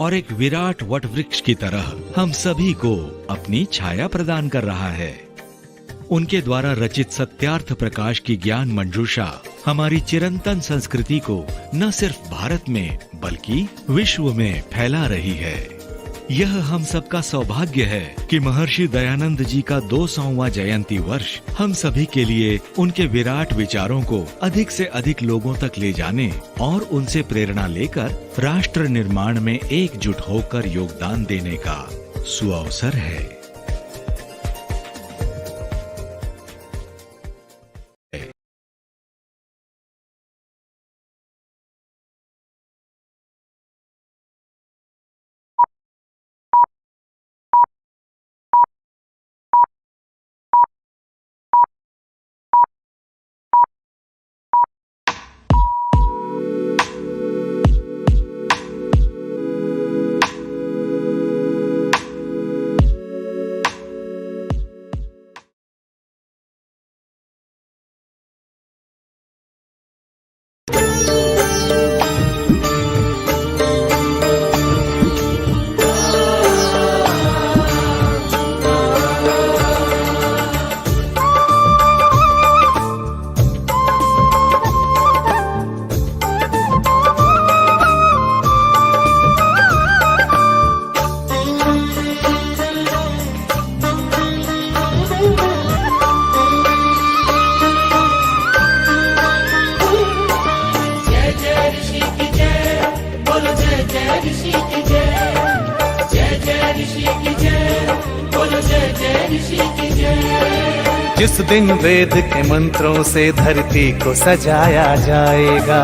और एक विराट वट वृक्ष की तरह हम सभी को अपनी छाया प्रदान कर रहा है। उनके द्वारा रचित सत्यार्थ प्रकाश की ज्ञान मंजूषा हमारी चिरंतन संस्कृति को न सिर्फ भारत में बल्कि विश्व में फैला रही है। यह हम सबका सौभाग्य है कि महर्षि दयानंद जी का 200वां जयंती वर्ष हम सभी के लिए उनके विराट विचारों को अधिक से अधिक लोगों तक ले जाने और उनसे प्रेरणा लेकर राष्ट्र निर्माण में एकजुट होकर योगदान देने का सुअवसर है। जिस दिन वेद के मंत्रों से धरती को सजाया जाएगा,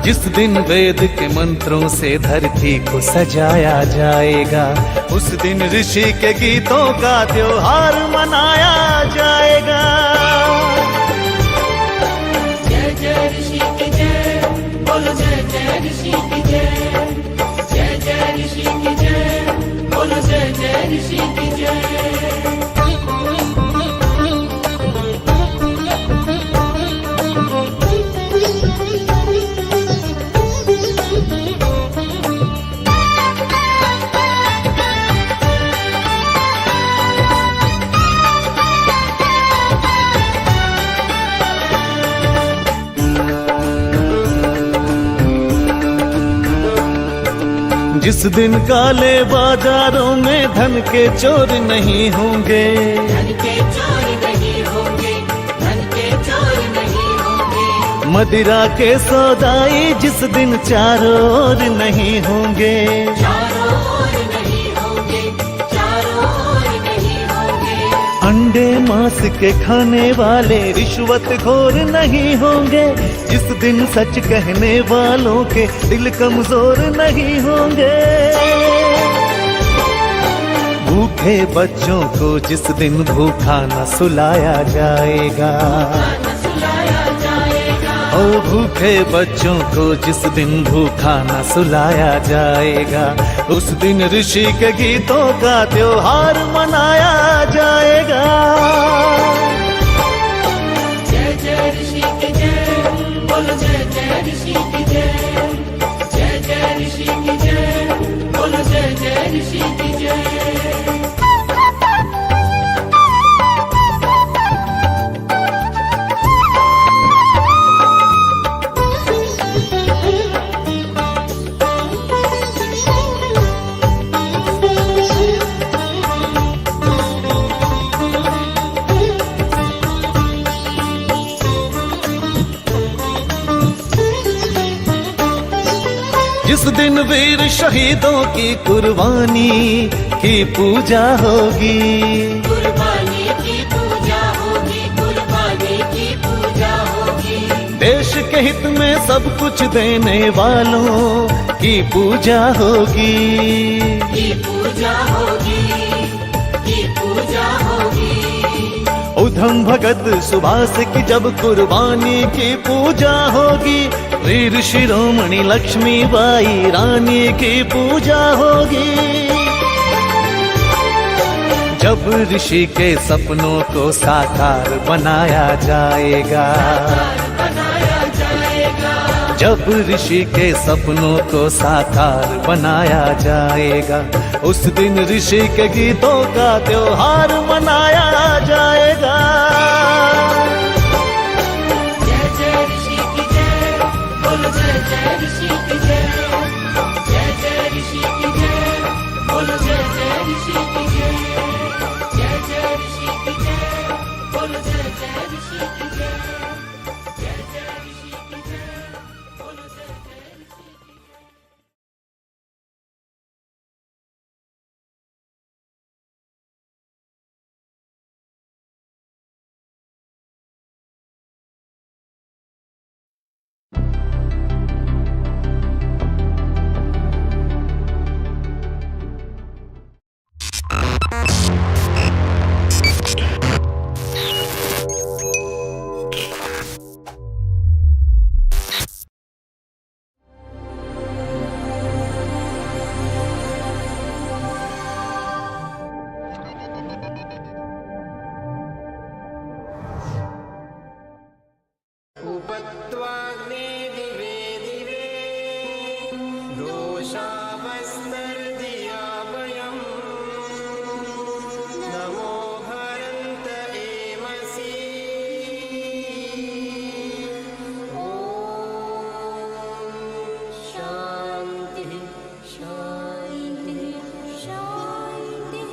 जिस दिन वेद के मंत्रों से धरती को सजाया जाएगा, उस दिन ऋषि के गीतों का त्योहार मनाया जाएगा। जय जय ऋषि की जय, बोलो जय जय ऋषि की जय, जय जय ऋषि की जय, बोलो जय जय ऋषि की जय। जिस दिन काले बाजारों में धन के चोर नहीं होंगे, धन के चोर नहीं होंगे, धन के चोर नहीं होंगे। मदिरा के सौदाई जिस दिन चारों ओर नहीं होंगे, चारों ओर नहीं होंगे, चारों ओर नहीं होंगे। अंडे मांस के खाने वाले रिश्वत खोर नहीं होंगे, जिस दिन सच कहने वालों के दिल कमजोर नहीं होंगे। भूखे बच्चों को जिस दिन भूखा न सुलाया जाएगा, ओ भूखे बच्चों को जिस दिन भूखा न सुलाया जाएगा, उस दिन ऋषि के गीतों का त्योहार मनाया जाएगा। जय जय ऋषि की जय, बोलो जय जय ऋषि की जय, जय जय ऋषि की जय, बोलो जय जय ऋषि की जय। जिस दिन वीर शहीदों की कुर्बानी की पूजा होगी, कुर्बानी की पूजा होगी, कुर्बानी की पूजा होगी। देश के हित में सब कुछ देने वालों की पूजा होगी, की पूजा होगी, की पूजा होगी। उधम भगत सुभाष की जब कुर्बानी की पूजा होगी, वीर शिरोमणि लक्ष्मीबाई रानी की पूजा होगी। जब ऋषि के सपनों को साकार बनाया जाएगा, जब ऋषि के सपनों को साकार बनाया जाएगा, उस दिन ऋषि के गीतों का त्योहार मनाया जाएगा। जय जय ऋषि की जय, बोलो जय जय ऋषि की जय। जय जय ऋषि की जय, बोलो जय जय ऋषि की जय। जय जय ऋषि की जय, बोलो जय जय ऋषि की जय। जय जय ऋषि की जय, बोलो जय जय ऋषि की जय। उपत्वाग्ने दिवे दिवे दोषावस्तर्दिया वयम् नमो हरन्त एमसि ॐ शान्तिः शान्तिः शान्तिः।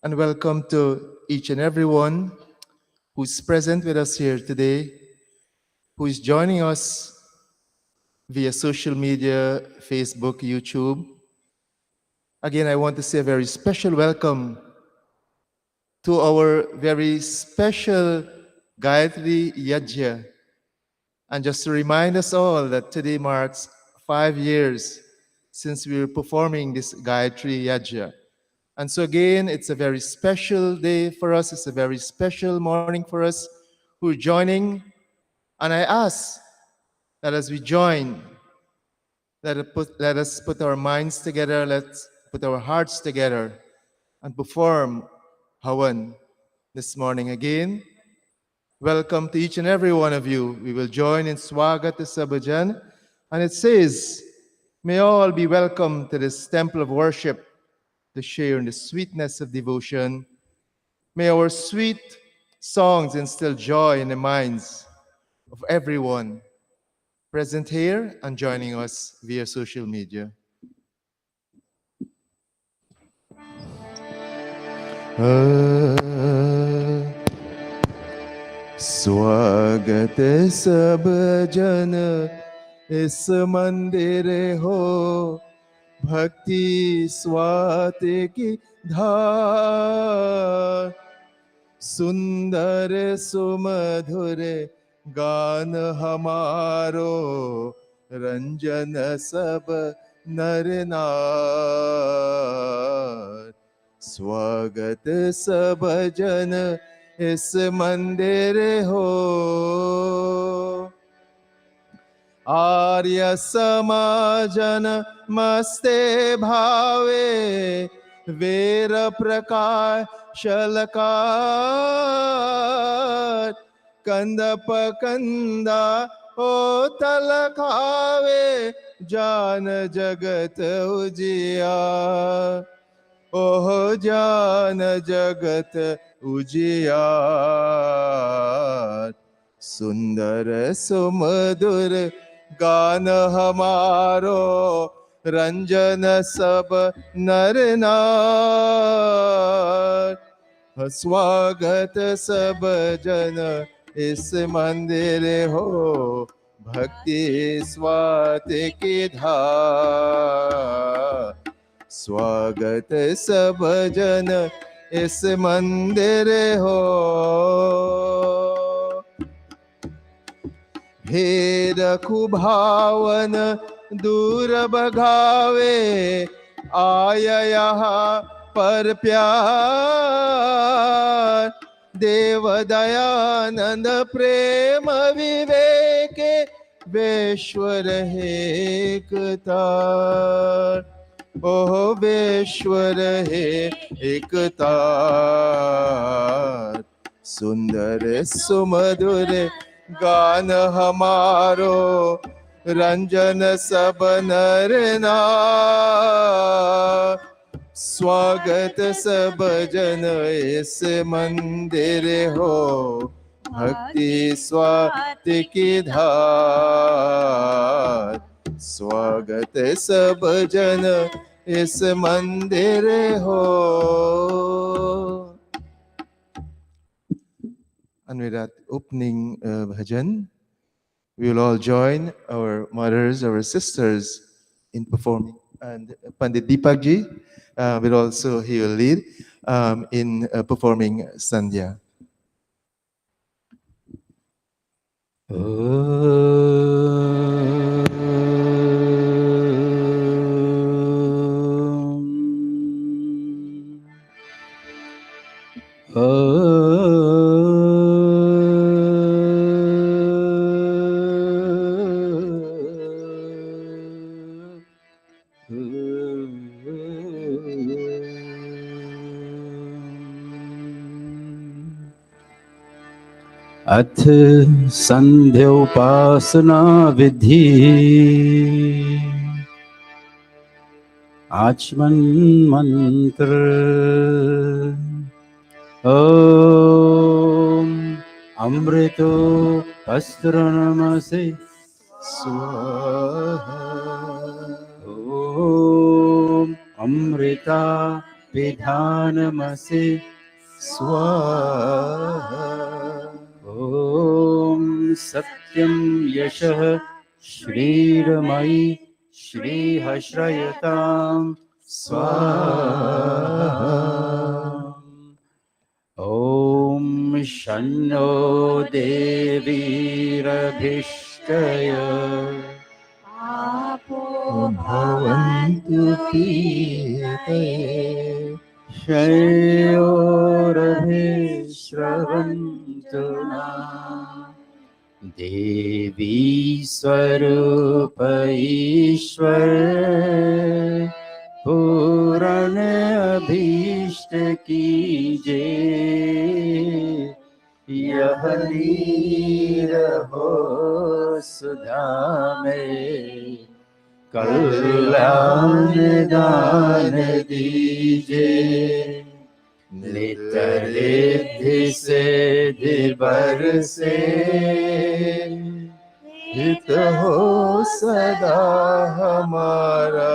And welcome to each and everyone who's present with us here today, who is joining us via social media, Facebook, YouTube. Again, I want to say a very special welcome to our very special Gayatri Yajna. And just to remind us all that today marks 5 years since we were performing this Gayatri Yajna. And so again, it's a very special day for us. It's a very special morning for us who are joining. And I ask that as we join, let us put our minds together, let's put our hearts together and perform Hawan this morning again. Welcome to each and every one of you. We will join in Swagata Sabhajan. And it says, may all be welcome to this temple of worship to share in the sweetness of devotion. May our sweet songs instill joy in the minds of everyone present here and joining us via social media. स्वागत सब जन इस मंदिर हो, भक्ति स्वात की धार, सुंदर सुमधुर गान हमारो, रंजन सब नर नार। स्वागत सब जन इस मंदिर हो, आर्य समाजन मस्ते भावे, वेर प्रकाश लकार, कंदप कंदा ओ तल खावे, जान जगत उजिया, ओह जान जगत उजियार। सुंदर सुमधुर गान हमारो, रंजन सब नर नार। स्वागत सब जन इस मंदिर हो, भक्ति स्वात की धार। स्वागत सब जन इस मंदिर हो, हे रघुभावन दूर भगावे, आय यहाँ पर प्यार। देव दयानंद प्रेम विवेके, वेश्वर हे एकतार। ओह वेश्वर हे एकतार। सुंदर सुमधुर गान हमारो, रंजन सब नर नार। स्वागत सब जन इस मंदिर हो, भक्ति स्वाति की धार। स्वागत सब जन इस मंदिर हो। And with that opening bhajan, we will all join our mothers, our sisters in performing. And Pandit Deepak ji will also, he will lead in performing Sandhya. अथ संध्योपासना विधि। आचमन मंत्र। ओम अमृतो अस्त्र नमसे स्वाहा। ओम अमृता पिधानमसे स्वाहा। ओम सत्यं यशः श्रीरमयि श्रीहश्रयतां स्वाहा। ओम शन्नो देवीरभिष्टय आपो भवन्तु पीयते। शयोरभिश्रवन्तु नः। देवी स्वरूप ईश्वर पूर्ण अभीष्ट कीजे। यह नीर हो सुधा में कल्याण दान दीजे। नित रिद्धि सिद्धि बरसे हित हो सदा हमारा।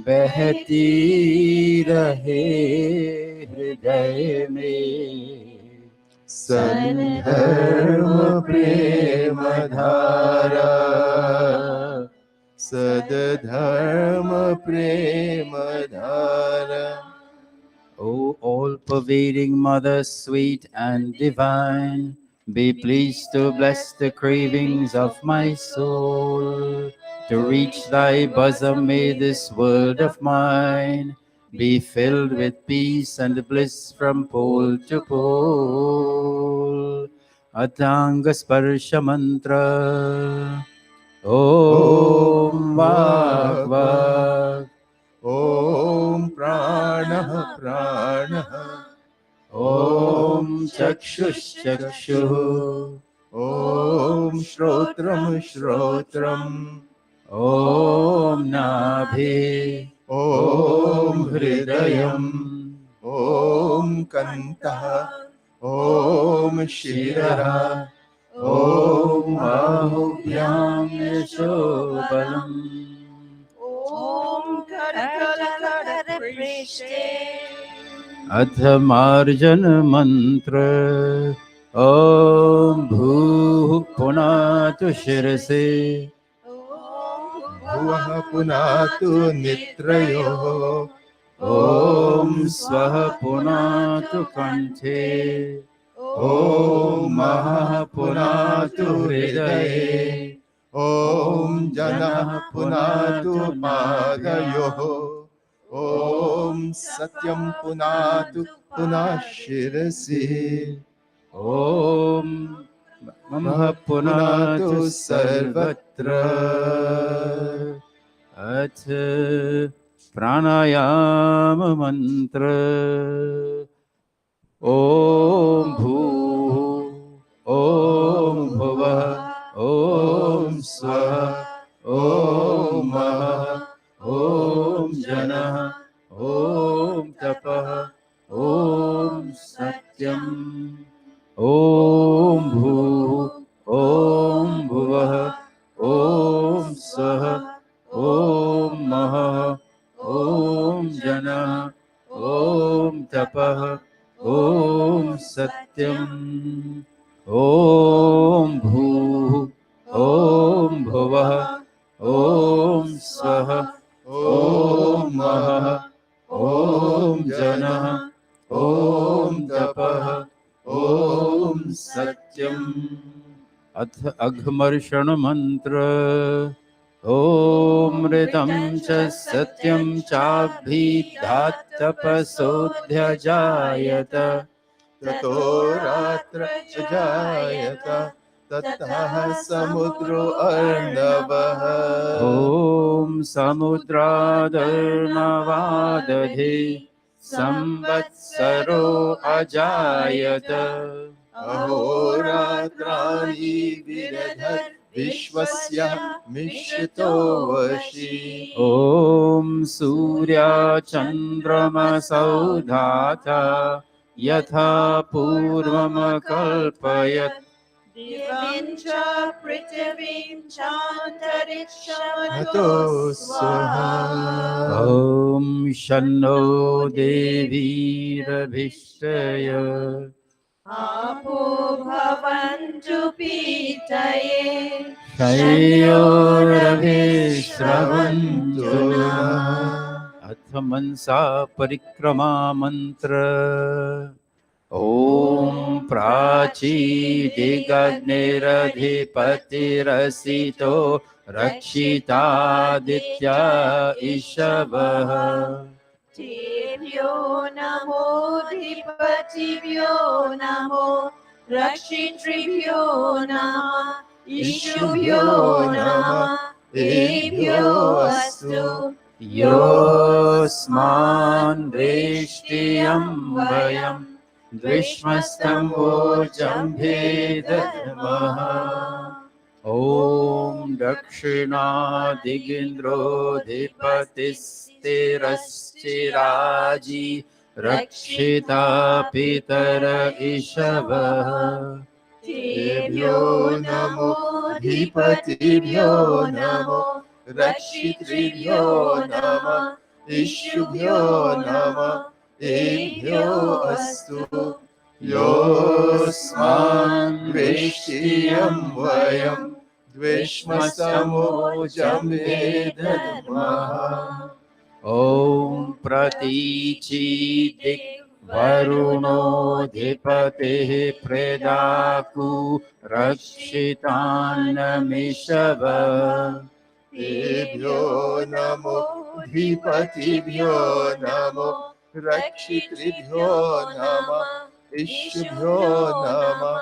बहती रहे हृदय में सद्धर्म प्रेम धारा। सद्धर्म प्रेम धारा। O all-pervading Mother, sweet and divine, be pleased to bless the cravings of my soul. To reach thy bosom may this world of mine be filled with peace and bliss from pole to pole. Atanga Sparsha Mantra. Om Vak Vak. Om Pranah Pranah. Om Chakshush Chakshuh. Om Shrotram Shrotram. Om Nabhi. Om Hridayam. Om Kantah. Om Shirah. Om Ahubhyam Yashobalam. Om Kar Prishte. अथ मार्जन मंत्र। ओम भूः पुनातु शिरसे। भुवः पुनातु नित्रयोः। ओम स्वः पुनातु कंठे। ॐ महः पुनातु हृदये ॐ जनः पुनातु पादयोः ॐ सत्यं पुनातु पुनः शिरसि ॐ मम पुनातु सर्वत्र अथ प्राणायाम मंत्र ॐ भूः ॐ भुवः ॐ स्वः ॐ महः ॐ जनः ॐ तपः ॐ सत्यम् ॐ भूः ॐ भुवः ॐ स्वः ॐ महः ॐ जनः ॐ तपः ॐ सत्यम् ॐ भूः ॐ भुवः ॐ स्वः ॐ महः ॐ जनः ॐ तपः ॐ सत्यम् अथ अघमर्षण मंत्र ॐ ऋतं च सत्यं चाभिधात्तपसोऽध्यजायत ततो रात्र च जायत ततः समुद्रो अर्णवः ॐ समुद्रादर्णवादधे संवत्सरो अजायत अहोरात्राणि विदधत् विश्वस्य मिश्रितो वशी ॐ सूर्याचन्द्रमसौ धाता यथा पूर्वमकल्पयत् दिव्यं च पृथिवीं चान्तरिक्षमतो हतो स्वः ॐ शन्नो देवीरभिष्टय आपो भवन्तु पीतये शयोरभिश्रवन्तु अथ मनसा परिक्रमा मंत्र ॐ प्राचीदिगग्निरधिपतिरसितो रक्षितादित्या इषवः तेभ्यो नमोऽधिपतिभ्यो नमो रक्षितृभ्यो नमः इषुभ्यो नमः तेभ्यो अस्तु योऽस्मान् वेष्टियं वयं द्विष्मस्तम्भोजं भेदमः ॐ दक्षिणादिगिन्द्रोऽधिपतिस्थिरश्चिराजी रक्षिता पितर इषवः तेभ्यो नमोऽधिपतिभ्यो नमो रक्षितृभ्यो नमः इषुभ्यो नमः तेभ्यो अस्तु योऽस्मान् वेष्टियं वयं द्विष्मस्तमोजं वेदमः ॐ प्रतीचि वरुणोऽधिपतिः प्रेदाकु रक्षितान्नमिषव तेभ्यो नमोऽधिपतिभ्यो नमो रक्षितृभ्यो नमः इषुभ्यो नमः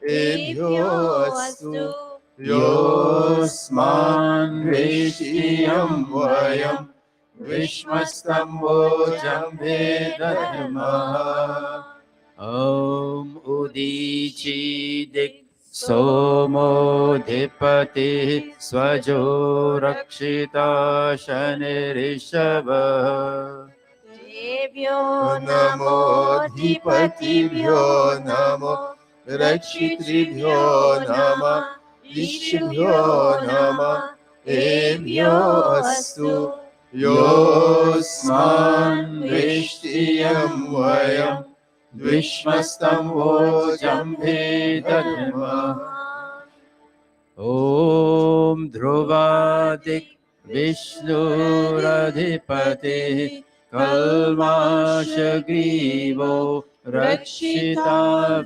तेभ्यो अस्तु योऽस्मान् वेष्टियं वयं विश्वस्तम्भोजं भेदमः ॐ उदीचीदिक् सोमोऽधिपतिः स्वजो रक्षिता शनिरिषव तेभ्यो नमोऽधिपतिभ्यो नमो रक्षितृभ्यो नमः इषुभ्यो नमः तेभ्यो अस्तु योऽस्मान् वेष्टियं वयं द्विष्मस्तम्भोजं भेदमः ॐ ध्रुवादिक् विष्णुरधिपतिः कल्माषग्रीवो रक्षिता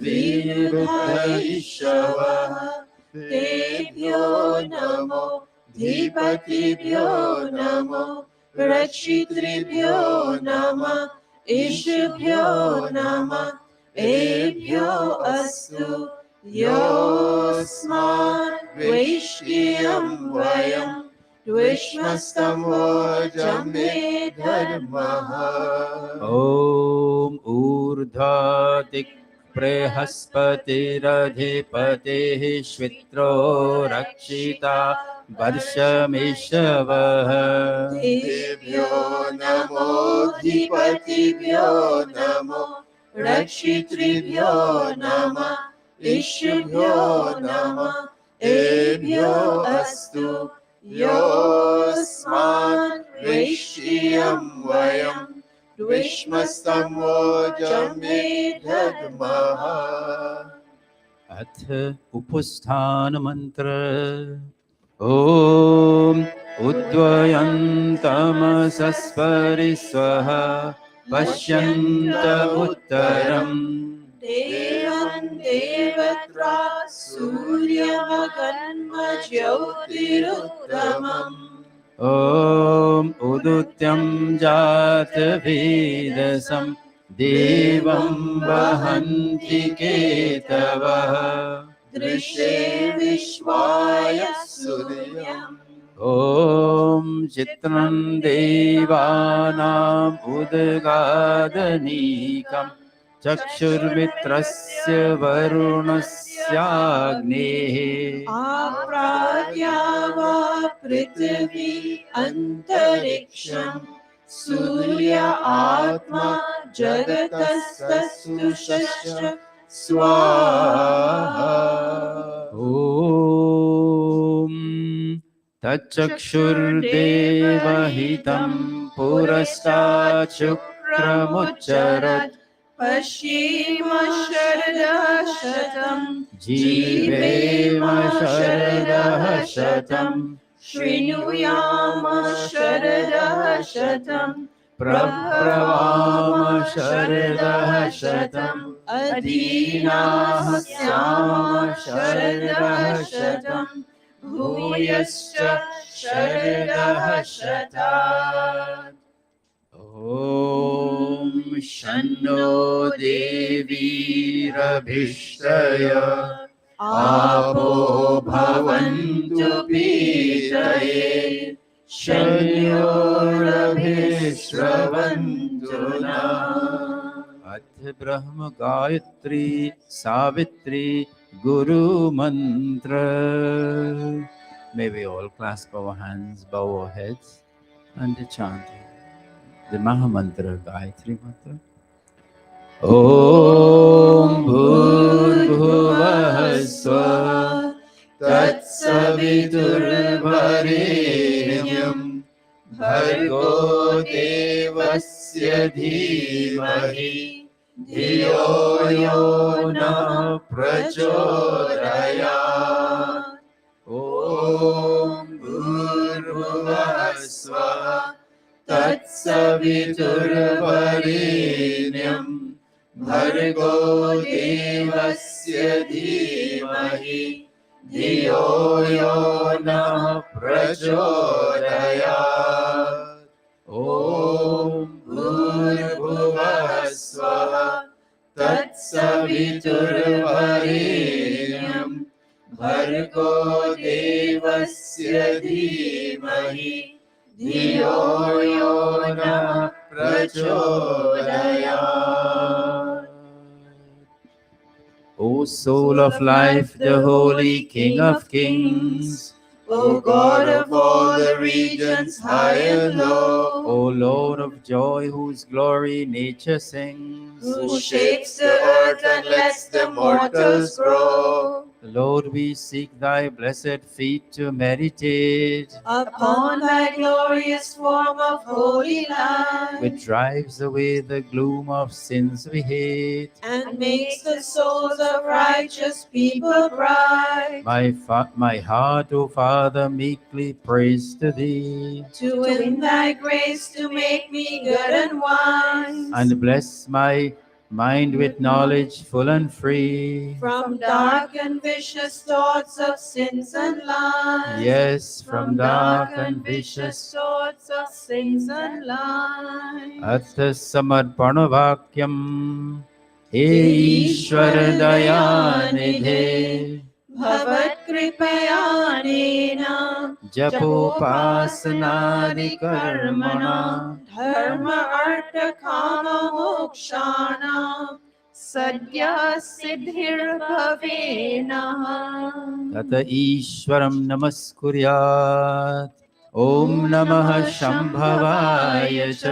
वीरुधैषवः तेभ्यो नमो धीपतिभ्यो नमो रक्षितृभ्यो नमः ईशुभ्यो नमः एभ्यो अस्तु योऽस्मान् वैष्णीयं वयं द्विष्मस्तमोऽजमे धर्मः ॐ ऊर्ध्वादिक् बृहस्पतिरधिपतिः श्वित्रो रक्षिता वर्षमिषवः तेभ्यो नमोऽधिपतिभ्यो नमो रक्षितृभ्यो नमः ईशुभ्यो नमः एभ्यो अस्तु योऽस्मान् वैष्णीयं वयं द्विष्मस्तमोऽजमे धर्मः अथ उपस्थान मंत्र ॐ उद्वयन्तमसस्परिस्वः पश्यन्त उत्तरम् देवं देवत्रा सूर्यमगन्मज्योतिरुत्तमम् ॐ उदुत्यं जातवेदसं देवं वहन्ति केतवः दृशे विश्वाय सूर्यम् ॐ चित्रं देवानाम् उद्गादनीकं चक्षुर्मित्रस्य वरुणस्याग्नेः आप्राज्ञा वा पृथिवी अन्तरिक्षम् सूर्य आत्मा जगतस्तुषश्च स्वाहा ॐ तच्चक्षुर्देवहितं पुरस्तात् शुक्रमुच्चरत् पश्येम शरदः शतम् जीवेम शरदः शतम् शृणुयाम शरदः शतम् प्रब्रवाम शरदः शतम् अधीनाः स्याम शरदः शतम् भूयश्च शरदः शतात् ॐ शन्नो देवीरभिष्टय आपो भवन्तु पीतये शन्योरभिश्रवन्तु नः अथ ब्रह्म गायत्री सावित्री गुरु मंत्र. May we all clasp our hands, bow our heads, and chant the Maha Mantra, Gayatri Mantra. Om Bhurbhuvah Swah तत्सवितुर्वरेण्यं भर्गो देवस्य धीमहि धियो यो नः प्रचोदयात्. ॐ भूर्भुवः स्वः तत्सवितुर्वरेण्यं भर्गो देवस्य धीमहि धियो यो नः प्रचोदयात्. ॐ भूर्भुवः स्वः तत्सवितुर्वरेण्यं भर्गो देवस्य धीमहि धियो यो नः प्रचोदयात्. O soul of life, the holy King of kings, O God of all the regions high and low, O Lord of joy, whose glory nature sings, who shapes the earth and lets the mortals grow, Lord, we seek thy blessed feet to meditate, upon thy glorious form of holy light, which drives away the gloom of sins we hate. and makes the souls of righteous people bright. My heart, O Father, meekly prays to thee, To win thy grace to make me good and wise, and bless my mind with knowledge full and free. From dark and vicious thoughts of sins and lies. Yes, From dark and vicious thoughts of sins and lies. Atta samarpana vakyam hey Ishwar दयानिधे Bhavat kripayanena जपोपासनादि कर्मणा dharma artha kama mokshana sadya siddhir bhavena. तत ईश्वरं नमस्कुर्यात् ॐ नमः शम्भवाय च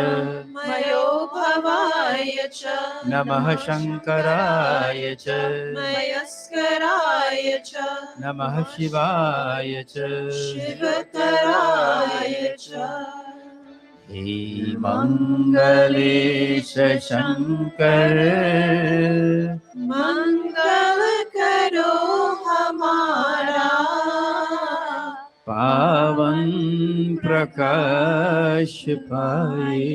Mayo bhavaya cha नमः शङ्कराय च mayaskaraya cha नमः शिवाय च shivataraya cha. हे मङ्गलेश शङ्कर मंगल करो हमारा पावन प्रकाश पाए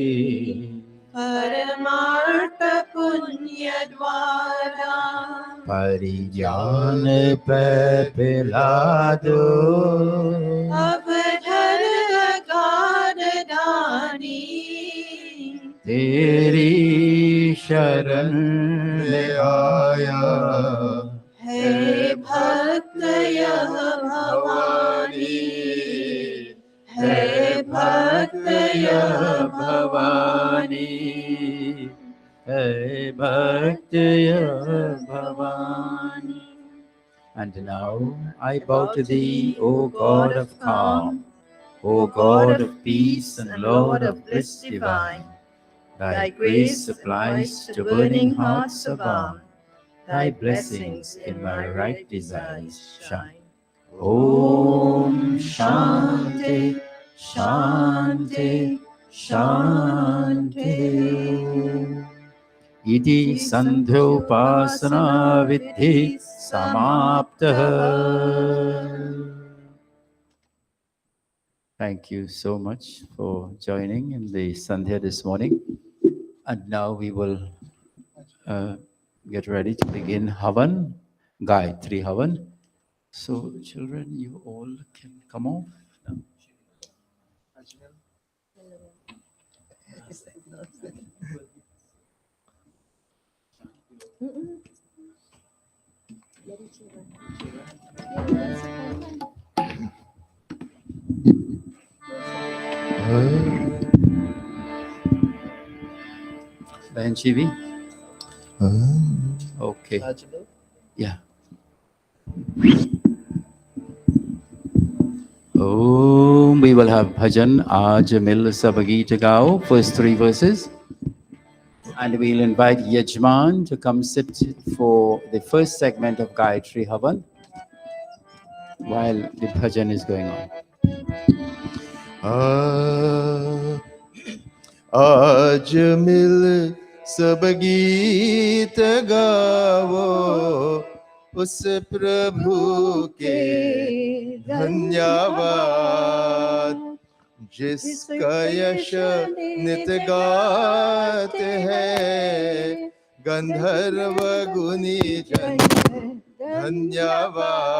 परमार्थ पुण्य द्वारा परिज्ञान पे पिला दो अवधर अगाध दानी तेरी शरण ले आया हे भक्त यह भवानी हे भक्त यह भवानी हे भक्त Bhavani. And now I bow to thee, O God of calm, O God of peace and Lord of bliss divine. Thy grace supplies to burning hearts sublime. Thy blessings in my right desires shine. Om Shanti, Shanti, Shanti. Iti Sandhyopasana Vidhi Samaptah. Thank you so much for joining in the Sandhya this morning. And now we will get ready to begin Havan, Gayatri Havan. So children, you all can come off now. Bahan Chivi? Okay. Yeah. We will have bhajan Aaj Mil Sab Geet Gao, first 3 verses. And we'll invite Yajman to come sit for the first segment of Gayatri Havan while the bhajan is going on. आज मिल सब गीत गावो उस प्रभु के धन्यवाद जिसका यश नित गाते हैं गंधर्व गुनी जन धन्यवाद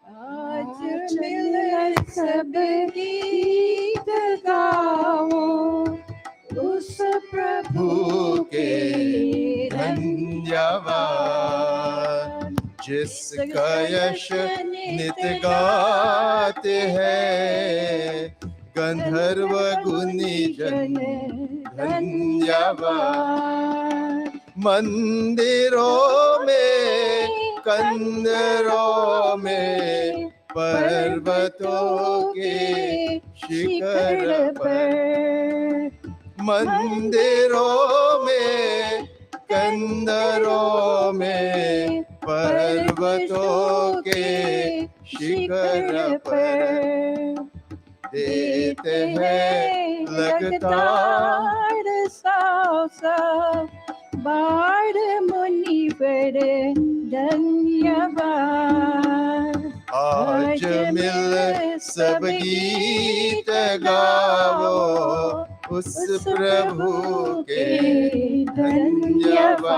आज मिल सब गीत गाओ उस प्रभु के धन्यवाद जिसका यश नित गाते हैं गंधर्व गुनी जन धन्यवाद मंदिरों में कंदरों में पर्वतों के शिखर पर मंदिरों में कंदरों में पर्वतों के शिखर पर देते हैं लगातार बाढ़ मुनि पर धन्यवाद आज मिल सब गीत गावो उस उस प्रभु के धन्यवाद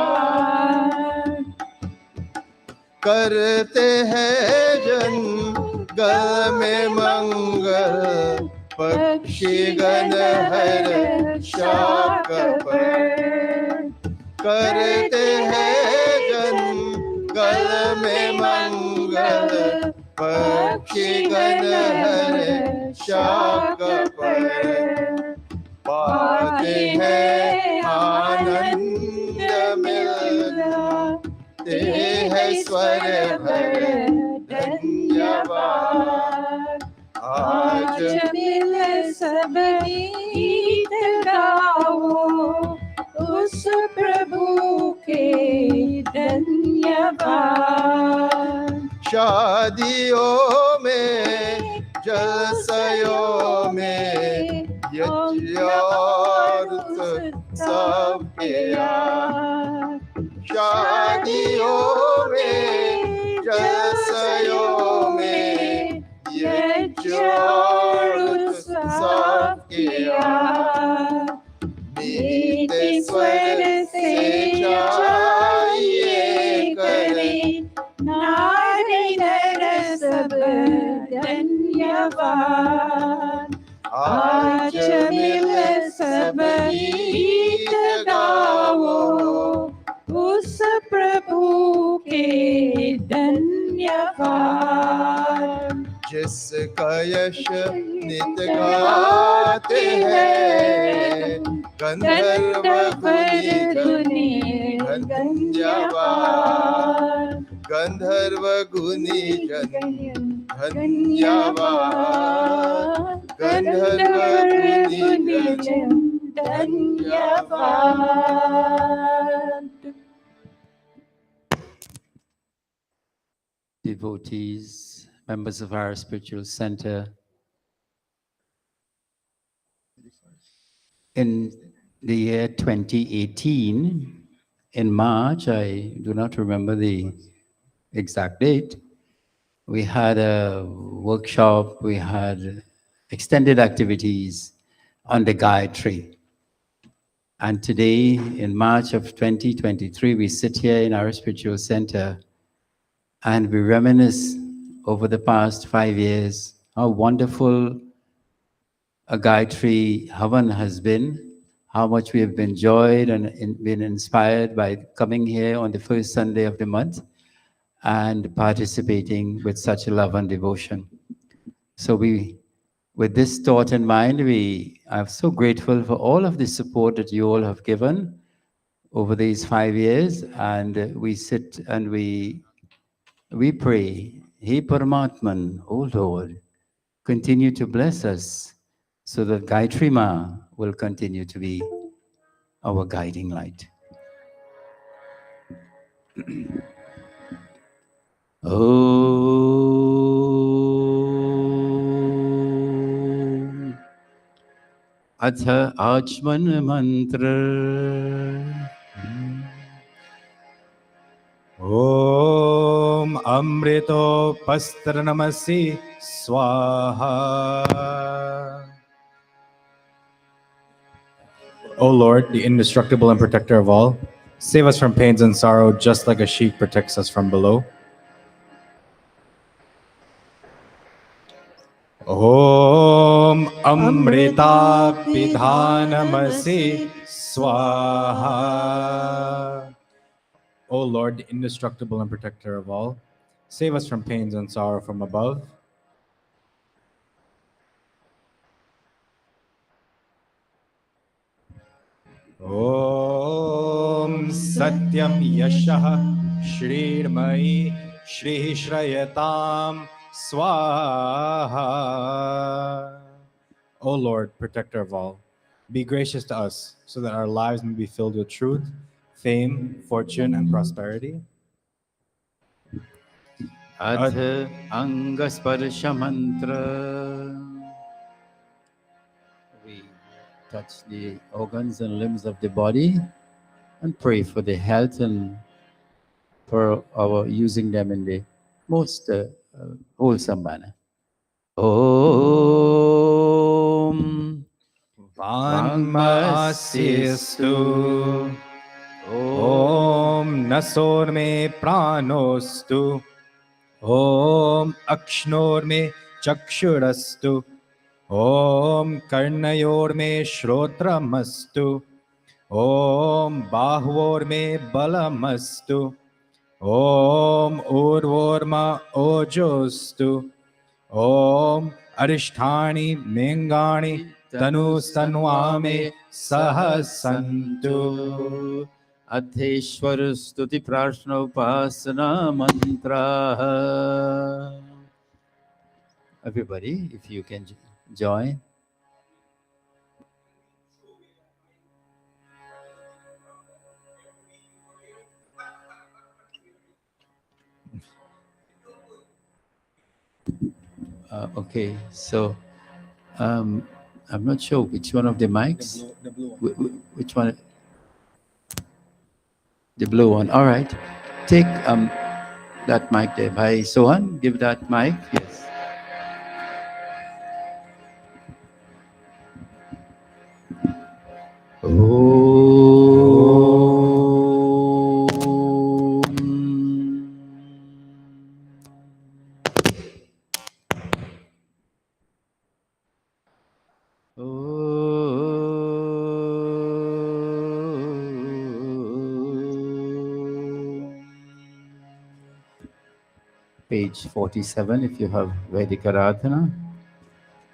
करते हैं जन गल में मंगल पक्षी गण हर शाक पर करते हैं जन गल में मंगल पक्षी गण हर शाक पर पाते हैं आनंद मिलना ते है स्वर भर धन्यवाद आज मिल सब गीत गाओ उस प्रभु के धन्यवाद शादियों में जलसयों में यज्ञ और उत्सव किया शादियों में जलसयों में यज्ञ और उत्सव किया मीठे स्वर से चाहिए करें नारी नर सब धन्यवाद आज मिल सब गीत गाओ उस प्रभु के धन्यवाद जिसका यश नित गाते हैं गंधर्व गुनी जन धन्यवाद गंधर्व गुनी जन धन्यवाद गंधर्व गुनी जन धन्यवाद Devotees, members of our spiritual center, in the year 2018, in March, I do not remember the exact date, we had a workshop, we had extended activities on the Gayatri. And today, in March of 2023, we sit here in our spiritual center and we reminisce over the past 5 years how wonderful a Gayatri Havan has been, how much we have been enjoyed and been inspired by coming here on the first Sunday of the month and participating with such a love and devotion. So with this thought in mind, we are so grateful for all of the support that you all have given over these 5 years, and we sit and we pray, Hey Paramatman, O Lord, continue to bless us so that Gayatri Ma will continue to be our guiding light. Om Atha Achman Mantra Om Amrito Pastranamasi Swaha. O Lord, the indestructible and protector of all, save us from pains and sorrow just like a sheep protects us from below. Om Amrita Pidhanamasi Swaha. O Lord, the indestructible and protector of all, save us from pains and sorrow from above. Om Satyam Yashah Shrirmai Shri Shrayatam Swaha. O Lord, protector of all, be gracious to us so that our lives may be filled with truth, fame, fortune, and prosperity. Atha Angasparsha Mantra. We touch the organs and limbs of the body and pray for the health and for our using them in the most wholesome manner. Om वाङ्मस्यस्तु ॐ नसोर्मे प्राणोऽस्तु ॐ अक्ष्णोर्मे चक्षुरस्तु ॐ कर्णयोर्मे श्रोत्रमस्तु ॐ बाह्वोर्मे बलमस्तु ॐ ऊर्वोर्मा ओजोऽस्तु ॐ अरिष्ठानि मेङ्गाणि तनुस्तन्वामे सह सन्तु अध्येश्वर स्तुति प्रार्थना उपासना मंत्राः. Everybody, if you can join. Okay, so I'm not sure which one of the mics. The blue one. Which one? The blue one. All right. Take that mic there. Bhai Sohan, give that mic. Yes. Page 47, if you have Vedic Aradhana.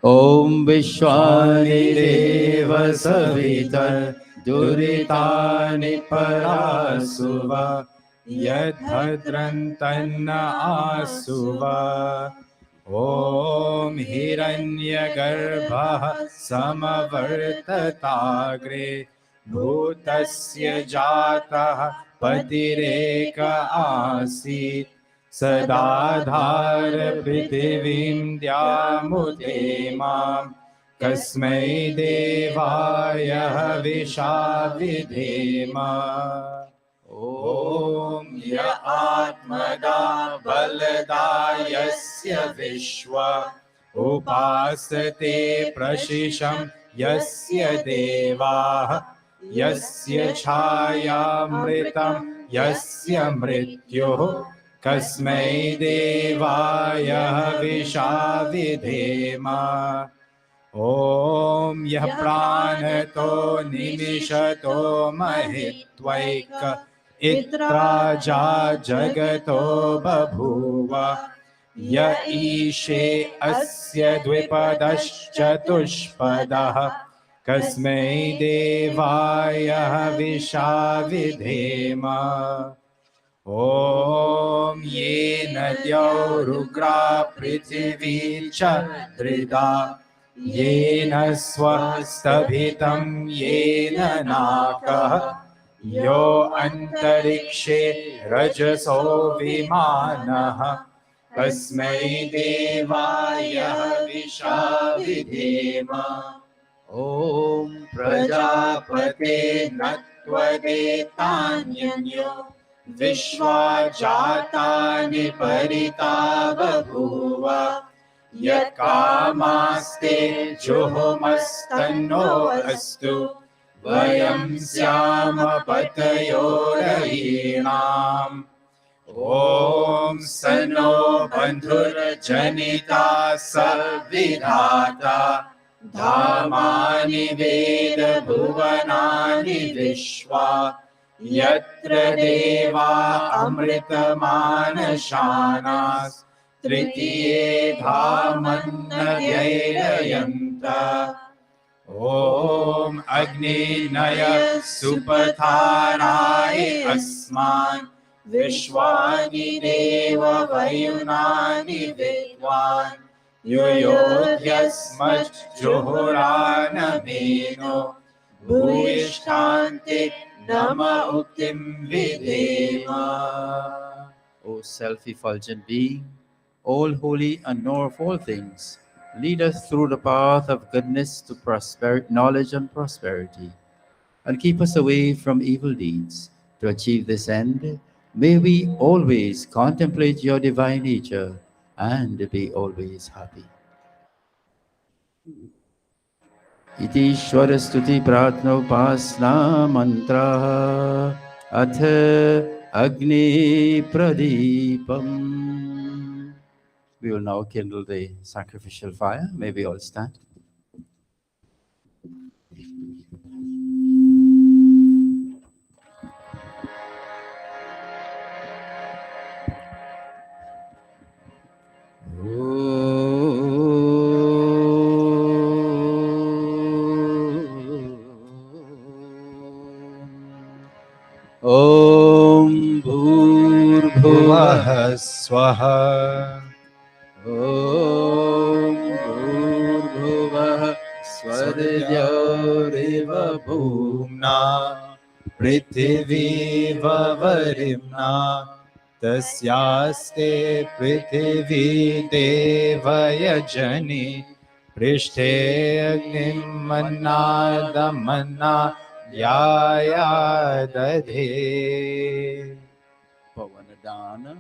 Om Vishwani Deva Savitar Duritani Parasuva Yadhadrantanna Asuva Om Hiranyagarbha Samavartatagre Bhutasya Jatah Patireka Asit Sadadhar Prithivim Dhyamute Mam Kasmai Devaya Havisha Vidhema Om Ya Atmada Baladayasya Vishwa Upasate Prashisham Yasya Deva Yasya Chayamritam Yasya Mrityo Kasmai Devaya Havisha Vidhema Om Yah Pranato Nimishato Mahitvaika Itraja Jagato Babhuva Ya Ishe Asya Dvipadash Kasmai Devaya Havisha Vidhema Om Yena Dyaurukra Prithvi Chandrida Yena Swastabhitam Yena Naka Yo Antarikshe Rajaso Vimanaha Kasmai Devaya Havisha Vidhema Om Prajapate Natvadetanyanyo Vishwa Jatani Parita Babhuva Yakamaste Juhomastanno Astu Vayam Syama Patayorahinam Om Sano Bandhur Janita Savidhata Dhamani Veda Bhuvanani Vishwa Yatra Deva Amritamanashanas Tritiye Dhamanadhyayanta Om Agni Naya Supatharai Asman Vishwani Deva Vayunani Vidwan Yoyodhyasmat Johorana Meno Bhuishtanti Nama Uktim Videma. O self-effulgent being, all holy and knower of all things, lead us through the path of goodness to knowledge and prosperity, and keep us away from evil deeds. To achieve this end, may we always contemplate your divine nature and be always happy. इतीश्वर स्तुति प्रार्थना उपासना मंत्रः अथ अग्नि प्रदीपम. We will now kindle the sacrificial fire. May we all stand. ॐ भूर्भुवः स्वः ॐ भूर्भुवः स्वर्योरिव भूम्ना पृथिवीवरिम्ना तस्यास्ते पृथिवी देवयजनि पृष्ठे अग्निं मन्नादमन्ना याया दधे. Pavanadana,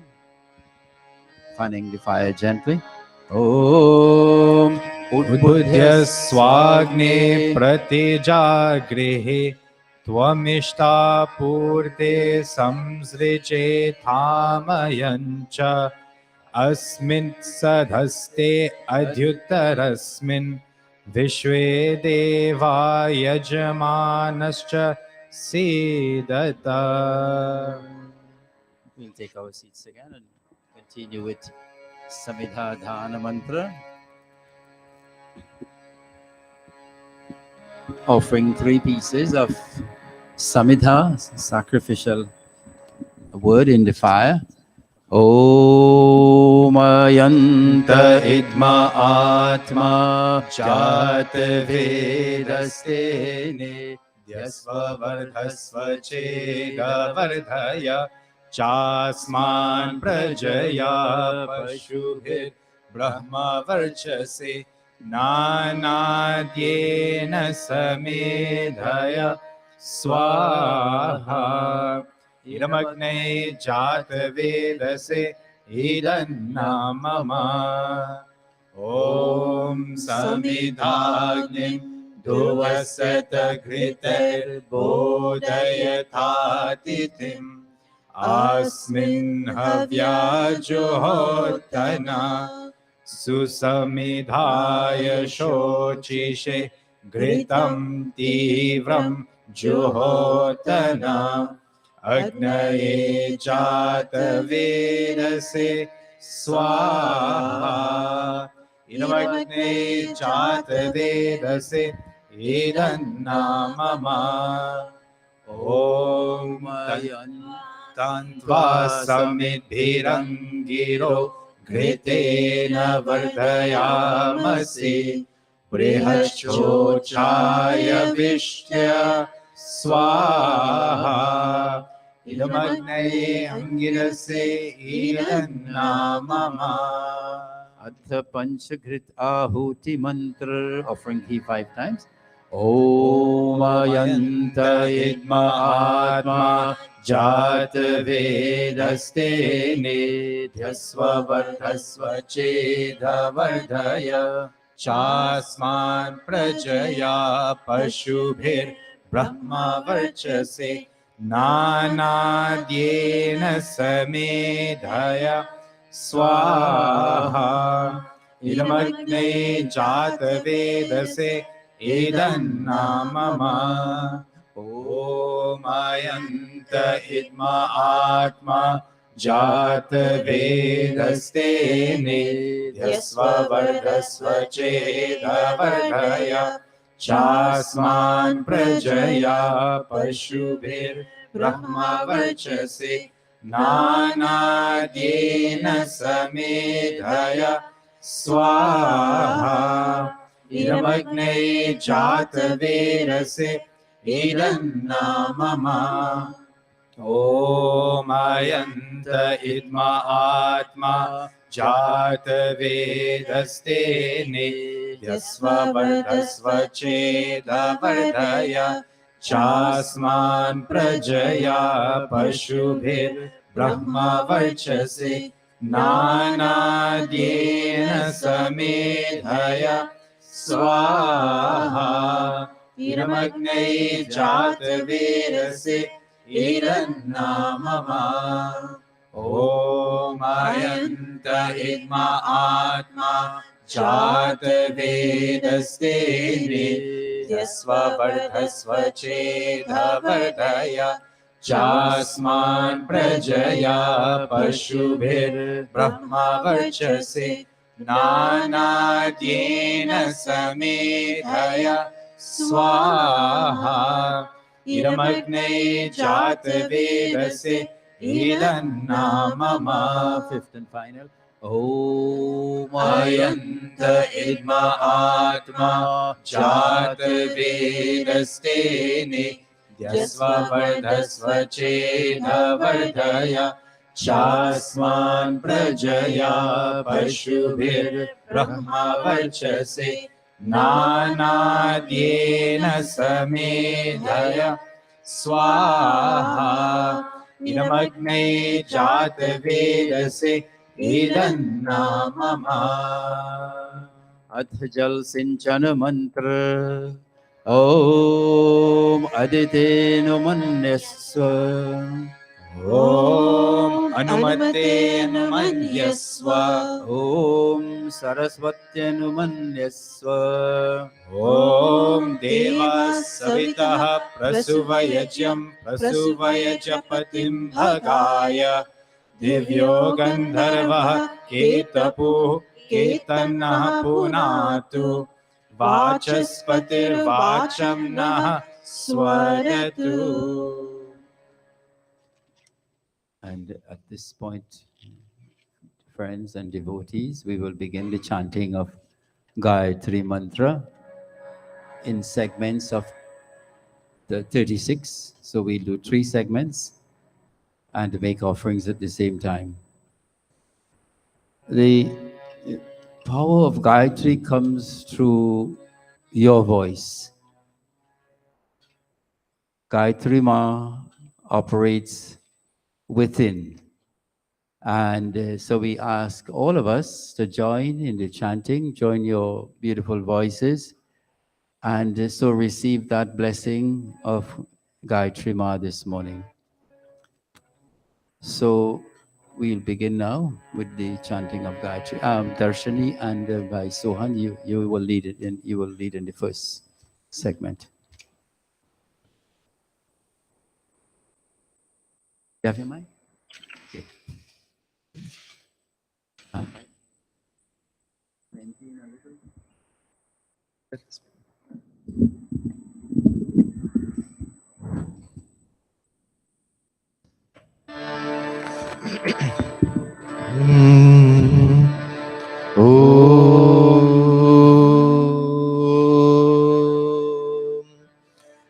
fanning the fire gently. Om उद्बुद्ध्य स्वाग्ने प्रतिजागृहे त्वमिष्टा पूर्ते संसृजे थामयञ्च अस्मिन् सधस्ते अध्युत्तरस्मिन् विश्वे देवा यजमानश्च सीदत. We'll take our seats again and continue with Samidha Dhana Mantra. Offering 3 pieces of Samidha, sacrificial word in the fire. Om Ayanta Idma Atma Jat Vedastene Yasvavardhasva chedavardhaya chasman prajaya pashubhir brahma varchase nanadyena samedhaya swaha idamagne jatavedase idannamama. Om samidhagnim Duvasataghriter bodhayatatitim asmin havyajuhotana susamidhaya shochishe ghritam tivram juhotana agnaye jatavedase swaha idamagne jatavedase idannamama. Om tantva samidbhirangiro घृतेन वर्धयामसि बृहच्छोचाय विष्ट्य स्वाहा इदमग्नये अंगिरसे idannamama. Atha Panchagrit Ahuti Mantra, offering ghee 5 times. Om Ayanta Idma Atma Jat Vedaste Nidhyasva Vardhasva Chedha Vardhaya Chasman prajaya pashubhir brahma varchase nanadyena samedhaya swaha idamagne jatavedase idannamama. Om ayanta idma atma jatavedaste nidhyasva vardhasva chedha vardhaya chasman prajaya pashubhir brahma varchase nanadyena samedhaya swaha idamagne jatavedase idannamama. Om ayanta idma atma jatavedaste nidhyasva vardhasva chedha vardhaya chasman prajaya pashubhir brahma varchase nanadyena samedhaya स्वाहा इदमग्ने जातवेदसे इदन्नाममा ॐ अयन्त इद्मा आत्मा जातवेदस्तेने यस्ववर्धस्व चेदवर्धय चास्मान् प्रजया पशुभिर्ब्रह्मा वर्चसे नानाद्येन समेधया स्वाहा इदमग्ने जातवेदसे इदन्नाममा fifth and final ॐ अयन्त इद्मा आत्मा जातवेदस्तेने यस्ववर्धस्व चेदवर्धय चास्मान् प्रजया पशुभिर्ब्रह्मा वर्चसे नानाद्येन समेधया स्वाहा इदमग्ने जातवेदसे इदन्नाममा अथ जल सिंचन मंत्र ॐ अदितेनु मन्यस्व ॐ अनुमतेऽनुमन्यस्व ॐ सरस्वत्यनुमन्यस्व ॐ देवः सवितः प्रसुवयज्यं प्रसुवयजपतिं भगाय दिव्यो गन्धर्वः केतपुः केतन्नः पुनातु वाचस्पतिर्वाचं नः स्वरतु. And at this point, friends and devotees, we will begin the chanting of Gayatri Mantra in segments of the 36. So we'll do 3 segments and make offerings at the same time. The power of Gayatri comes through your voice. Gayatri Ma operates within. And so we ask all of us to join in the chanting, join your beautiful voices, and so receive that blessing of Gayatri Ma this morning. So we'll begin now with the chanting of Gayatri. Darshani and by Sohan, you will lead it in. You will lead in the first segment. You have your mic? Okay.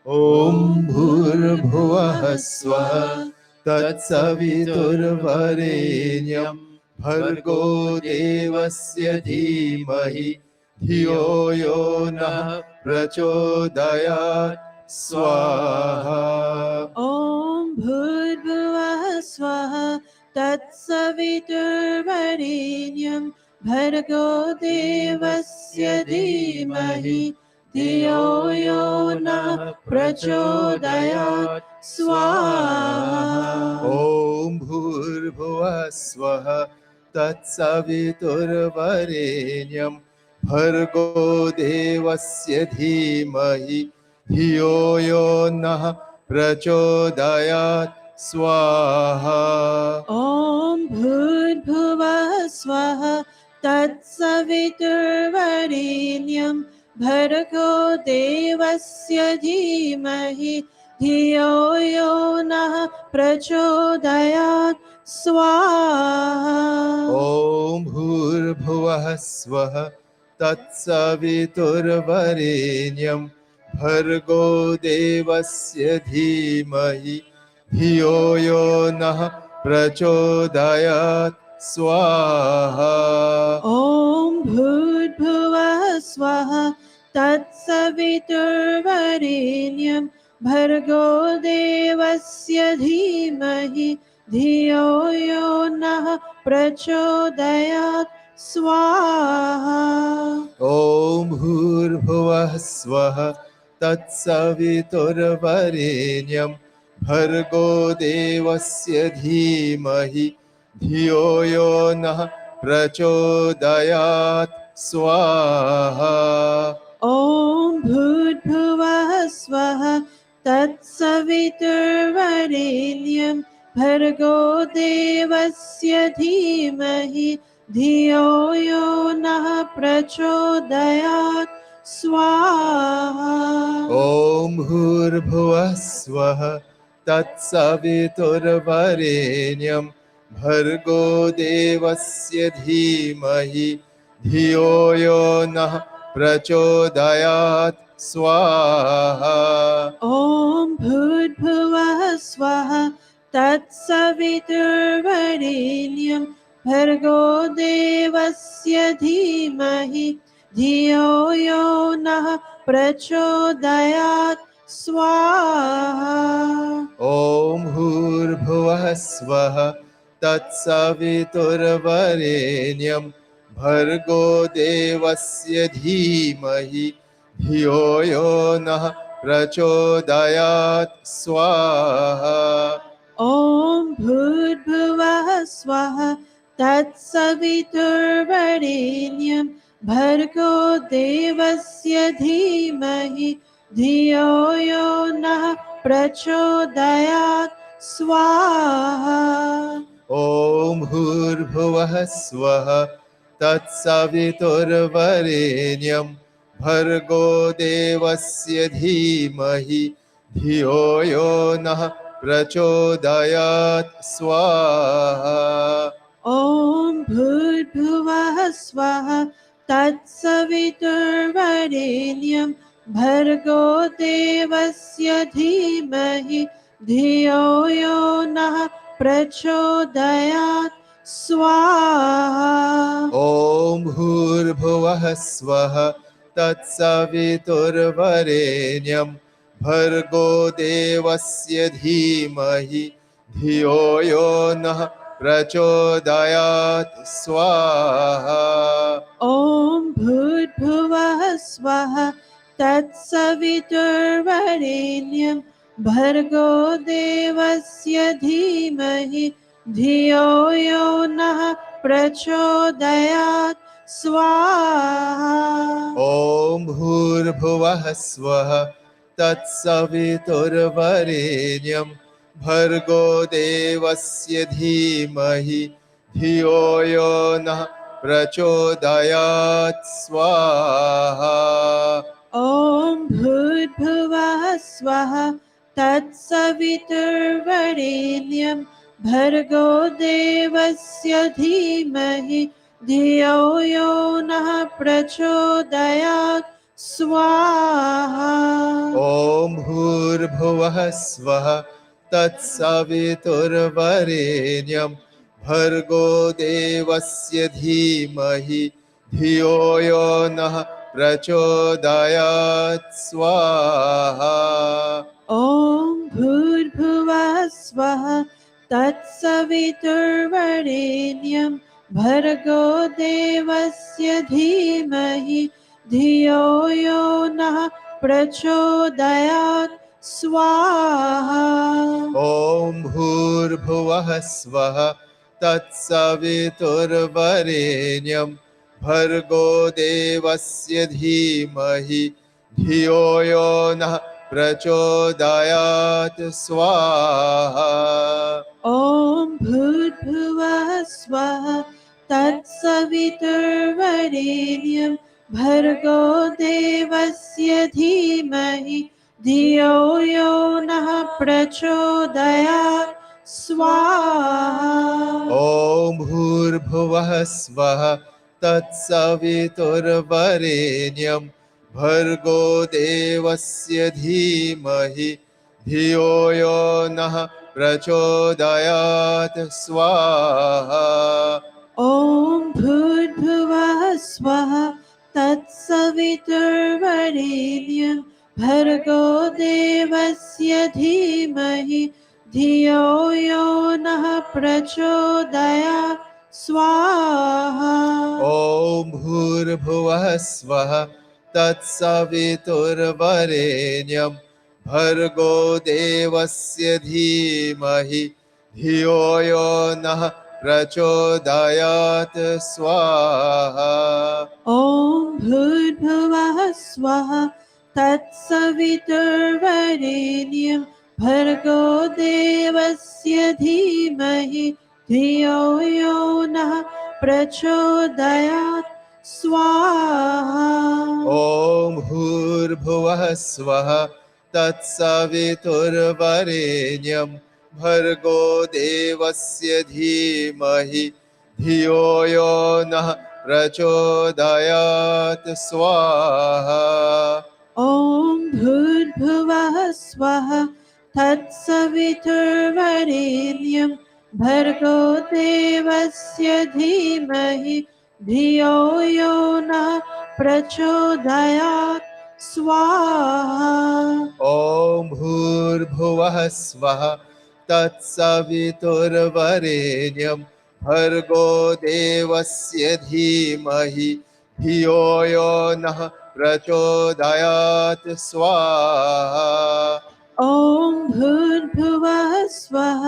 ॐ भूर्भुवः स्वः तत्सवितुर्वरेण्यं भर्गो देवस्य धीमहि धियो यो नः प्रचोदयात् स्वाहा. ॐ भूर्भुवः स्वः तत्सवितुर्वरेण्यं भर्गो देवस्य धीमहि धियो यो नः प्रचोदयात् स्वाहा. ॐ भूर्भुवः स्वः तत्सवितुर्वरेण्यं भर्गो देवस्य धीमहि धियो यो नः प्रचोदयात् स्वाहा. ॐ भूर्भुवः स्वः तत्सवितुर्वरेण्यं भर्गो देवस्य धीमहि धियो यो नः प्रचोदयात् स्वाहा. ॐ भूर्भुवः स्वः तत्सवितुर्वरेण्यं भर्गो देवस्य धीमहि धियो यो नः प्रचोदयात् स्वाहा. ॐ भूर्भुवः स्वः तत्सवितुर्वरेण्यं भर्गो देवस्य धीमहि धियो यो नः प्रचोदयात् स्वाहा ॐ भूर्भुवः स्वः तत्सवितुर्वरेण्यं भर्गो देवस्य धीमहि धियो यो नः प्रचोदयात् स्वाहा ॐ भूर्भुवः स्वः तत्सवितुर्वरेण्यं भर्गो देवस्य धीमहि धियो यो नः प्रचोदयात् स्वाहा ॐ भूर्भुवः स्वः तत्सवितुर्वरेण्यं भर्गो देवस्य धीमहि धियो यो नः प्रचोदयात् स्वाहा ॐ भूर्भुवः स्वः तत्सवितुर्वरेण्यं भर्गो देवस्य धीमहि धियो यो नः प्रचोदयात् स्वाहा ॐ भूर्भुवः स्वः तत्सवितुर्वरेण्यं भर्गो देवस्य धीमहि धियो यो नः प्रचोदयात् स्वाहा ॐ भूर्भुवः स्वः तत्सवितुर्वरेण्यं भर्गो देवस्य धीमहि धियो यो नः प्रचोदयात् स्वाहा ॐ भूर्भुवः स्वः तत्सवितुर्वरेण्यं भर्गो देवस्य धीमहि धियो यो नः प्रचोदयात् स्वाहा ॐ भूर्भुवः स्वः तत्सवितुर्वरेण्यं भर्गो देवस्य धीमहि धियो यो नः प्रचोदयात् स्वाहा ॐ भूर्भुवः स्वः तत्सवितुर्वरेण्यं भर्गो देवस्य धीमहि धियो यो नः प्रचोदयात् स्वाहा ॐ भूर्भुवः स्वः तत्सवितुर्वरेण्यं भर्गो देवस्य धीमहि धियो यो नः प्रचोदयात् स्वाहा ॐ भूर्भुवः स्वः तत्सवितुर्वरेण्यं भर्गो देवस्य धीमहि धियो यो नः प्रचोदयात् स्वाहा ॐ भूर्भुवः स्वः तत्सवितुर्वरेण्यं भर्गो देवस्य धीमहि धियो यो नः प्रचोदयात् स्वाहा ॐ भूर्भुवः स्वः तत्सवितुर्वरेण्यं भर्गो देवस्य धीमहि धियो यो नः प्रचोदयात् स्वाहा ॐ भूर्भुवः स्वः तत्सवितुर्वरेण्यं भर्गो देवस्य धीमहि धियो यो नः प्रचोदयात् स्वाहा ॐ भूर्भुवः स्वः तत्सवितुर्वरेण्यं भर्गो देवस्य धीमहि धियो यो नः प्रचोदयात् स्वाहा ॐ भूर्भुवः स्वः तत्सवितुर्वरेण्यं भर्गो देवस्य धीमहि धियो यो नः प्रचोदयात् स्वाहा ॐ भूर्भुवः स्वः तत्सवितुर्वरेण्यं भर्गो देवस्य धीमहि धियो यो नः प्रचोदयात् स्वाहा ॐ भूर्भुवः स्वः तत्सवितुर्वरेण्यं भर्गो देवस्य धीमहि धियो यो नः प्रचोदयात् स्वाहा ॐ भूर्भुवः स्वः तत्सवितुर्वरेण्यं भर्गो देवस्य धीमहि धियो यो नः प्रचोदयात् स्वाहा ॐ भूर्भुवः स्वः तत्सवितुर्वरेण्यं भर्गो देवस्य धीमहि धियो यो नः प्रचोदयात् स्वाहा ॐ भूर्भुवः स्वः तत्सवितुर्वरेण्यं भर्गो देवस्य धीमहि धियो यो नः प्रचोदयात् स्वाहा ॐ भूर्भुवः स्वः तत्सवितुर्वरेण्यं भर्गो देवस्य धीमहि धियो यो नः प्रचोदयात् स्वाहा ॐ भूर्भुवः स्वः तत्सवितुर्वरेण्यं भर्गो देवस्य धीमहि धियो यो नः प्रचोदयात् स्वाहा ॐ भूर्भुवः स्वः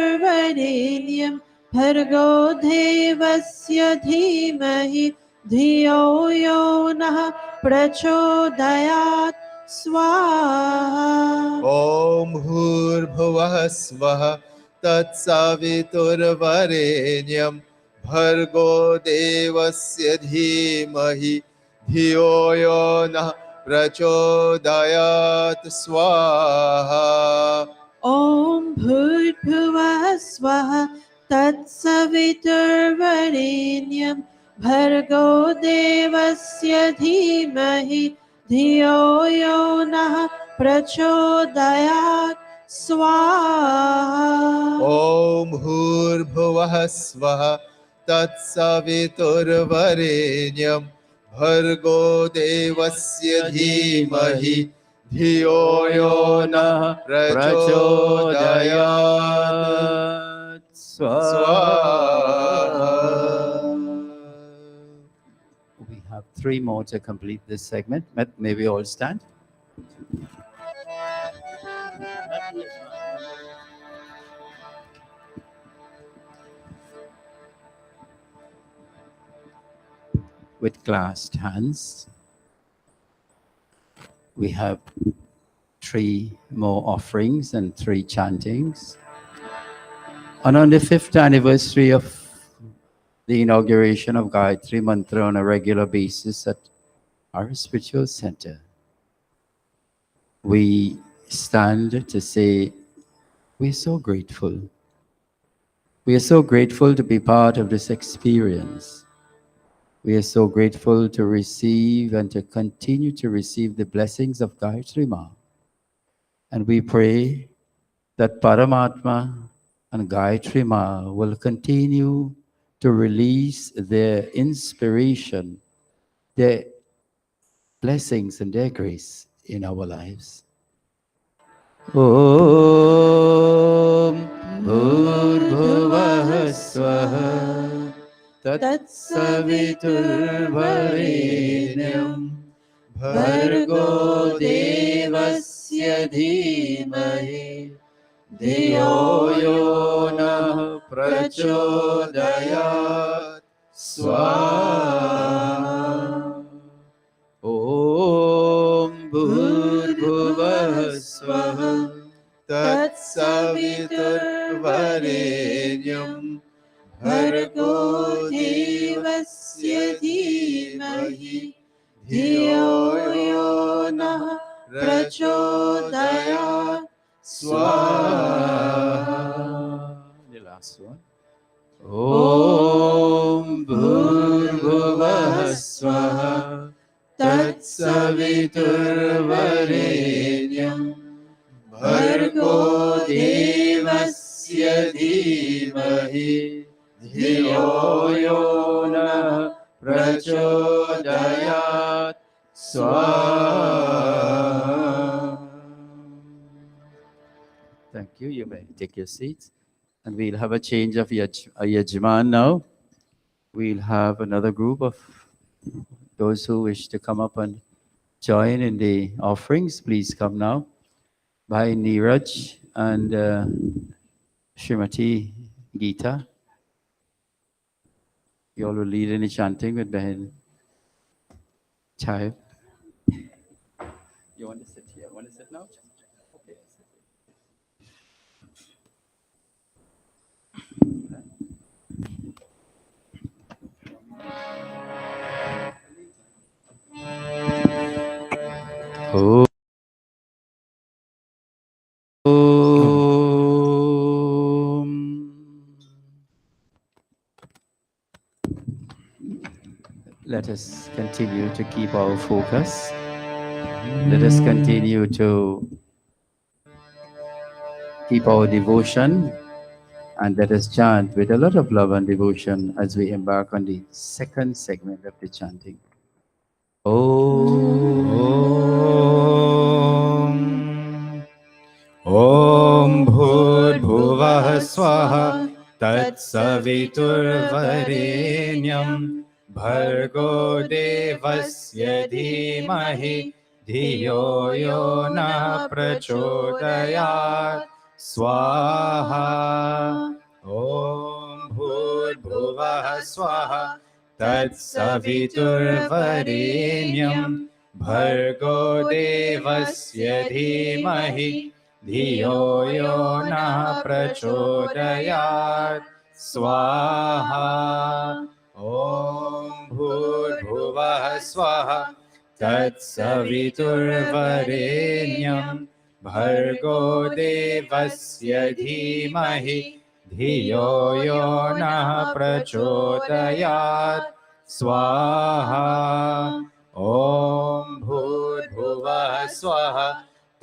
तत्सवितुर्वरेण्यं भर्गो देवस्य धीमहि धियो यो नः प्रचोदयात् स्वाहा ॐ भूर्भुवः स्वः तत्सवितुर्वरेण्यं भर्गो देवस्य धीमहि धियो यो नः प्रचोदयात् स्वाहा ॐ भूर्भुवः स्वः तत्सवितुर्वरेण्यं भर्गो देवस्य धीमहि धियो यो नः प्रचोदयात् स्वाहा ॐ भूर्भुवः स्वः तत्सवितुर्वरेण्यं भर्गो देवस्य धीमहि धियो यो नः प्रचोदयात् स्वाहा We have 3 more to complete this segment. May we all stand? With clasped hands, we have 3 more offerings and 3 chantings. And on the 5th anniversary of the inauguration of Gayatri Mantra on a regular basis at Arya Spiritual Center, we stand to say, we're so grateful. We are so grateful to be part of this experience. We are so grateful to receive and to continue to receive the blessings of Gayatri Ma. And we pray that Paramatma and Gayatri Ma will continue to release their inspiration, their blessings and their grace in our lives. Om Bhurбhuvah Swaha Tatsaviturvarenyam Bhargo Devasya Dhimahi Dhiyo Yo Nah Prachodayat Swaha. Om Bhurбhuvah Swaha तत्सवितुर्वरेण्यं भर्गो देवस्य धीमहि धियो यो नः प्रचोदयात् स्वाहा. The last one. Om Bhurбhuvah Swaha Tatsaviturvarenyam Bhargo Devasya Dhimahi Dhiyo Yo Nah Prachodayat Swaha. Thank you. You may take your seats. And we'll have a change of Yajman now. We'll have another group of those who wish to come up and join in the offerings. Please come now. Bhai Neeraj and Srimati Geeta. You all will lead any chanting with Bahin Chai. You want to sit here? Want to sit now? Okay. Oh. Let us continue to keep our focus. Let us continue to keep our devotion, and let us chant with a lot of love and devotion as we embark on the second segment of the chanting. ॐ भूर्भुवः स्वः तत्सवितुर्वरेण्यं भर्गो देवस्य धीमहि धियो यो नः प्रचोदयात् स्वाहा ॐ भूर्भुवः स्वः तत्सवितुर्वरेण्यं भर्गो देवस्य धीमहि धियो यो नः प्रचोदयात् स्वाहा ॐ भूर्भुवः स्वः तत्सवितुर्वरेण्यं भर्गो देवस्य धीमहि धियो यो नः प्रचोदयात् स्वाहा ॐ भूर्भुवः स्वः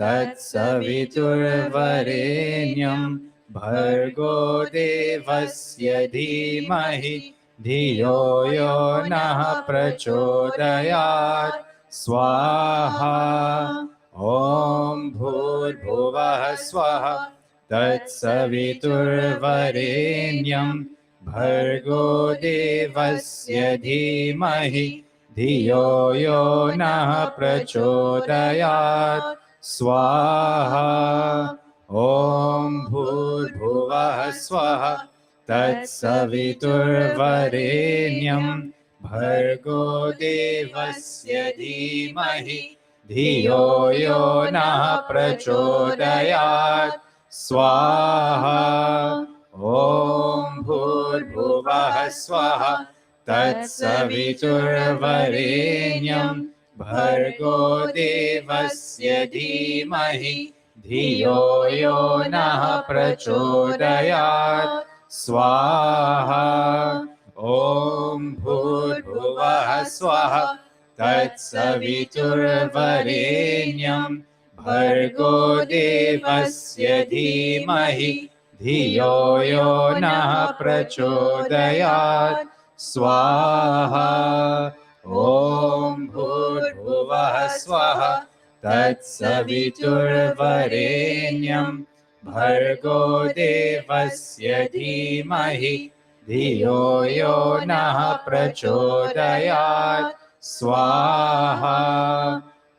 तत्सवितुर्वरेण्यं भर्गो देवस्य धीमहि धियो यो नः प्रचोदयात् स्वाहा ॐ भूर्भुवः स्वः तत्सवितुर्वरेण्यं भर्गो देवस्य धीमहि धियो यो नः प्रचोदयात् स्वाहा ॐ भूर्भुवः स्वः तत्सवितुर्वरेण्यं भर्गो देवस्य धीमहि धियो यो नः प्रचोदयात् स्वाहा ॐ भूर्भुवः स्वः तत्सवितुर्वरेण्यं भर्गो देवस्य धीमहि धियो यो नः प्रचोदयात् स्वाहा ॐ भूर्भुवः स्वः तत्सवितुर्वरेण्यं भर्गो देवस्य धीमहि धियो यो नः प्रचोदयात् स्वाहा ॐ भूर्भुवः स्वः तत्सवितुर्वरेण्यं भर्गो देवस्य धीमहि धियो यो नः प्रचोदयात् स्वाहा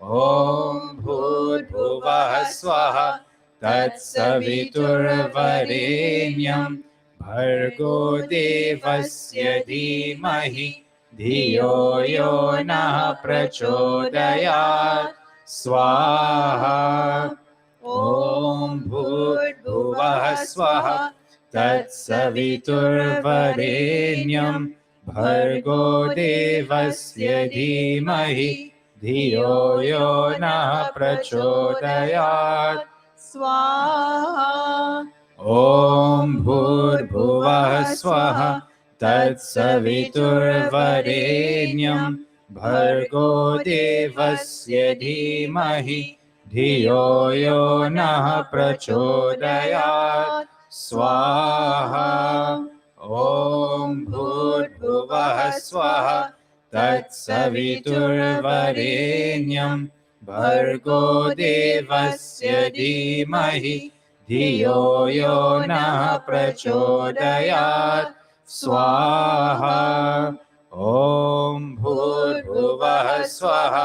ॐ भूर्भुवः स्वः तत्सवितुर्वरेण्यं भर्गो देवस्य धीमहि धियो यो नः प्रचोदयात् स्वाहा ॐ भूर्भुवः स्वः तत्सवितुर्वरेण्यं भर्गो देवस्य धीमहि धियो यो नः प्रचोदयात् स्वाहा ॐ भूर्भुवः स्वः तत्सवितुर्वरेण्यं भर्गो देवस्य धीमहि धियो यो नः प्रचोदयात् स्वाहा ॐ भूर्भुवः स्वः तत्सवितुर्वरेण्यं भर्गो देवस्य धीमहि धियो यो नः प्रचोदयात् स्वाहा ॐ भूर्भुवः स्वः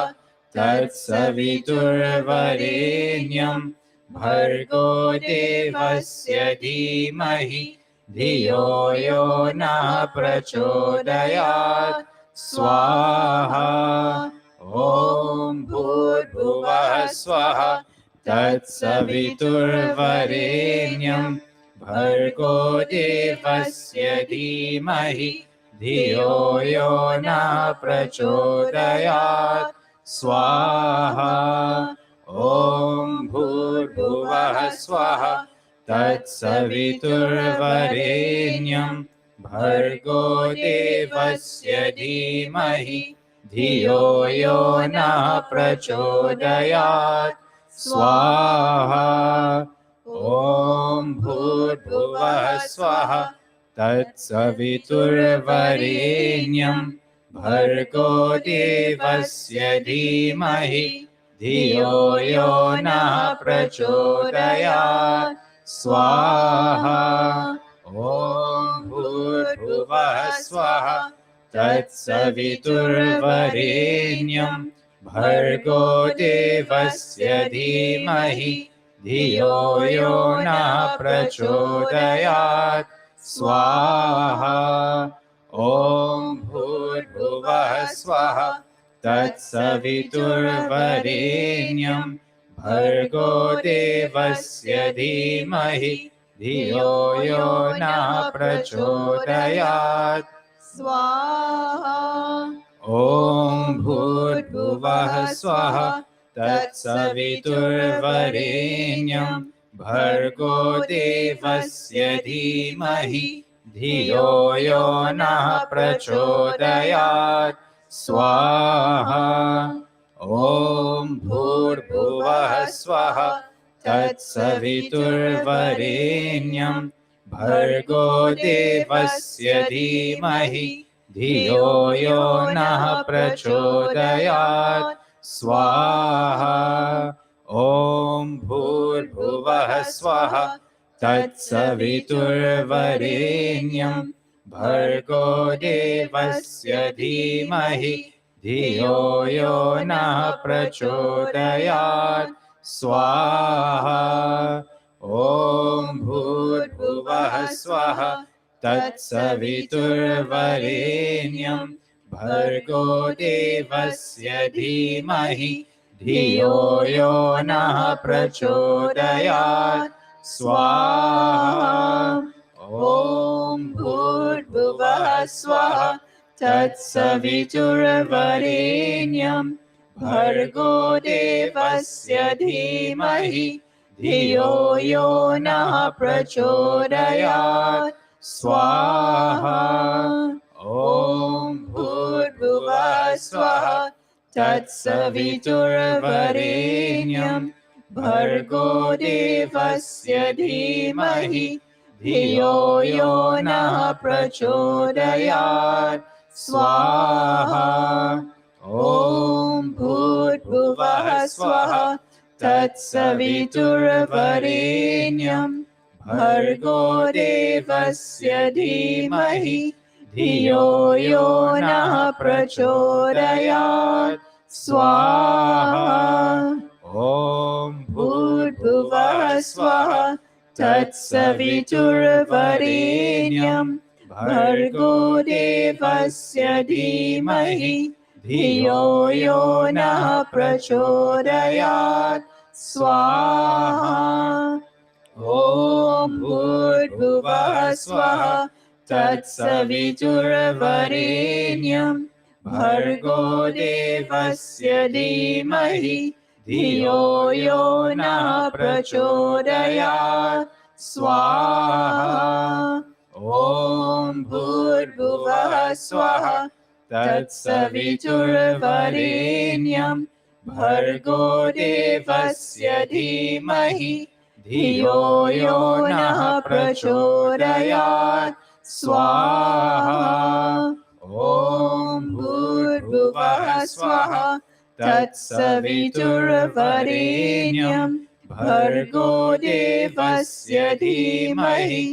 तत्सवितुर्वरेण्यं भर्गो देवस्य धीमहि धियो यो नः प्रचोदयात् स्वाहा ॐ भूर्भुवः स्वः तत्सवितुर्वरेण्यं भर्गो देवस्य धीमहि धियो यो नः प्रचोदयात् स्वाहा ॐ भूर्भुवः स्वः तत्सवितुर्वरेण्यं भर्गो देवस्य धीमहि धियो यो नः प्रचोदयात् स्वाहा ॐ भूर्भुवः स्वः तत्सवितुर्वरेण्यं भर्गो देवस्य धीमहि धियो यो नः प्रचोदयात् स्वाहा ॐ भूर्भुवः स्वः तत्सवितुर्वरेण्यं भर्गो देवस्य धीमहि धियो यो नः प्रचोदयात् स्वाहा ॐ भूर्भुवः स्वः तत्सवितुर्वरेण्यं भर्गो देवस्य धीमहि धियो यो नः प्रचोदयात् स्वाहा ॐ भूर्भुवः स्वः तत्सवितुर्वरेण्यं भर्गो देवस्य धीमहि धियो यो नः प्रचोदयात् स्वाहा ॐ भूर्भुवः स्वः तत्सवितुर्वरेण्यं भर्गो देवस्य धीमहि धियो यो नः प्रचोदयात् स्वाहा ॐ भूर्भुवः स्वः तत्सवितुर्वरेण्यं भर्गो देवस्य धीमहि धियो यो नः प्रचोदयात् स्वाहा ॐ भूर्भुवः स्वः तत्सवितुर्वरेण्यं भर्गो देवस्य धीमहि धियो यो नः प्रचोदयात् स्वाहा ॐ भूर्भुवः स्वः तत्सवितुर्वरेण्यं भर्गो देवस्य धीमहि धियो यो नः प्रचोदयात् स्वाहा ॐ भूर्भुवः स्वः तत्सवितुर्वरेण्यं भर्गो देवस्य धीमहि धियो यो नः प्रचोदयात् स्वाहा ॐ भूर्भुवः स्वः तत्सवितुर्वरेण्यं भर्गो देवस्य धीमहि धियो यो नः प्रचोदयात् स्वाहा ॐ भूर्भुवः स्वः तत्सवितुर्वरेण्यं भर्गो देवस्य धीमहि धियो यो नः प्रचोदयात् स्वाहा ॐ भूर्भुवः स्वः तत्सवितुर्वरेण्यं भर्गो देवस्य धीमहि धियो यो नः प्रचोदयात् स्वाहा ॐ भूर्भुवः स्वः तत्सवितुर्वरेण्यं भर्गो देवस्य धीमहि धियो यो नः प्रचोदयात् स्वाहा ॐ भूर्भुवः स्वः तत्सवितुर्वरेण्यं भर्गो देवस्य धीमहि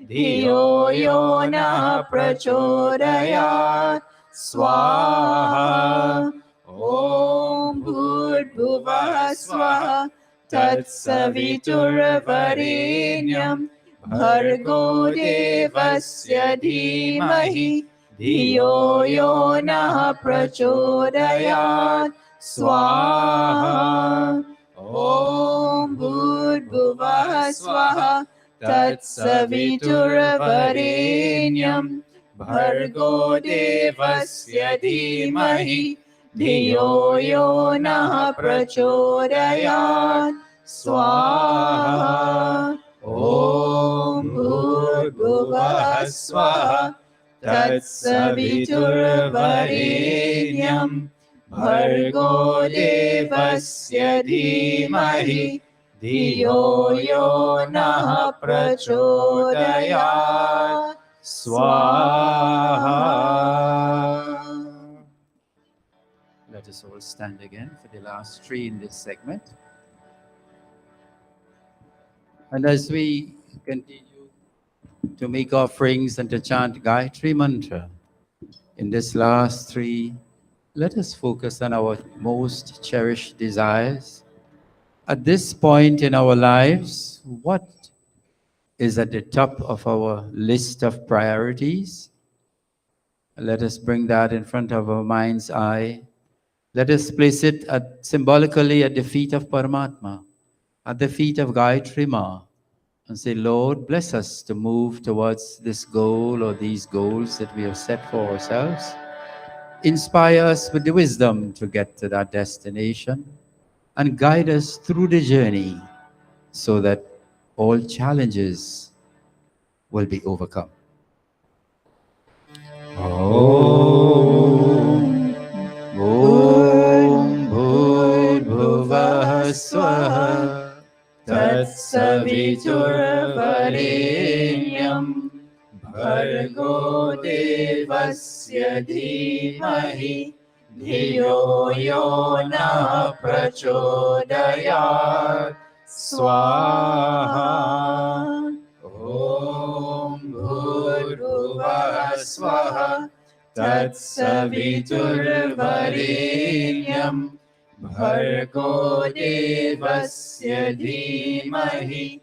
धियो यो नः प्रचोदयात् स्वाहा ॐ भूर्भुवः स्वः तत्सवितुर्वरेण्यं भर्गो देवस्य धीमहि धियो यो नः प्रचोदयात् स्वाहा ॐ भूर्भुवः स्वः तत्सवितुर्वरेण्यं भर्गो देवस्य धीमहि धियो यो नः प्रचोदयात् स्वाहा ॐ भूर्भुवः स्वः तत्सवितुर्वरेण्यं भर्गो देवस्य धीमहि धियो यो नः प्रचोदयात् स्वाहा. Let us all stand again for the last three in this segment. And as we continue to make offerings and to chant Gayatri Mantra, in this last three, let us focus on our most cherished desires. At this point in our lives, what is at the top of our list of priorities? Let us bring that in front of our mind's eye. Let us place it symbolically at the feet of Paramatma, at the feet of Gayatri Ma, and say, Lord, bless us to move towards this goal or these goals that we have set for ourselves. Inspire us with the wisdom to get to that destination and guide us through the journey so that all challenges will be overcome. Om Bhuvah Swaha Tatsaviturvarenyam Bhargo Devasya Dhimahi Dhiyo Yo Na Prachodayat Swaha. Om Bhurvah Swaha Tatsaviturvarenyam Bhargo Devasya Dhimahi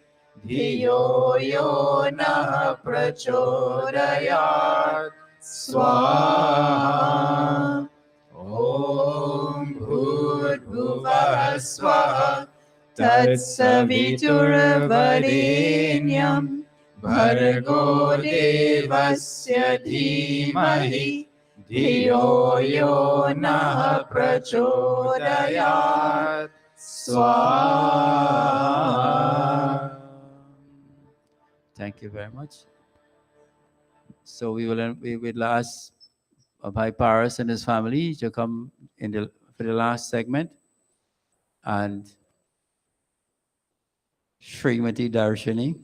Dhiyo Yo Na Prachodayat Swaha. Om Bhurvah Swaha Tatsaviturvarenyam Bhargo Devasya Dhimahi Dhiyo Yo Na Prachodayat Swaha. Thank you very much. So we will ask Bhai Paras and his family to come for the last segment, and Srimati Darshini.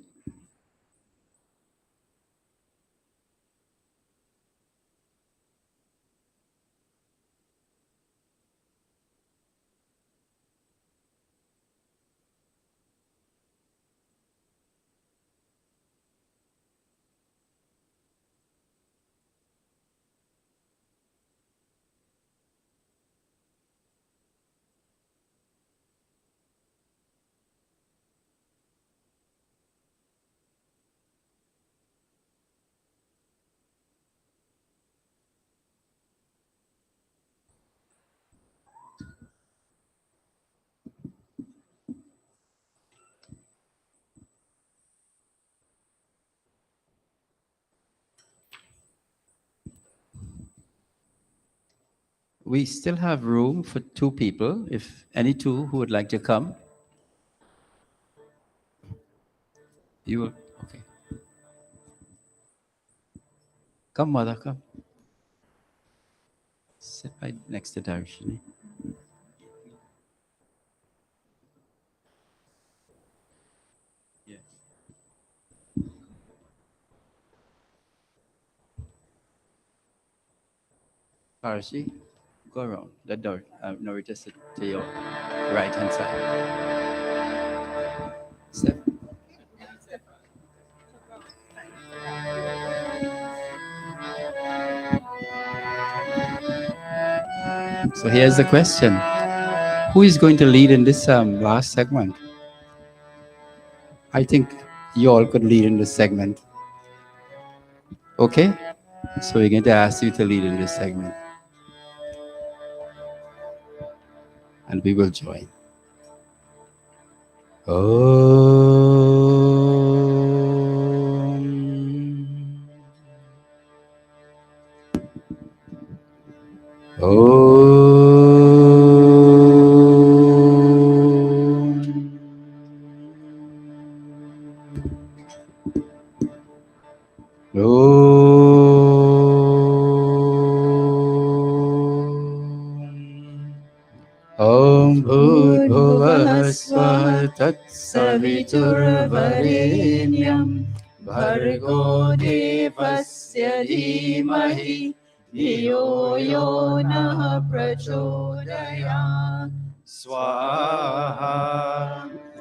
We still have room for two people, if any two who would like to come. You will, okay. Come, mother, come. Sit right next to Darshini. Yeah. Parsi, go around. Let Norita sit to your right hand side. Step. So here's the question. Who is going to lead in this last segment? I think you all could lead in this segment. Okay? So we're going to ask you to lead in this segment. And we will join. Om Bhurбhuvah Svah Tatsaviturvarenyam Bhargo Devasya Dhimahi Dhiyo Yo Nah Prachodayat Swaha.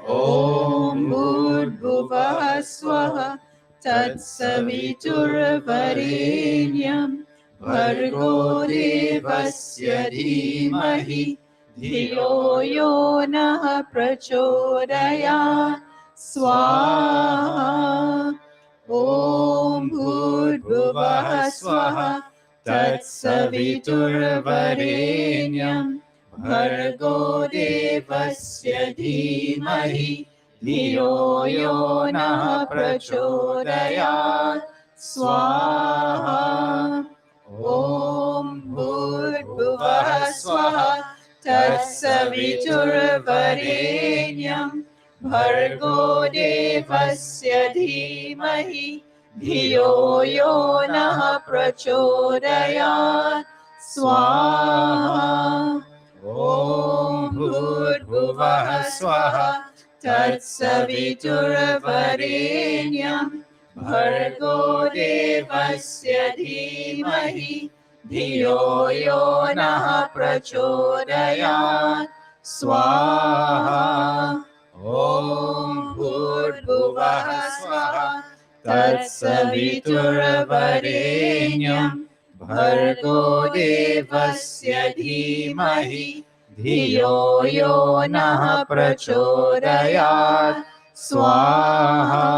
Om Bhurбhuvah Svah Tatsaviturvarenyam Bhargo Devasya Dhimahi Dhiyo Yo Nah Prachodayat Swaha. Om Bhurбhuvah Svah Tatsaviturvarenyam Bhargo Devasya Dhimahi Dhiyo Yo Nah Prachodayat Swaha. Om Bhurбhuvah Svah Tatsaviturvarenyam Bhargo Devasya Dhimahi Dhiyo Yo Nah Prachodayat Swaha. Om Bhurбhuvah Svah Tatsaviturvarenyam Bhargo Devasya Dhimahi Dhiyo Yo Nah Prachodayat Swaha. Om Bhurбhuvah Svah Tatsaviturvarenyam Bhargo Devasya Dhimahi Dhiyo Yo Nah Prachodayat Swaha.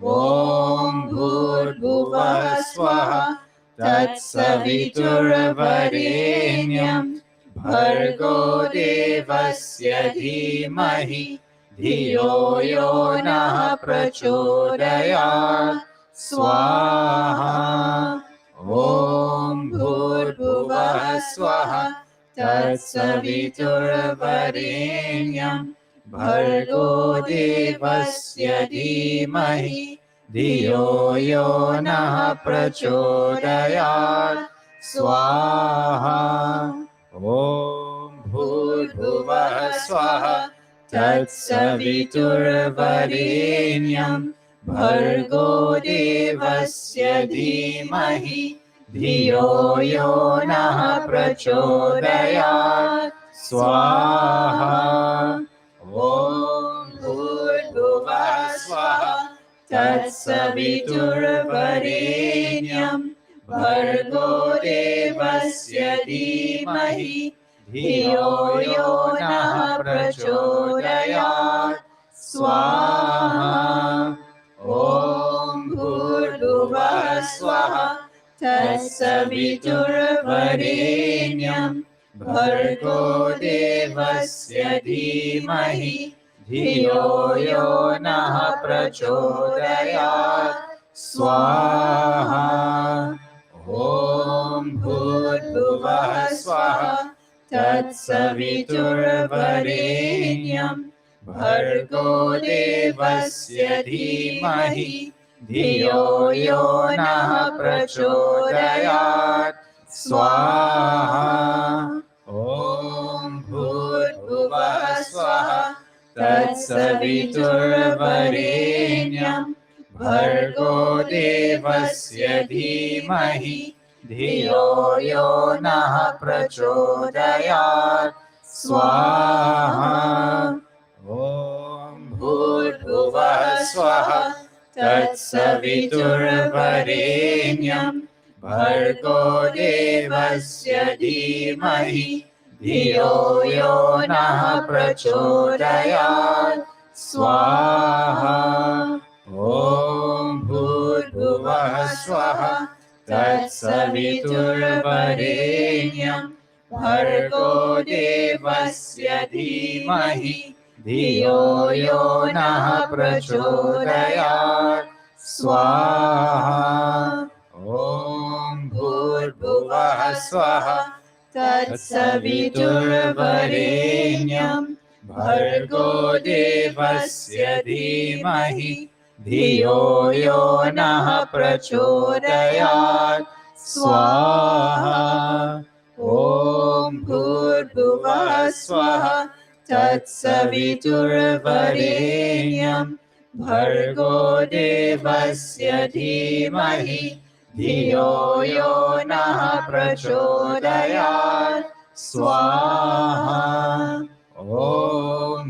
Om Bhurбhuvah Svah Tatsaviturvarenyam Bhargo Devasya Dhimahi Dhiyo Yo Nah Prachodayat Swaha. Om Bhurбhuvah Svah Tatsaviturvarenyam Bhargo Devasya Dhimahi Dhiyo Yo Nah Prachodayat Swaha. Om Bhurбhuvah Svah Tatsaviturvarenyam Bhargo Devasya Dhimahi Dhiyo Yo Nah Prachodayat Swaha. Om Bhurбhuvah Svah Tatsaviturvarenyam Bhargo Devasya Dhimahi Dhiyo Yo Nah Prachodayat Swaha. Om Bhurбhuvah Svah Tatsaviturvarenyam Bhargo Devasya Dhimahi Dhiyo Yo Nah Prachodayat Swaha. Om Bhurбhuvah Svah Tatsaviturvarenyam Bhargo Devasya Dhimahi Dhiyo Yo Nah Prachodayat Swaha. Om Bhurбhuvah Svah Tatsaviturvarenyam Bhargo Devasya Dhimahi Dhiyo Yo Nah Prachodayat Swaha. Om Bhurбhuvah स्वाहा तत्सवितुर्वरेण्यं भर्गो देवस्य धीमहि धियो यो नः प्रचोदयात् स्वाहा ॐ भूर्भुवः स्वः तत्सवितुर्वरेण्यं भर्गो देवस्य धीमहि धियो यो नः प्रचोदयात् स्वाहा ॐ भूर्भुवः स्वः तत्सवितुर्वरेण्यं भर्गो देवस्य धीमहि धियो यो नः प्रचोदयात् स्वाहा ॐ भूर्भुवः स्वः तत्सवितुर्वरेण्यं भर्गो देवस्य धीमहि धियो यो नः प्रचोदयात् स्वाहा ॐ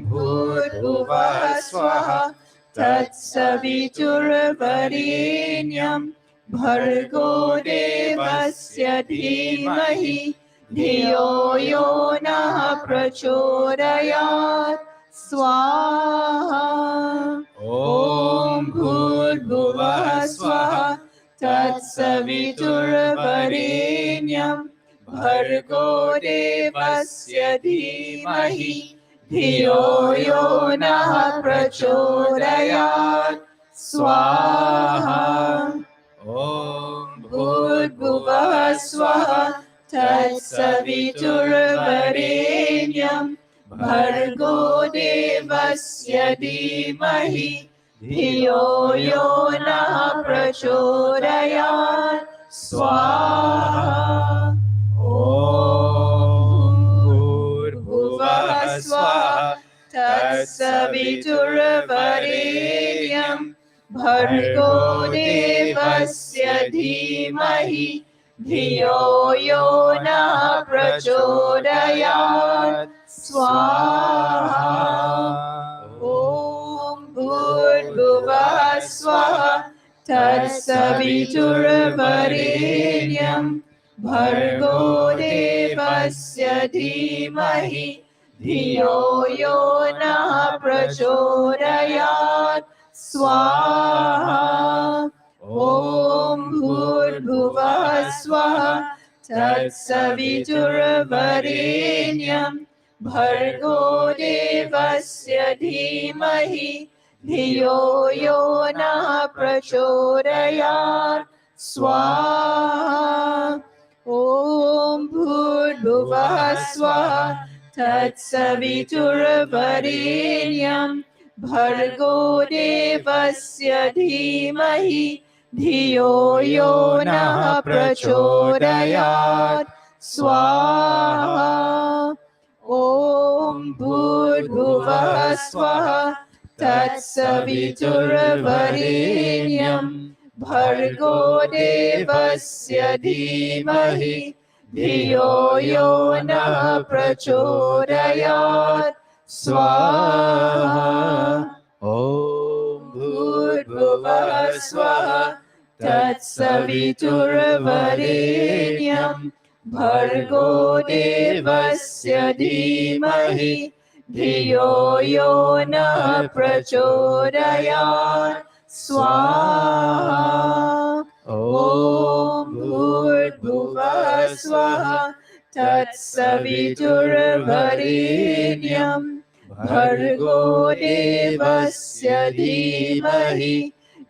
भूर्भुवः स्वः तत्सवितुर्वरेण्यं भर्गो देवस्य धीमहि धियो यो नः प्रचोदयात् स्वाहा ॐ भूर्भुवः स्वः तत्सवितुर्वरेण्यं भर्गो देवस्य धीमहि धियो यो नः प्रचोदयात् स्वाहा ॐ भूर्भुवः स्वः तत्सवितुर्वरेण्यं भर्गो देवस्य धीमहि धियो यो नः प्रचोदयात् स्वाहा ॐ भूर्भुवः स्वः तत्सवितुर्वरेण्यं भर्गो देवस्य धीमहि धियो यो नः प्रचोदयात् स्वाहा ॐ भूर्भुवः स्वः तत्सवितुर्वरेण्यं भर्गो देवस्य धीमहि धियो यो नः प्रचोदयात् स्वाहा ॐ भूर्भुवः स्वः तत्सवितुर्वरेण्यं भर्गो देवस्य धीमहि धियो यो नः प्रचोदयात् स्वाहा ॐ भूर्भुवः स्वः तत्सवितुर्वरेण्यं भर्गो देवस्य धीमहि धियो यो नः प्रचोदयात् स्वाहा ॐ भूर्भुवः स्वः तत्सवितुर्वरेण्यं भर्गो देवस्य धीमहि धियो यो नः प्रचोदयात् स्वाहा ॐ भूर्भुवः स्वः तत्सवितुर्वरेण्यं भर्गो देवस्य धीमहि धियो यो नः प्रचोदयात् स्वाहा ॐ भूर्भुवः स्वः तत्सवितुर्वरेण्यं भर्गो देवस्य धीमहि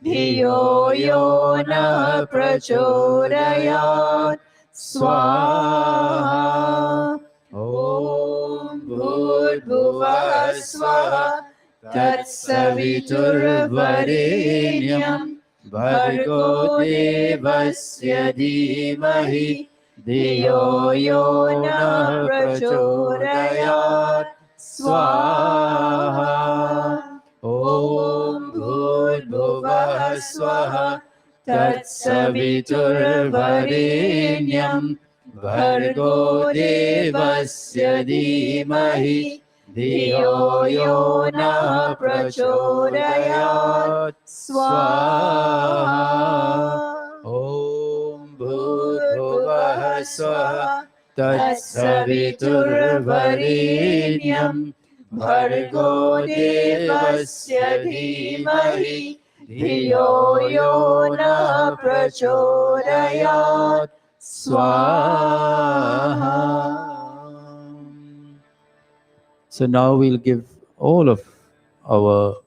धियो यो नः प्रचोदयात् स्वाहा ॐ भूर्भुवः स्वः तत्सवितुर्वरेण्यं भर्गो देवस्य धीमहि धियो यो नः प्रचोदयात् स्वाहा ॐ भूर्भुवः स्वः तत्सवितुर्वरेण्यं भर्गो देवस्य धीमहि धियो यो नः प्रचोदयात् स्वाहा ॐ भूर्भुवः स्वः तत्सवितुर्वरेण्यं भर्गो देवस्य धीमहि धियो यो नः प्रचोदयात् स्वाहा. So now we'll give all of our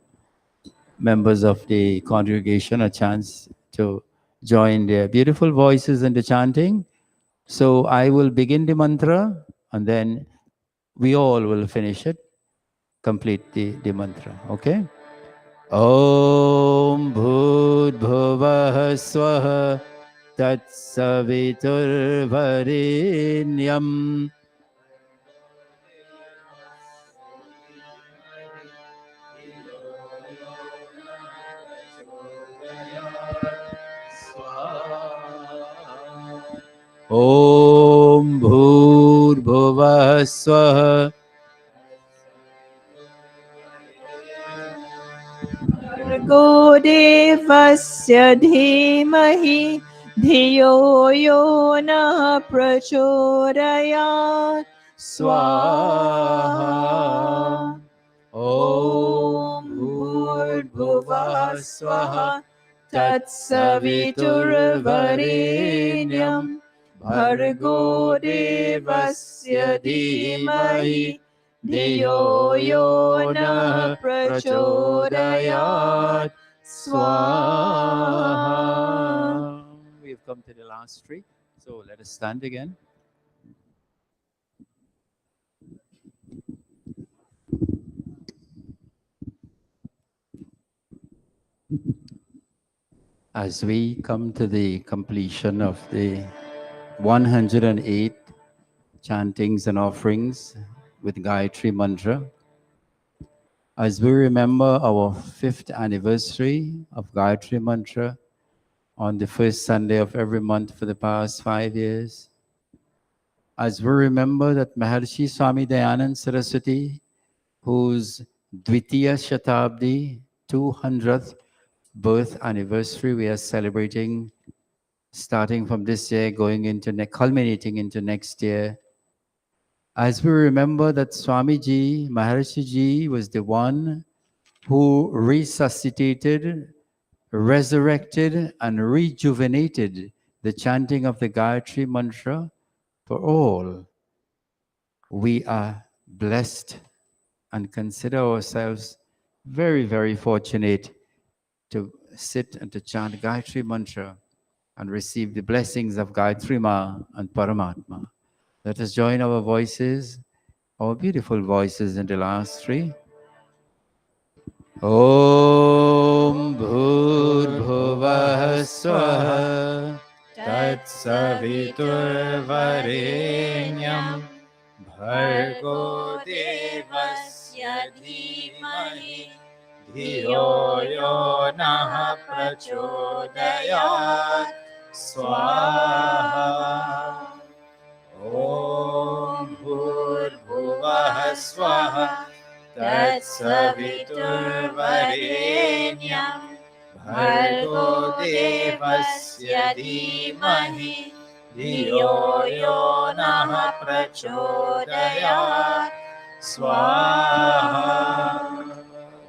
members of the congregation a chance to join their beautiful voices in the chanting. So I will begin the mantra and then we all will finish it, complete the mantra. Okay? Om Bhut Bhuvah Swaha Tat Saviturvarenyam Om Bhurbhuvah Swaha भर्गो देवस्य धीमहि धियो यो नः प्रचोदयात् स्वाहा Om Bhurbhuvah Swaha तत्सवितुर्वरेण्यं भर्गो देवस्य धीमहि धियो यो नः प्रचोदयात् स्वाहा. We've come to the last three, so let us stand again. As we come to the completion of the 108 chantings and offerings with Gayatri Mantra, as we remember our 5th anniversary of Gayatri Mantra on the first Sunday of every month for the past 5 years, as we remember that Maharshi Swami Dayanand Saraswati, whose Dvitiya Shatabdi, 200th birth anniversary we are celebrating, starting from this year, going into culminating into next year. As we remember that Swamiji, Maharshi Ji was the one who resuscitated, resurrected, and rejuvenated the chanting of the Gayatri Mantra for all. We are blessed and consider ourselves very, very fortunate to sit and to chant Gayatri Mantra and receive the blessings of Gayatri Ma and Paramatma. Let us join our voices, our beautiful voices in the last three. Om Bhurbhuvah Swaha Tat Saviturvarenyam Bhargo Devasya Dhimahi Dhiyo Yo Nah Prachodayat Swaha Om Bhurbhuvah Swaha Tat Saviturvarenyam Bhargo Devasya Dhimahi Dhiyo Yo Nah Prachodayat Swaha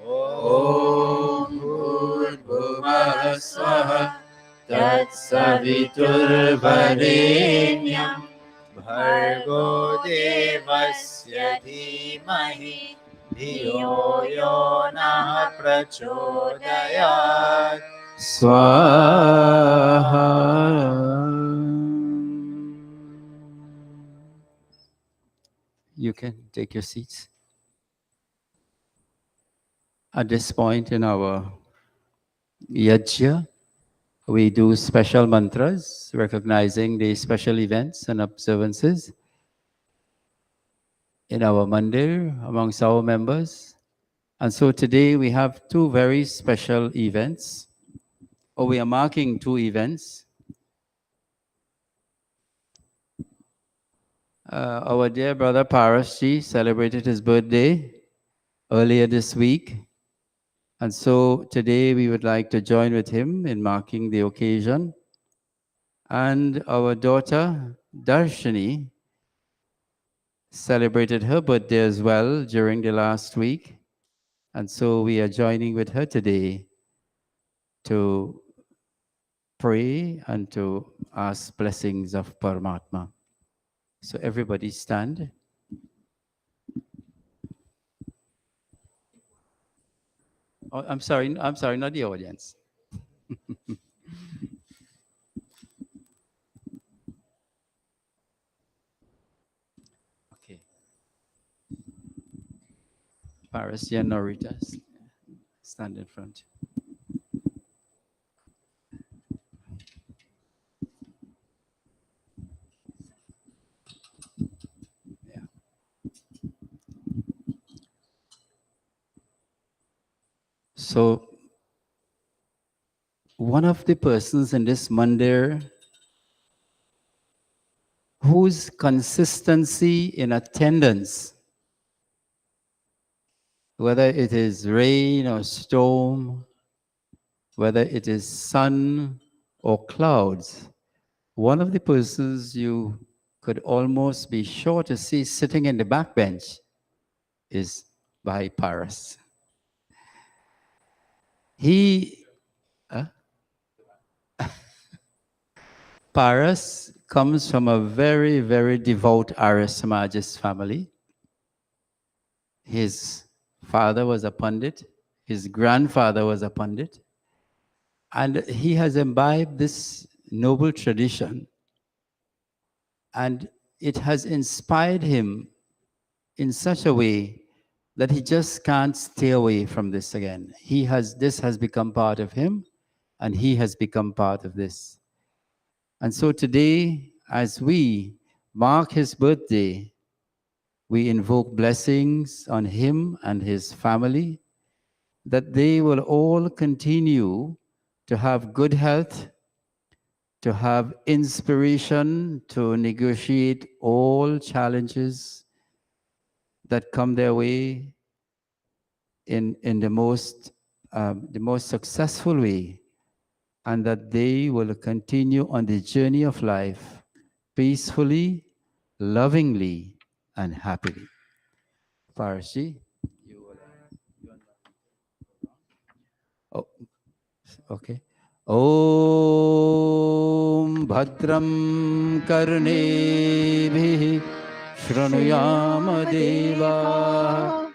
Om Bhurbhuvah Swaha Tat Saviturvarenyam Bhargo Devasya Dhimahi Dhiyo Yo Nah Prachodayat Swaha. You can take your seats. At this point in our yajna, we do special mantras, recognizing the special events and observances in our mandir amongst our members. And so today we have two very special events, or we are marking two events. Our dear brother Parasji celebrated his birthday earlier this week. And so today we would like to join with him in marking the occasion. And our daughter, Darshini, celebrated her birthday as well during the last week. And so we are joining with her today to pray and to ask blessings of Paramatma. So everybody stand. Oh, I'm sorry, not the audience. Okay. Parasya Norita, stand in front. Yeah. So one of the persons in this mandir whose consistency in attendance, whether it is rain or storm, whether it is sun or clouds, one of the persons you could almost be sure to see sitting in the back bench is Bhai Paras. He, Paras comes from a very, very devout Arya Samajist family. His father was a Pandit, his grandfather was a Pandit, and he has imbibed this noble tradition, and it has inspired him in such a way that he just can't stay away from this again. This has become part of him, and he has become part of this. And so today, as we mark his birthday, we invoke blessings on him and his family, that they will all continue to have good health, to have inspiration to negotiate all challenges that come their way in the most successful way, and that they will continue on the journey of life peacefully, lovingly, and happily. Parsi, oh, okay. Om Bhadram Karnebhi Shranuyam Deva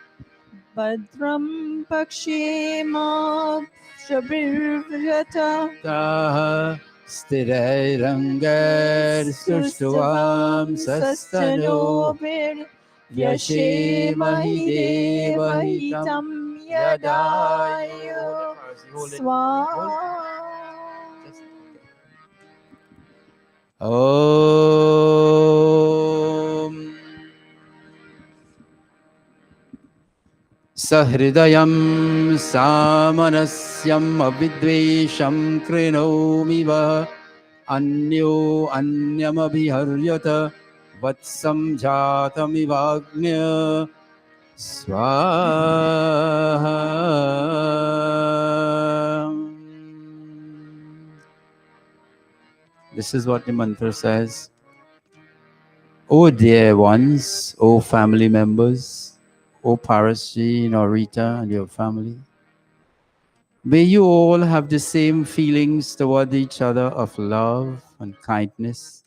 Badram Pakshema Shabirvyata Taha Sthirairangar Sushtuvam Sastano Vyashemahi Devahitam Yadayu Swaha. Om Sahridayam Samanasyam Avidvesham Krinomiva Anyo Anyamabhiharyata Vatsam Jatamivagnya Swaha. This is what the mantra says. O dear ones, O family members, O Parasji, Norita, and your family, may you all have the same feelings toward each other of love and kindness.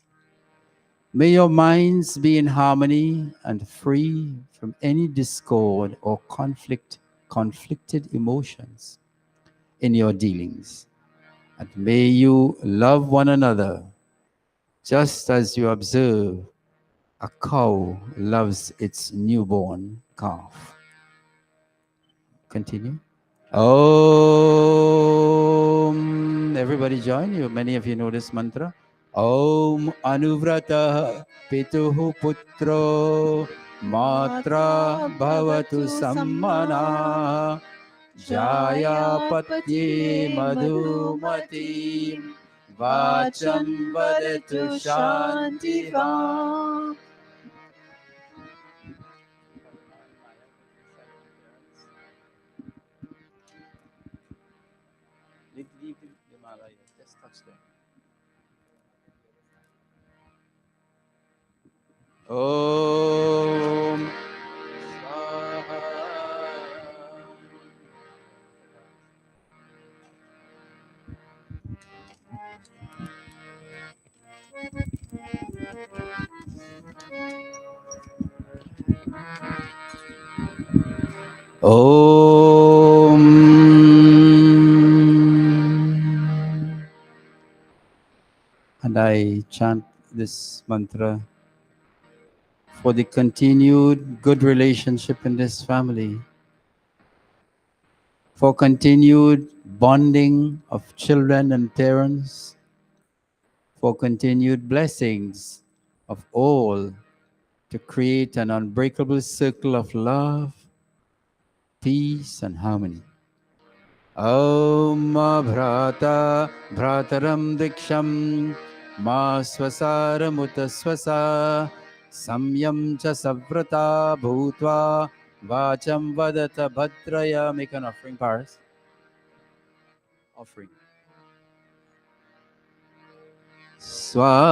May your minds be in harmony and free from any discord or conflicted emotions in your dealings. And may you love one another just as you observe a cow loves its newborn calf. Continue. Om. Everybody join you. Many of you know this mantra. Om Anuvrata Pituhu Putro Matra Bhavatu Sammana Jaya Patye Madhumati Vacham Vadatu Shantiva. Just touch them. Om Swaha. Om. And I chant this mantra for the continued good relationship in this family, for continued bonding of children and parents, for continued blessings of all, to create an unbreakable circle of love, peace, and harmony. Om Bhrata Bhrataram Diksham Ma Swasara Mutaswasa Samyam Cha Savrata Bhutva Vacham Vadata Bhadraya. Make an offering, Paras. Offering. Swaha.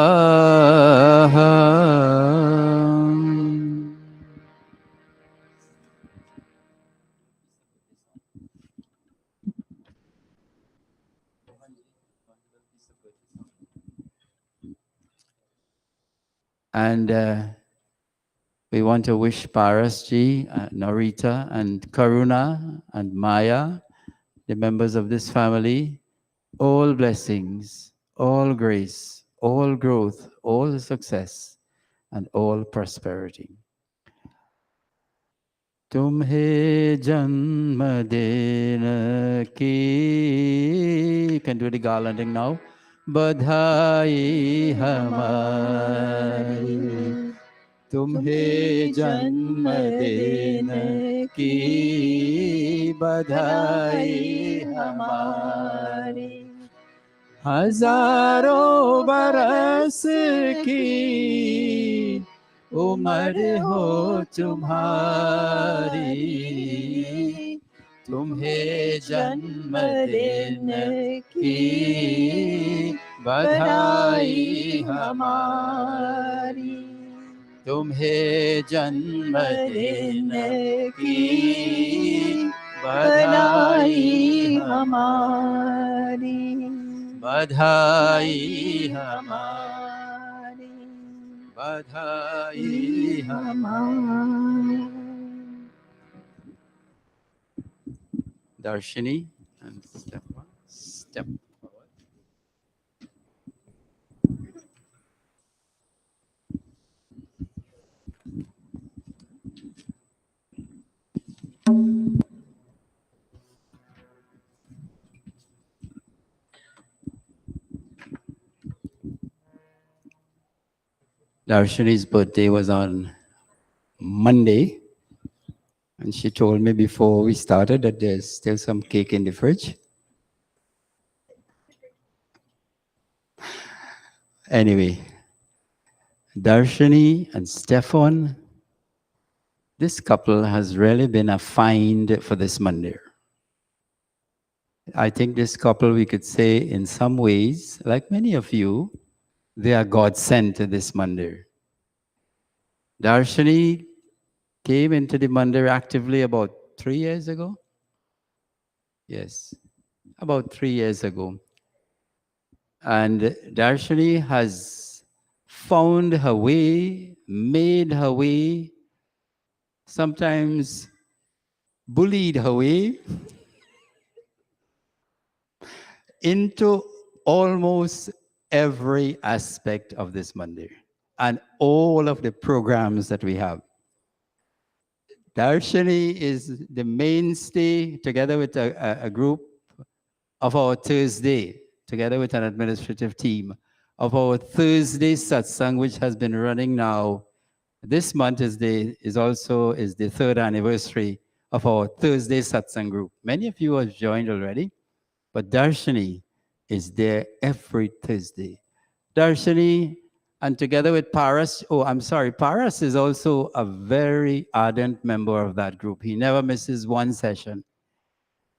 And we want to wish Parasji, Narita, and Karuna, and Maya, the members of this family, all blessings, all grace, all growth, all success, and all prosperity. Tumhe janma dena ki. You can do the garlanding now. Badhai hamari. तुम्हें जन्म देने की बधाई हमारी, हजारों बरस की उम्र हो तुम्हारी, तुम्हें जन्म देने की बधाई हमारी, तुम्हें जन्म देने की बधाई हमारी, बधाई हमारी, बधाई हमारी. Darshini and step one, step. Darshini's birthday was on Monday, and she told me before we started that there's still some cake in the fridge. Anyway, Darshini and Stefan, this couple has really been a find for this Monday. I think this couple, we could say in some ways, like many of you, they are God sent this Monday. Darshini came into the Mandir actively about 3 years ago. Yes, about 3 years ago. And Darshini has found her way, made her way, sometimes bullied her way into almost every aspect of this Mandir and all of the programs that we have. Darshini is the mainstay, together with a group of our Thursday, together with an administrative team, of our Thursday Satsang, which has been running now. This month is the third anniversary of our Thursday Satsang group. Many of you have joined already, but Darshini is there every Thursday. Darshini, and together with Paras, Paras is also a very ardent member of that group. He never misses one session.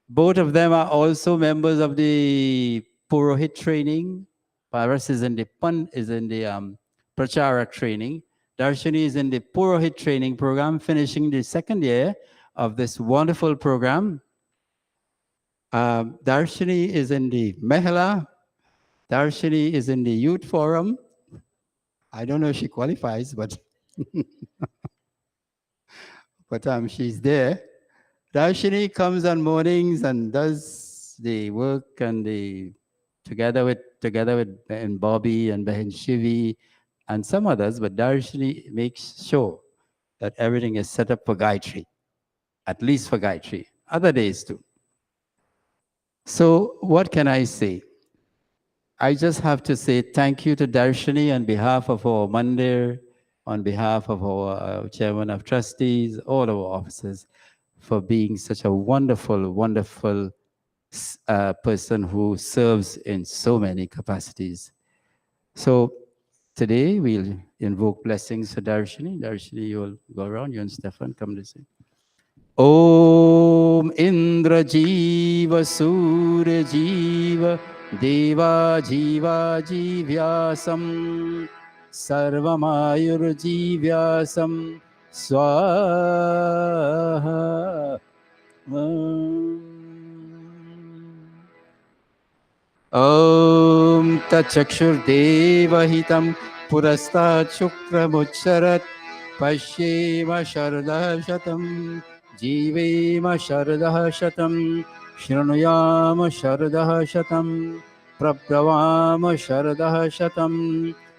Both of them are also members of the Purohit training. Paras is in the Pracharak training. Darshini is in the Purohit training program, finishing the second year of this wonderful program. Darshini is in the Mehla. Darshini is in the Youth Forum. I don't know if she qualifies, but she's there. Darshini comes on mornings and does the work and together with and Bobby and Behin Shivi and some others, but Darshini makes sure that everything is set up for Gayatri, at least for Gayatri, other days too. So what can I say? I just have to say thank you to Darshini on behalf of our Mandir, on behalf of our Chairman of Trustees, all our officers, for being such a wonderful, wonderful person who serves in so many capacities. So today we'll invoke blessings for Darshini. Darshini, you'll go around, you and Stefan, come to sing. Om Indra Jiva Surya Jiva Deva Jiva Jivyasam Sarvamayur Jivyasam Swaha. Om Tachakshur Devahitam Purastat Shukramucharat Pashyema Shardah Shatam Jivema Shardah Shatam Shranuyama Shardah Shatam Prabhavama Shardah Shatam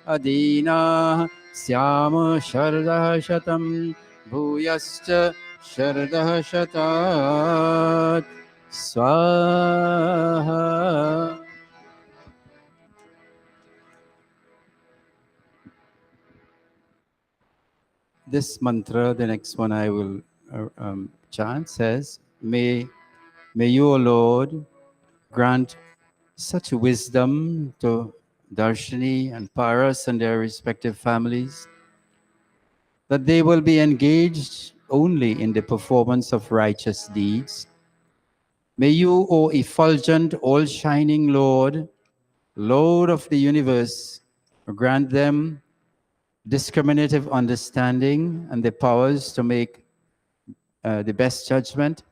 Adina Syama Shardah Shatam Bhuyascha Shardah Shatat Swaha. This mantra, the next one I will chant, says, May you, O Lord, grant such wisdom to Darshini and Paras and their respective families that they will be engaged only in the performance of righteous deeds. May you, O effulgent, all-shining Lord, Lord of the universe, grant them discriminative understanding and the powers to make the best judgment.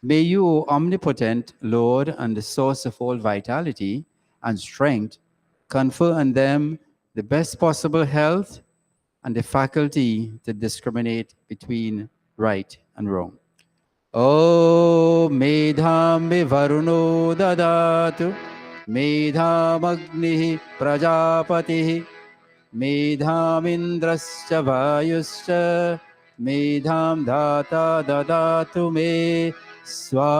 May you, O omnipotent Lord and the source of all vitality and strength, confer on them the best possible health and the faculty to discriminate between right and wrong. O Medham Varuno Dadatu, Medham Agni Prajapati, Medham Indrascha Vayuscha, Medham Dhata Dadatu Me Swaha.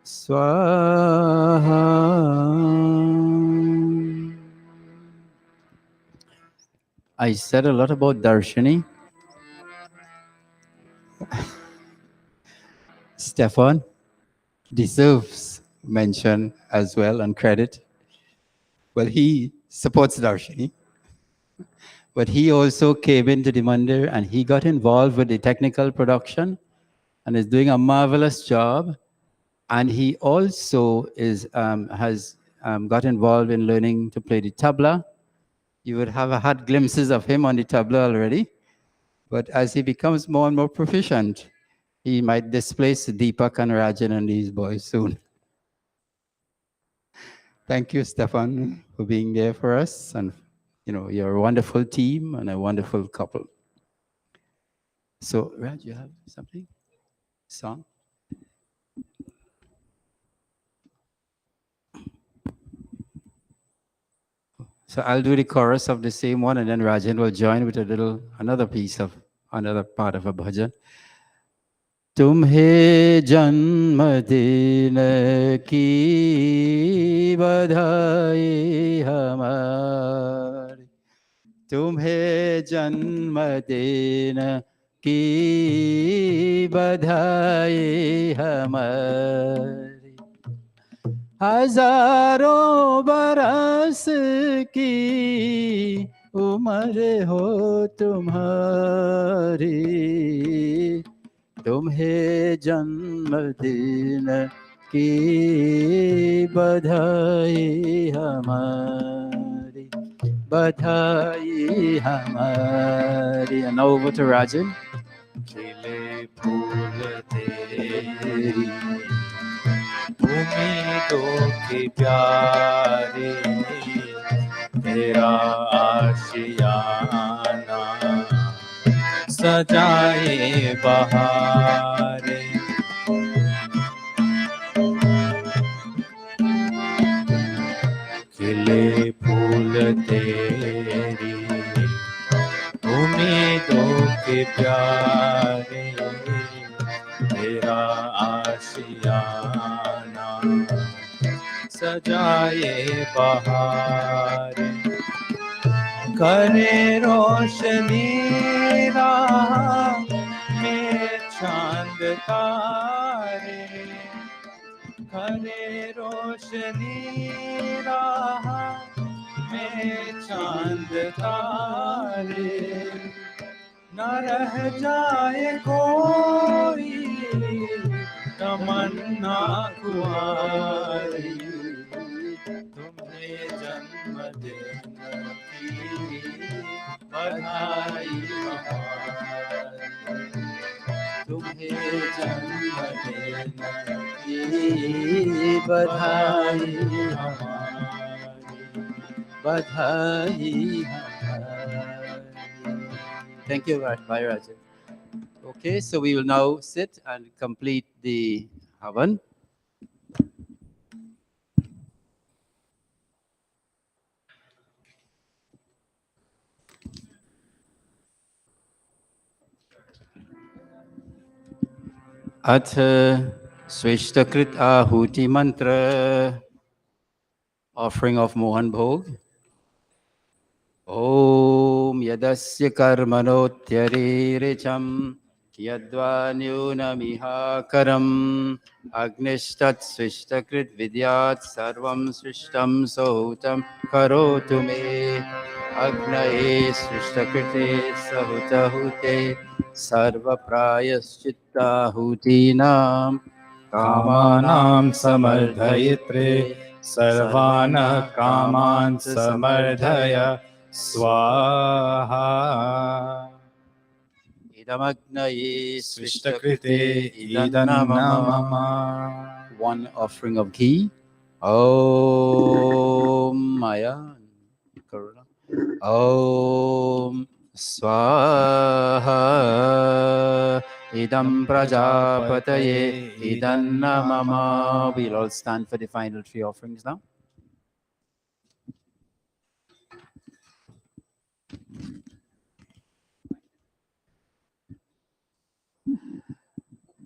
Swaha. I said a lot about Darshini. Stefan deserves mention as well and credit. Well, he supports Darshini, but he also came into the Mandir and he got involved with the technical production and is doing a marvelous job. And he also has got involved in learning to play the tabla. You would have had glimpses of him on the tabla already, but as he becomes more and more proficient, he might displace Deepak and Rajan and these boys soon. Thank you, Stefan, for being there for us. And, you know, you're a wonderful team and a wonderful couple. So, Raj, you have something? Song? So I'll do the chorus of the same one, and then Rajan will join with another part of a bhajan. तुम्हें जन्मदिन की बधाई हमारी, तुम्हें जन्मदिन की बधाई हमारी, हजारों बरस की उम्र हो तुम्हारी, तुम्हें जन्मदिन की बधाई हमारी, बधाई हमारी. And now over to Rajan. खिले फूल तेरी उम्मीदों के प्यारे, तेरा आशियाना सजाए बहारे. खिले फूल तेरी उम्मीदों के प्यारे, तेरा आशियाना सजाए बहार. करे रोशनी राह में चांद तारे, करे रोशनी राह में चांद तारे. न रह जाए कोई तमन्ना कुंवारी, तुम्हें जन्मदिन की बधाई हमारी, तुम्हें जन्मदिन की बधाई हमारी. बधाई हमारी. Thank you, bye Rajan. Okay, so we will now sit and complete the Havan. अथ स्वेष्टकृत आहुति मंत्र, offering of Mohan Bhog. Om yadasya karmanotyarirecham yadva nyunamihakaram agnishtat swishtakrit vidyat sarvam swishtam sohutam karotu me agnaye swishtakrite sahutahute sarva prayaschittahutinam कामानां समर्धयित्रे सर्वान् कामान् समर्धय स्वाहा. idamagnaye सृष्टकृते इदं मम. One offering of ghee. Om Maya Karuna. Om Swaha Idam Prajapataye Idam Mama. We'll all stand for the final three offerings now.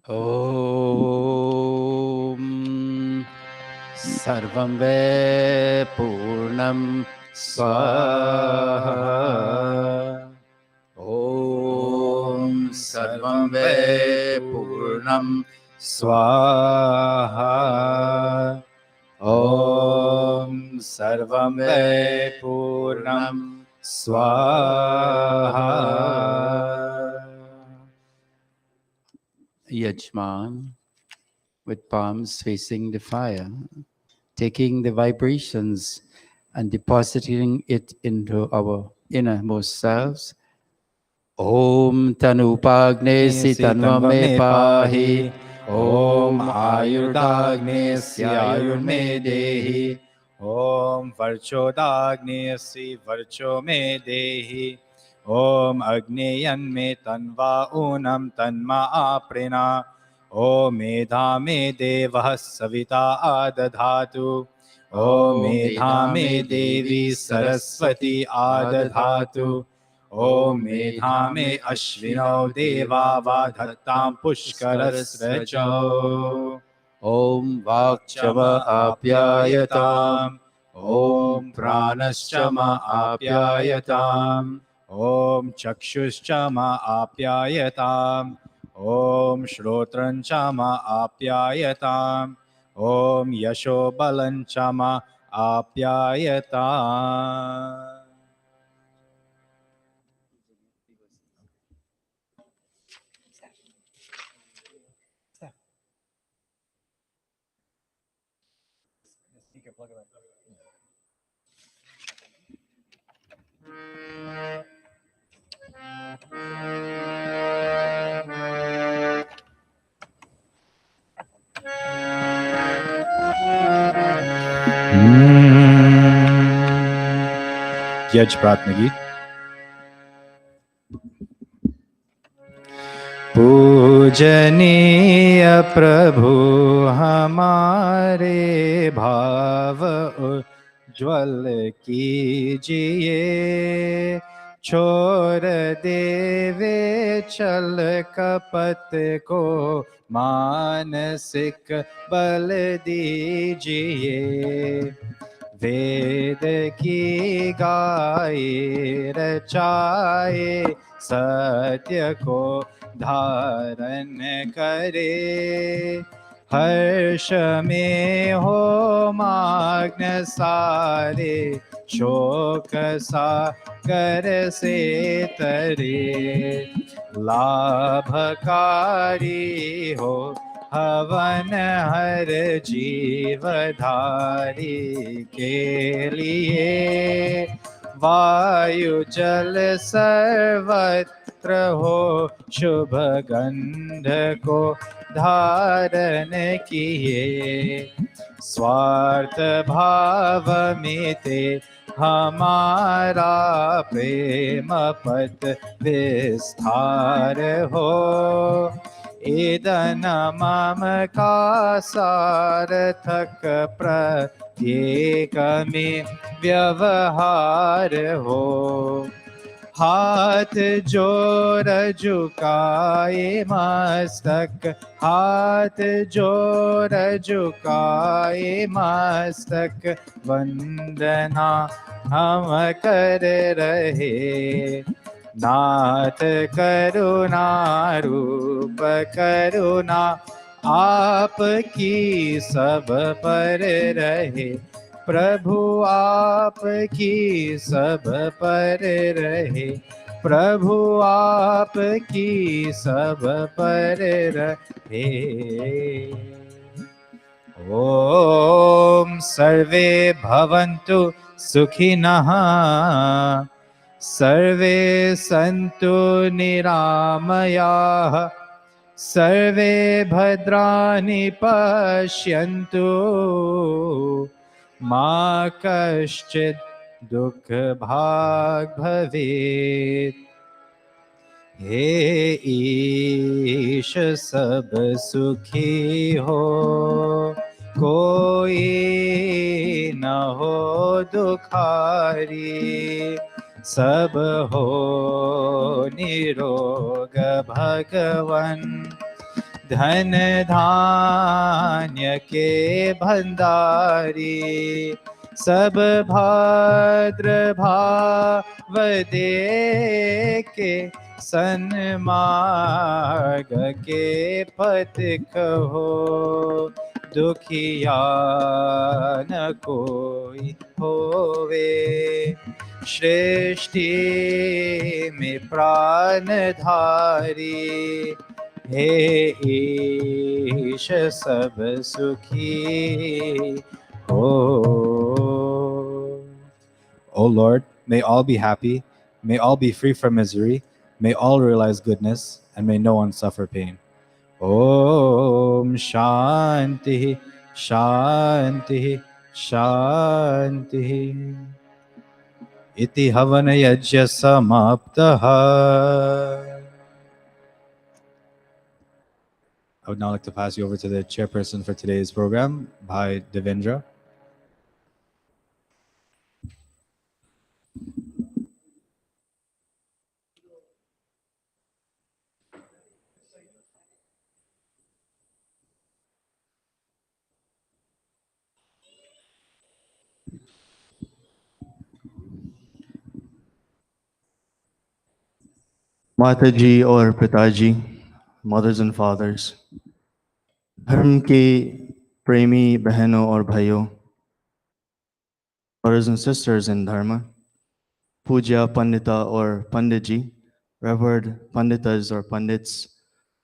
Om Sarvam Ve Purnam Swaha. Om Sarvam Ve Purnam स्वाहा. Om Sarvam Ve Purnam Swaha. Yajman, with palms facing the fire, taking the vibrations and depositing it into our innermost selves. Om Tanupagnesi Tanvame Pahi. Om Ayurdagnesya Ayurme Dehi. Om Varchodagnesya Varcho Me Dehi. Om Agneyan Me Tanva Unam Tanma Aprina. Om Medha Me Devah Savita Adadhatu. Om Medha Me Devi Saraswati Adadhatu. Om Medha Me Ashvino Deva Vadhattam Pushkarasrajo. Om Vakchava Apyayatam. Om Pranashchama Apyayatam. Om Chakshushchama Apyayatam. Om Shrotranchama Apyayatam. Om Yashobalanchama Apyayatam. यज प्रार्थना गीत। पूजनीय प्रभु हमारे भाव उज्ज्वल कीजिए, छोड़ देवे चल कपट को मानसिक बल दीजिए। वेद की गाए रचाए सत्य को धारण करे, हर्ष में हो मग्न सारे शोक सागर से तरे। लाभकारी हो हवन हर जीवधारी के लिए, वायु जल सर्वत्र हो शुभ गंध को धारण किए। स्वार्थ भाव में ते हमारा प्रेम पथ विस्तार हो, ईदन मम का सार्थक प्रत्येक में व्यवहार हो। हाथ जोड़ झुकाए मस्तक, हाथ जोड़ झुकाए मस्तक, वंदना हम कर रहे। नाथ करुणा रूप करुणा आपकी सब पर रहे, प्रभु आपकी सब पर रहे, प्रभु आपकी सब पर रहे। ओम सर्वे भवन्तु सुखिनः, सर्वे सन्तु निरामयाः, सर्वे भद्राणि पश्यन्तु, मा कश्चित् दुःख भाग् भवेत्। हे ईश सब सुखी हो, कोई न हो दुखारी, सब हो निरोग भगवन। धन धान्य के भंडारी, सब भद्र भाव दे के सन्मार्ग के पथिक हो। दुखिया न कोई होवे, सृष्टि में प्राण धारी। हे ईश सब सुखी हो। O Lord, may all be happy, may all be free from misery, may all realize goodness, and may no one suffer pain. Om Shanti Shanti Shanti. Iti Havana Yajya Samaptaha. I would now like to pass you over to the chairperson for today's program, Bhai Devendra. माताजी और पिताजी, mothers and fathers, धर्म के प्रेमी बहनों और भाइयों, brothers and sisters in dharma, पूज्य पंडिता और पंडित जी, revered पंडितस और पंडित्स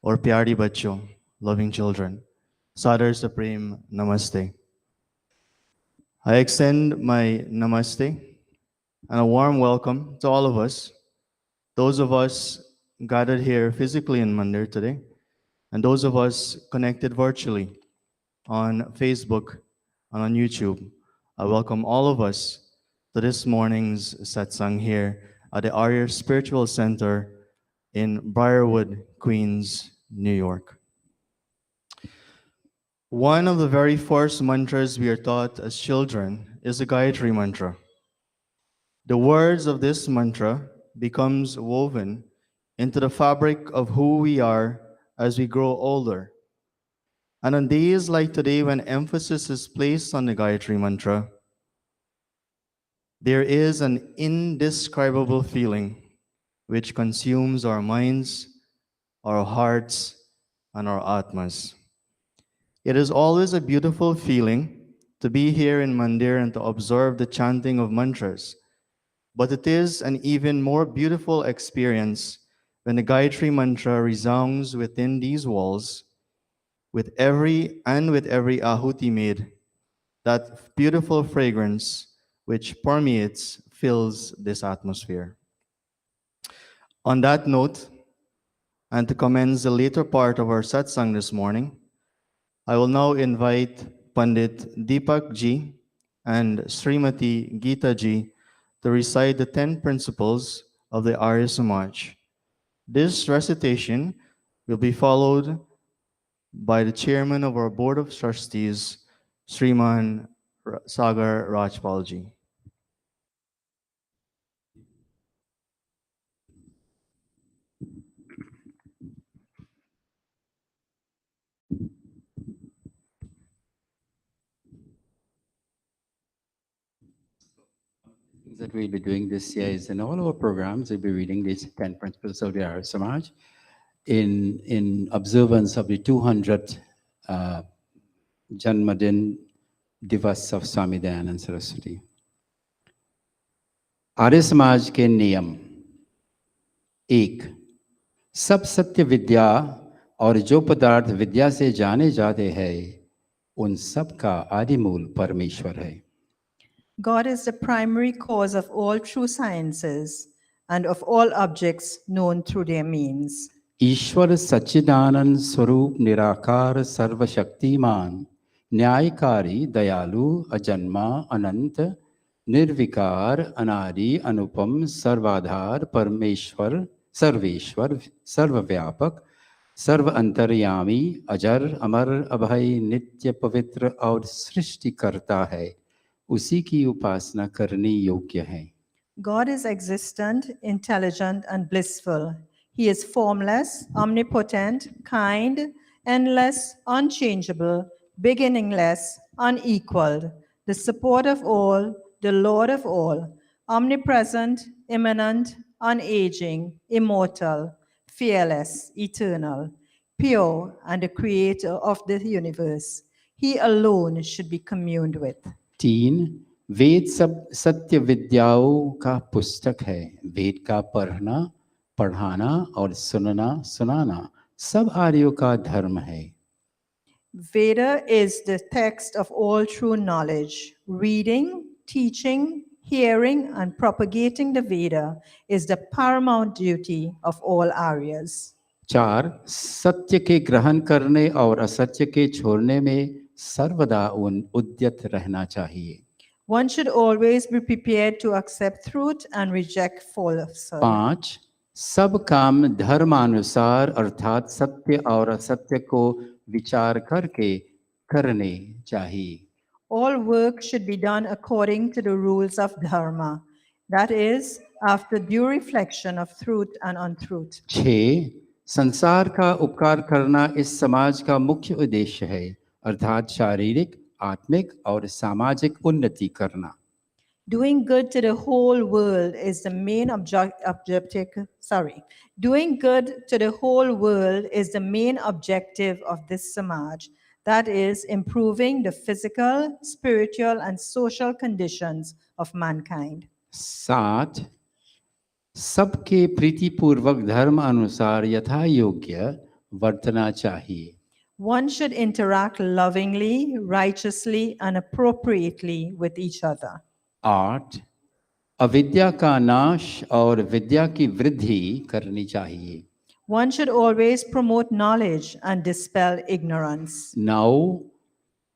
और प्यारी बच्चों, loving children, सादर सुप्रीम नमस्ते। I extend my namaste and a warm welcome to all of us, those of us gathered here physically in Mandir today, and those of us connected virtually on Facebook and on YouTube. I welcome all of us to this morning's satsang here at the Arya Spiritual Center in Briarwood, Queens, New York. One of the very first mantras we are taught as children is the Gayatri mantra. The words of this mantra becomes woven into the fabric of who we are as we grow older. And on days like today, when emphasis is placed on the Gayatri mantra, there is an indescribable feeling which consumes our minds, our hearts, and our atmas. It is always a beautiful feeling to be here in Mandir and to observe the chanting of mantras. But it is an even more beautiful experience when the Gayatri mantra resounds within these walls with every ahuti made, that beautiful fragrance which permeates, fills this atmosphere. On that note, and to commence the later part of our satsang this morning, I will now invite Pandit Deepak Ji and Srimati Geeta Ji to recite the 10 principles of the Arya Samaj. This recitation will be followed by the chairman of our Board of Trustees, Sriman Sagar Rajpal Ji. That we'll be doing this year is in all our programs, we'll be reading these 10 principles of the Arya Samaj in observance of the 200th Janmadin Divas of Swami Dayanand Saraswati. Arya Samaj के नियम। 1. सब सत्य विद्या और जो पदार्थ विद्या से जाने जाते हैं उन सब का आदि मूल परमेश्वर है। God is the primary cause of all true sciences and of all objects known through their means. ईश्वर सच्चिदानंद स्वरूप निराकार सर्वशक्तिमान न्यायकारी दयालु अजन्मा अनंत निर्विकार अनादि अनुपम सर्वाधार परमेश्वर सर्वेश्वर सर्वव्यापक सर्व अंतर्यामी अजर अमर अभय नित्य पवित्र और सृष्टिकर्ता है, उसी की उपासना करनी योग्य है। God is existent, intelligent, and blissful. He is formless, omnipotent, kind, endless, unchangeable, beginningless, unequaled, the support of all, the Lord of all, omnipresent, immanent, unaging, immortal, fearless, eternal, pure, and the creator of the universe. He alone should be communed with. 3. वेद सब सत्य विद्याओं का पुस्तक है। वेद का पढ़ना, पढ़ाना और सुनना, सुनाना सब आर्यों का धर्म है। Veda is the text of all true knowledge. Reading, teaching, hearing, and propagating the Veda is the paramount duty of all Aryas. 4. सत्य के ग्रहण करने और असत्य के छोड़ने में सर्वदा उद्यत रहना चाहिए। One should always be prepared to accept truth and reject falsehood. 5. सब काम धर्मानुसार अर्थात सत्य और असत्य को विचार करके करने चाहिए। All work should be done according to the rules of Dharma, that is, after due reflection of truth and untruth. 6. संसार का उपकार करना इस समाज का मुख्य उद्देश्य है, अर्थात शारीरिक, आत्मिक और सामाजिक उन्नति करना। Doing good to the whole world is the main objective. Doing good to the whole world is the main objective of this Samaj. That is, improving the physical, spiritual, and social conditions of mankind. 7. सबके प्रीतिपूर्वक धर्म अनुसार यथा योग्य वर्तना चाहिए। One should interact lovingly, righteously, and appropriately with each other. 8. अविद्या का नाश और विद्या की वृद्धि करनी चाहिए. One should always promote knowledge and dispel ignorance. 9.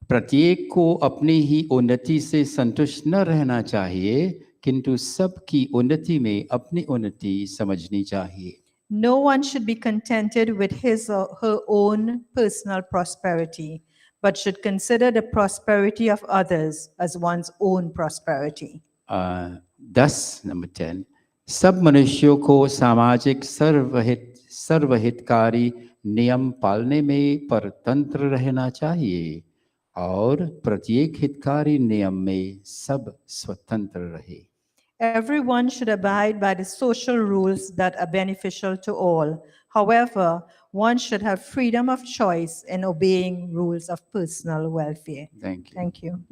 प्रत्येक को अपनी ही उन्नति से संतुष्ट न रहना चाहिए, किंतु सबकी उन्नति में अपनी उन्नति समझनी चाहिए. No one should be contented with his or her own personal prosperity, but should consider the prosperity of others as one's own prosperity. 10. Number 10. सब मनुष्यों को सामाजिक सर्वहितकारी नियम पालने में परतंत्र रहना चाहिए और प्रत्येक हितकारी नियम में सब स्वतंत्र रहे. Everyone should abide by the social rules that are beneficial to all. However, one should have freedom of choice in obeying rules of personal welfare. Thank you. Thank you.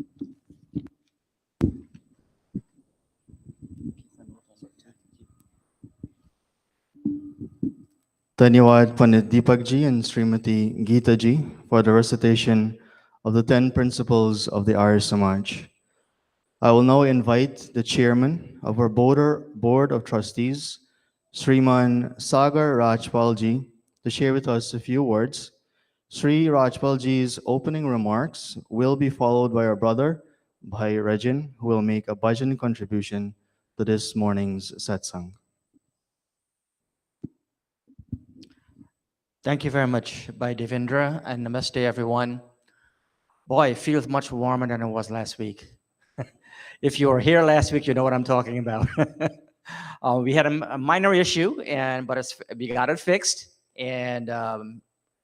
Dhanyawad Pandit Deepak ji and Srimati Geeta ji for the recitation of the 10 principles of the Arya Samaj. I will now invite the chairman of our board of trustees, Sriman Sagar Rajpal ji, to share with us a few words. Sri Rajpal ji's opening remarks will be followed by our brother, Bhai Rajin, who will make a bhajan contribution to this morning's satsang. Thank you very much, Bhai Devendra, and namaste, everyone. Boy, it feels much warmer than it was last week. If you were here last week, you know what I'm talking about. We had a minor issue, but we got it fixed, and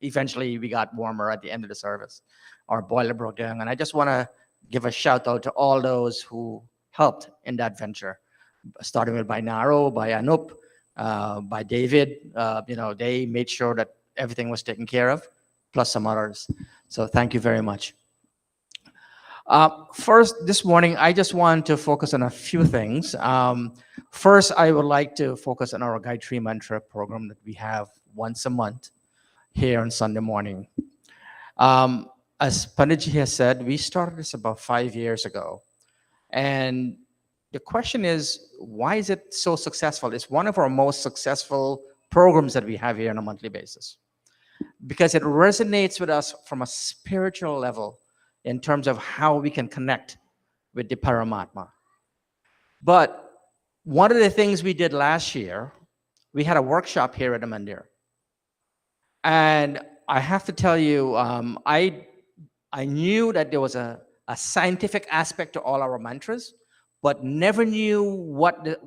eventually we got warmer at the end of the service. Our boiler broke down, and I just want to give a shout out to all those who helped in that venture, starting with by Naro, by Anup, by David. They made sure that everything was taken care of, plus some others. So thank you very much. First, this morning, I just want to focus on a few things. First, I would like to focus on our Gayatri Mantra program that we have once a month here on Sunday morning. As Panditji has said, we started this about 5 years ago. And the question is, why is it so successful? It's one of our most successful programs that we have here on a monthly basis, because it resonates with us from a spiritual level in terms of how we can connect with the Paramatma. But one of the things we did last year, we had a workshop here at the Mandir. And I have to tell you, I knew that there was a scientific aspect to all our mantras, but never knew what it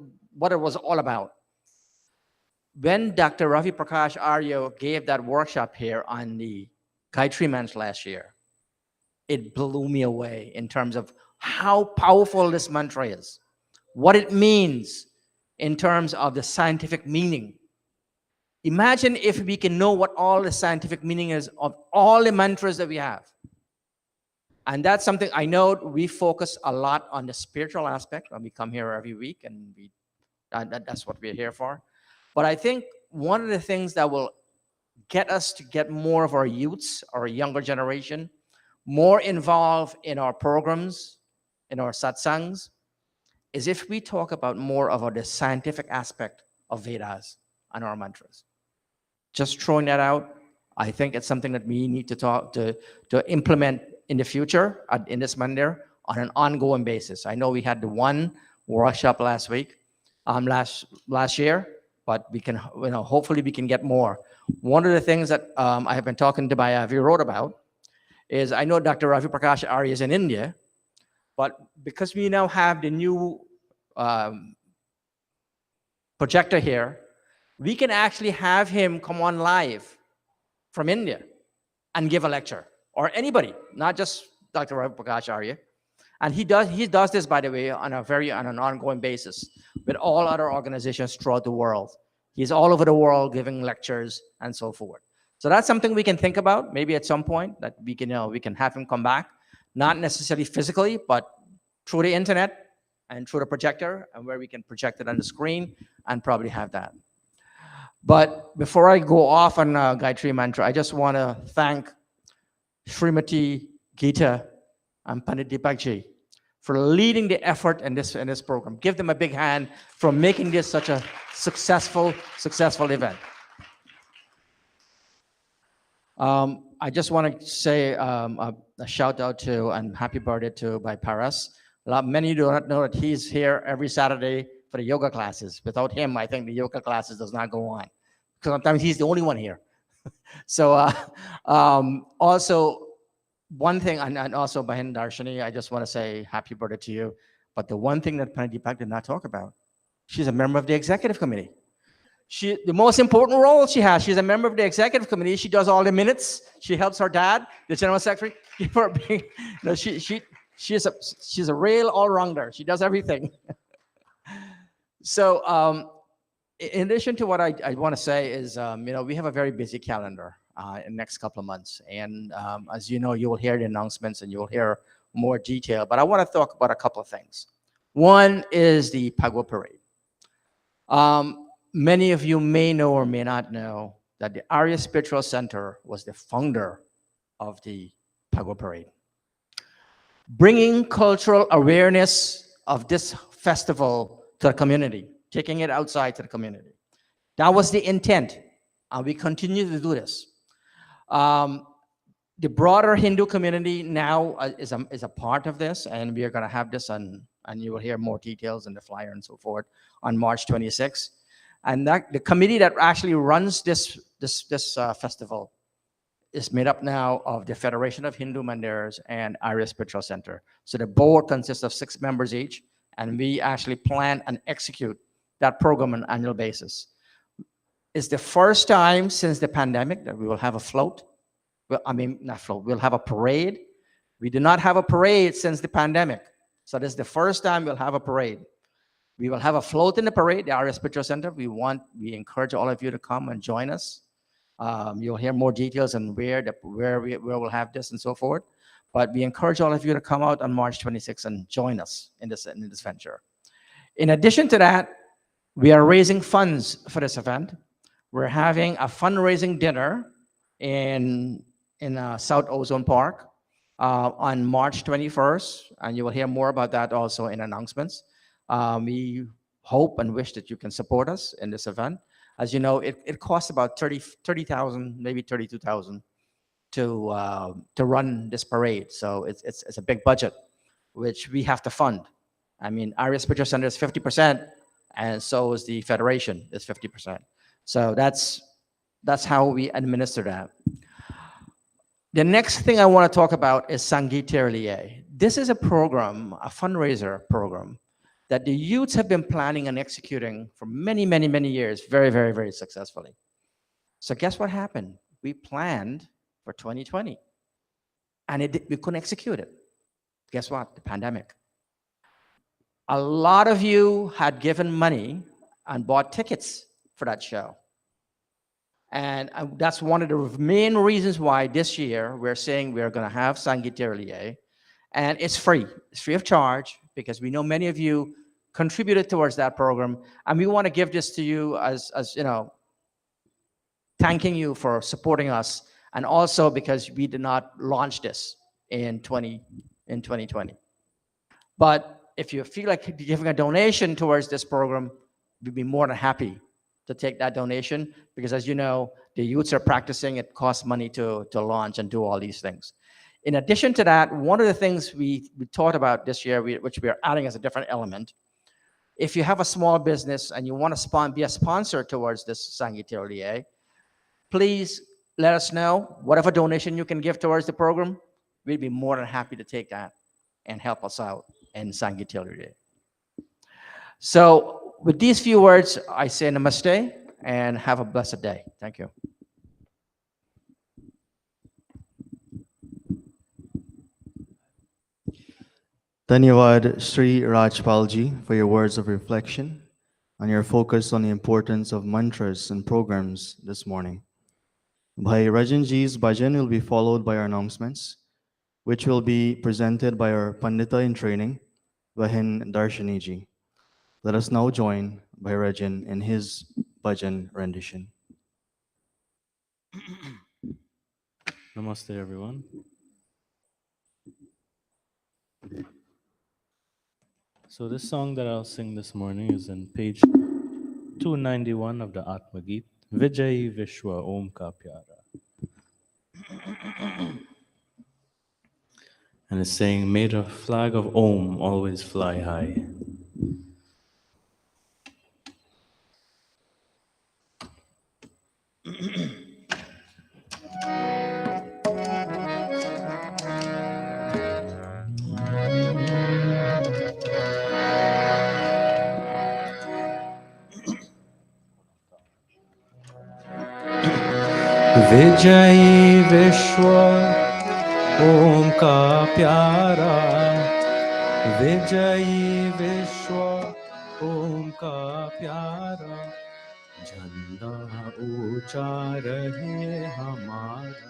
was all about. When Dr. Ravi Prakash Arya gave that workshop here on the Gayatri Mantra last year, it blew me away in terms of how powerful this mantra is, what it means in terms of the scientific meaning. Imagine if we can know what all the scientific meaning is of all the mantras that we have. And that's something I know we focus a lot on the spiritual aspect when we come here every week, and that's what we're here for. But I think one of the things that will get us to get more of our youths, our younger generation, more involved in our programs, in our satsangs, is if we talk about more of the scientific aspect of Vedas and our mantras. Just throwing that out, I think it's something that we need to implement in the future in this mandir on an ongoing basis. I know we had the one workshop last week, last year, but we can, hopefully we can get more. One of the things that I have been talking to my wrote about is, I know Dr. Ravi Prakash Arya is in India, but because we now have the new projector here, we can actually have him come on live from India and give a lecture, or anybody, not just Dr. Ravi Prakash Arya. And he does this, by the way, on an ongoing basis with all other organizations throughout the world. He's all over the world giving lectures and so forth. So that's something we can think about, maybe at some point, that we can have him come back, not necessarily physically, but through the internet and through the projector, and where we can project it on the screen and probably have that. But before I go off on Gayatri Mantra, I just want to thank Srimati Geeta, and Pandit Deepakji for leading the effort in this program. Give them a big hand for making this such a successful event. I just want to say a shout out to and happy birthday to by Paras. Many do not know that he's here every Saturday for the yoga classes. Without him, I think the yoga classes does not go on, because sometimes he's the only one here. So also one thing, and also Bahin Darshani, I just want to say happy birthday to you. But the one thing that Pandit Deepak did not talk about, she's a member of the executive committee. The most important role she has, she's a member of the executive committee. She does all the minutes. She helps her dad, the general secretary. She's a real all-rounder. She does everything. So in addition to what I want to say is, we have a very busy calendar in the next couple of months. And as you know, you will hear the announcements and you will hear more detail. But I want to talk about a couple of things. One is the Phagwa Parade. Many of you may know or may not know that the Arya Spiritual Center was the founder of the Phagwa Parade. Bringing cultural awareness of this festival to the community, taking it outside to the community. That was the intent, and we continue to do this. The broader Hindu community now is a part of this, and we are going to have this on, and you will hear more details in the flyer and so forth on March 26th. And that the committee that actually runs this festival is made up now of the Federation of Hindu Mandirs and Arya Spiritual Center. So the board consists of 6 members each, and we actually plan and execute that program on an annual basis. It's the first time since the pandemic that we will have a float. Well, I mean, not float, we'll have a parade. We did not have a parade since the pandemic. So this is the first time we'll have a parade. We will have a float in the parade, the Arya Spiritual Center. We encourage all of you to come and join us. You'll hear more details on where we'll have this and so forth. But we encourage all of you to come out on March 26th and join us in this venture. In addition to that, we are raising funds for this event. We're having a fundraising dinner in South Ozone Park on March 21st, and you will hear more about that also in announcements. We hope and wish that you can support us in this event. As you know, it costs about 30,000, maybe 32,000 to run this parade. So it's a big budget, which we have to fund. I mean, Arya Spiritual Center is 50%, and so is the Federation is 50%. So that's how we administer that. The next thing I want to talk about is Sangeet Liye. This is a program, a fundraiser program, that the youths have been planning and executing for many, many, many years, very, very, very successfully. So guess what happened? We planned for 2020, and we couldn't execute it. Guess what? The pandemic. A lot of you had given money and bought tickets for that show. And that's one of the main reasons why this year we're saying we're going to have Sangeet Liye, and it's free. It's free of charge, because we know many of you contributed towards that program, and we want to give this to you as thanking you for supporting us, and also because we did not launch this in 2020. But if you feel like giving a donation towards this program, we'd be more than happy to take that donation, because as you know, the youths are practicing. It costs money to launch and do all these things. In addition to that, one of the things we taught about this year, which we are adding as a different element, if you have a small business and you want to be a sponsor towards this Sangeet Liye, please let us know. Whatever donation you can give towards the program, we'd be more than happy to take that and help us out in Sangeet Liye. So with these few words, I say namaste and have a blessed day. Thank you. Dhanyavad Sri Rajpalji for your words of reflection and your focus on the importance of mantras and programs this morning. Bhai Rajanji's bhajan will be followed by our announcements, which will be presented by our Pandita in training, Bahin Darshaniji. Let us now join Bhai Rajan in his bhajan rendition. Namaste, everyone. So this song that I'll sing this morning is in page 291 of the Atma Geet. Vijay Vishwa Om Ka Pyara. And it's saying, may the flag of Om always fly high. Vijay Vishwa Om Ka Pyara. Vijay Vishwa Om Ka Pyara. झंडा ऊंचा रहे हमारा,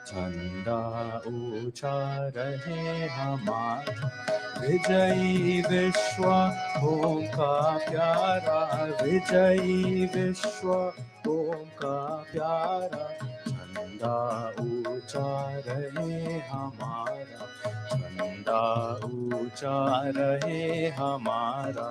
झंडा ऊंचा रहे हमारा, विजयी विश्व ओम का प्यारा, विजयी विश्व ओम का प्यारा, झंडा ऊंचा रहे हमारा, झंडा ऊंचा रहे हमारा।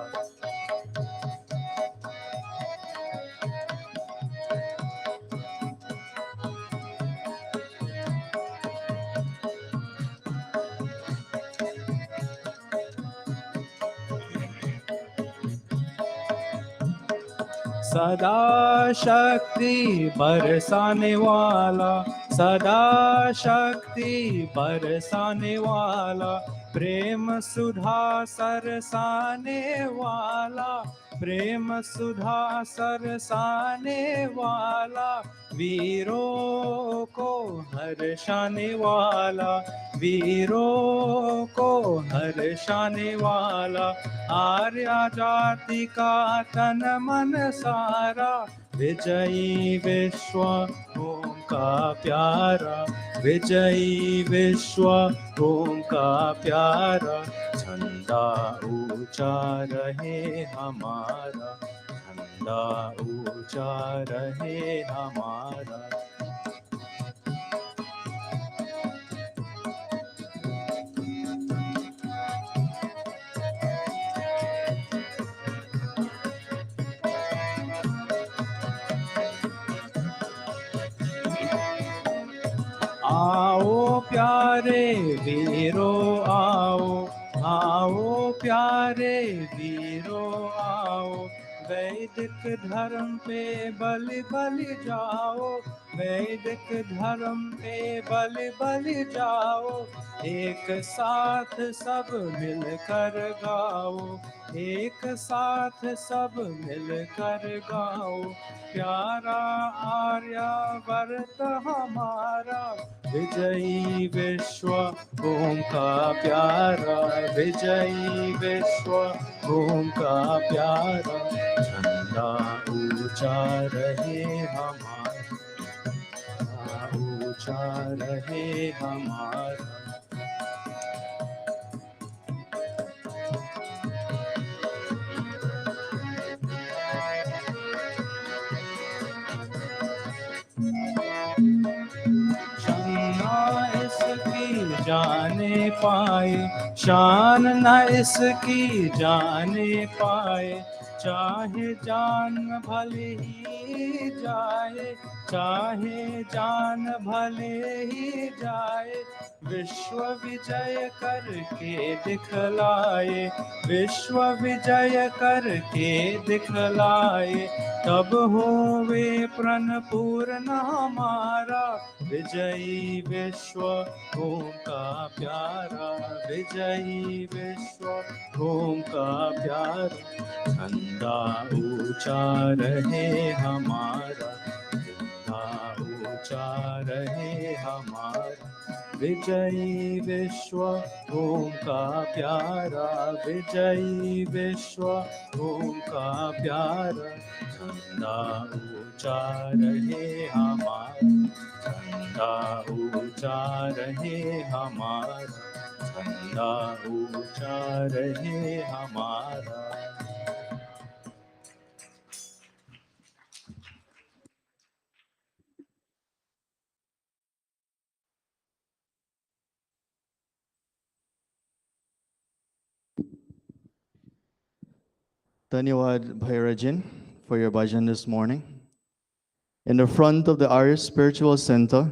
सदा शक्ति बरसाने वाला, सदा शक्ति बरसाने वाला, प्रेम सुधा सरसाने वाला, प्रेम सुधा सरसाने वाला, वीरों को हर्षाने वाला, वीरों को हर्षाने वाला, आर्या जाति का तन मन सारा, विजयी विश्व ओम का प्यारा, विजयी विश्व ओम का प्यारा, झंडा ऊंचा रहे हमारा, झंडा ऊंचा रहे हमारा। आओ प्यारे वीरों आओ, आओ प्यारे वीरों आओ, वैदिक धर्म पे बलि बलि जाओ, वैदिक धर्म पे बलि बलि जाओ, एक साथ सब मिलकर गाओ, एक साथ सब मिलकर गाओ, प्यारा आर्यावर्त हमारा, विजयी विश्व ओम का प्यारा, विजयी विश्व ओम का प्यारा, झंडा ऊंचा रहे हमारा, ऊंचा रहे हमारा। इसकी जाने पाए, शान न इसकी जाने पाए, चाहे जान भले ही जाए, चाहे जान भले ही जाए, विश्व विजय करके दिखलाए, विश्व विजय करके दिखलाए, तब होवे प्रण पूर्ण हमारा, विजयी विश्व ओम का प्यारा, विजयी विश्व ओम का प्यारा, झंडा ऊंचा रहे हमारा, झंडा ऊंचा रहे हमारा, विजयी विश्व ओम का प्यारा, विजयी विश्व ओम का प्यारा, झंडा ऊंचा रहे हमारा, झंडा ऊंचा रहे हमारा, झंडा ऊंचा रहे हमारा। Dhanyawad Bhairajin for your bhajan this morning. In the front of the Arya Spiritual Center,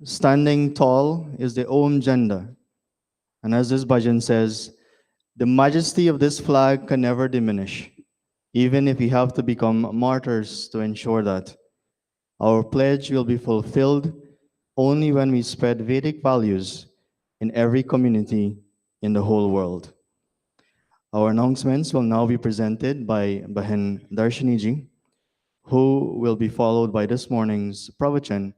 standing tall is the Om Janda. And as this bhajan says, the majesty of this flag can never diminish, even if we have to become martyrs to ensure that. Our pledge will be fulfilled only when we spread Vedic values in every community in the whole world. Our announcements will now be presented by Bahen Darshini ji, who will be followed by this morning's pravachan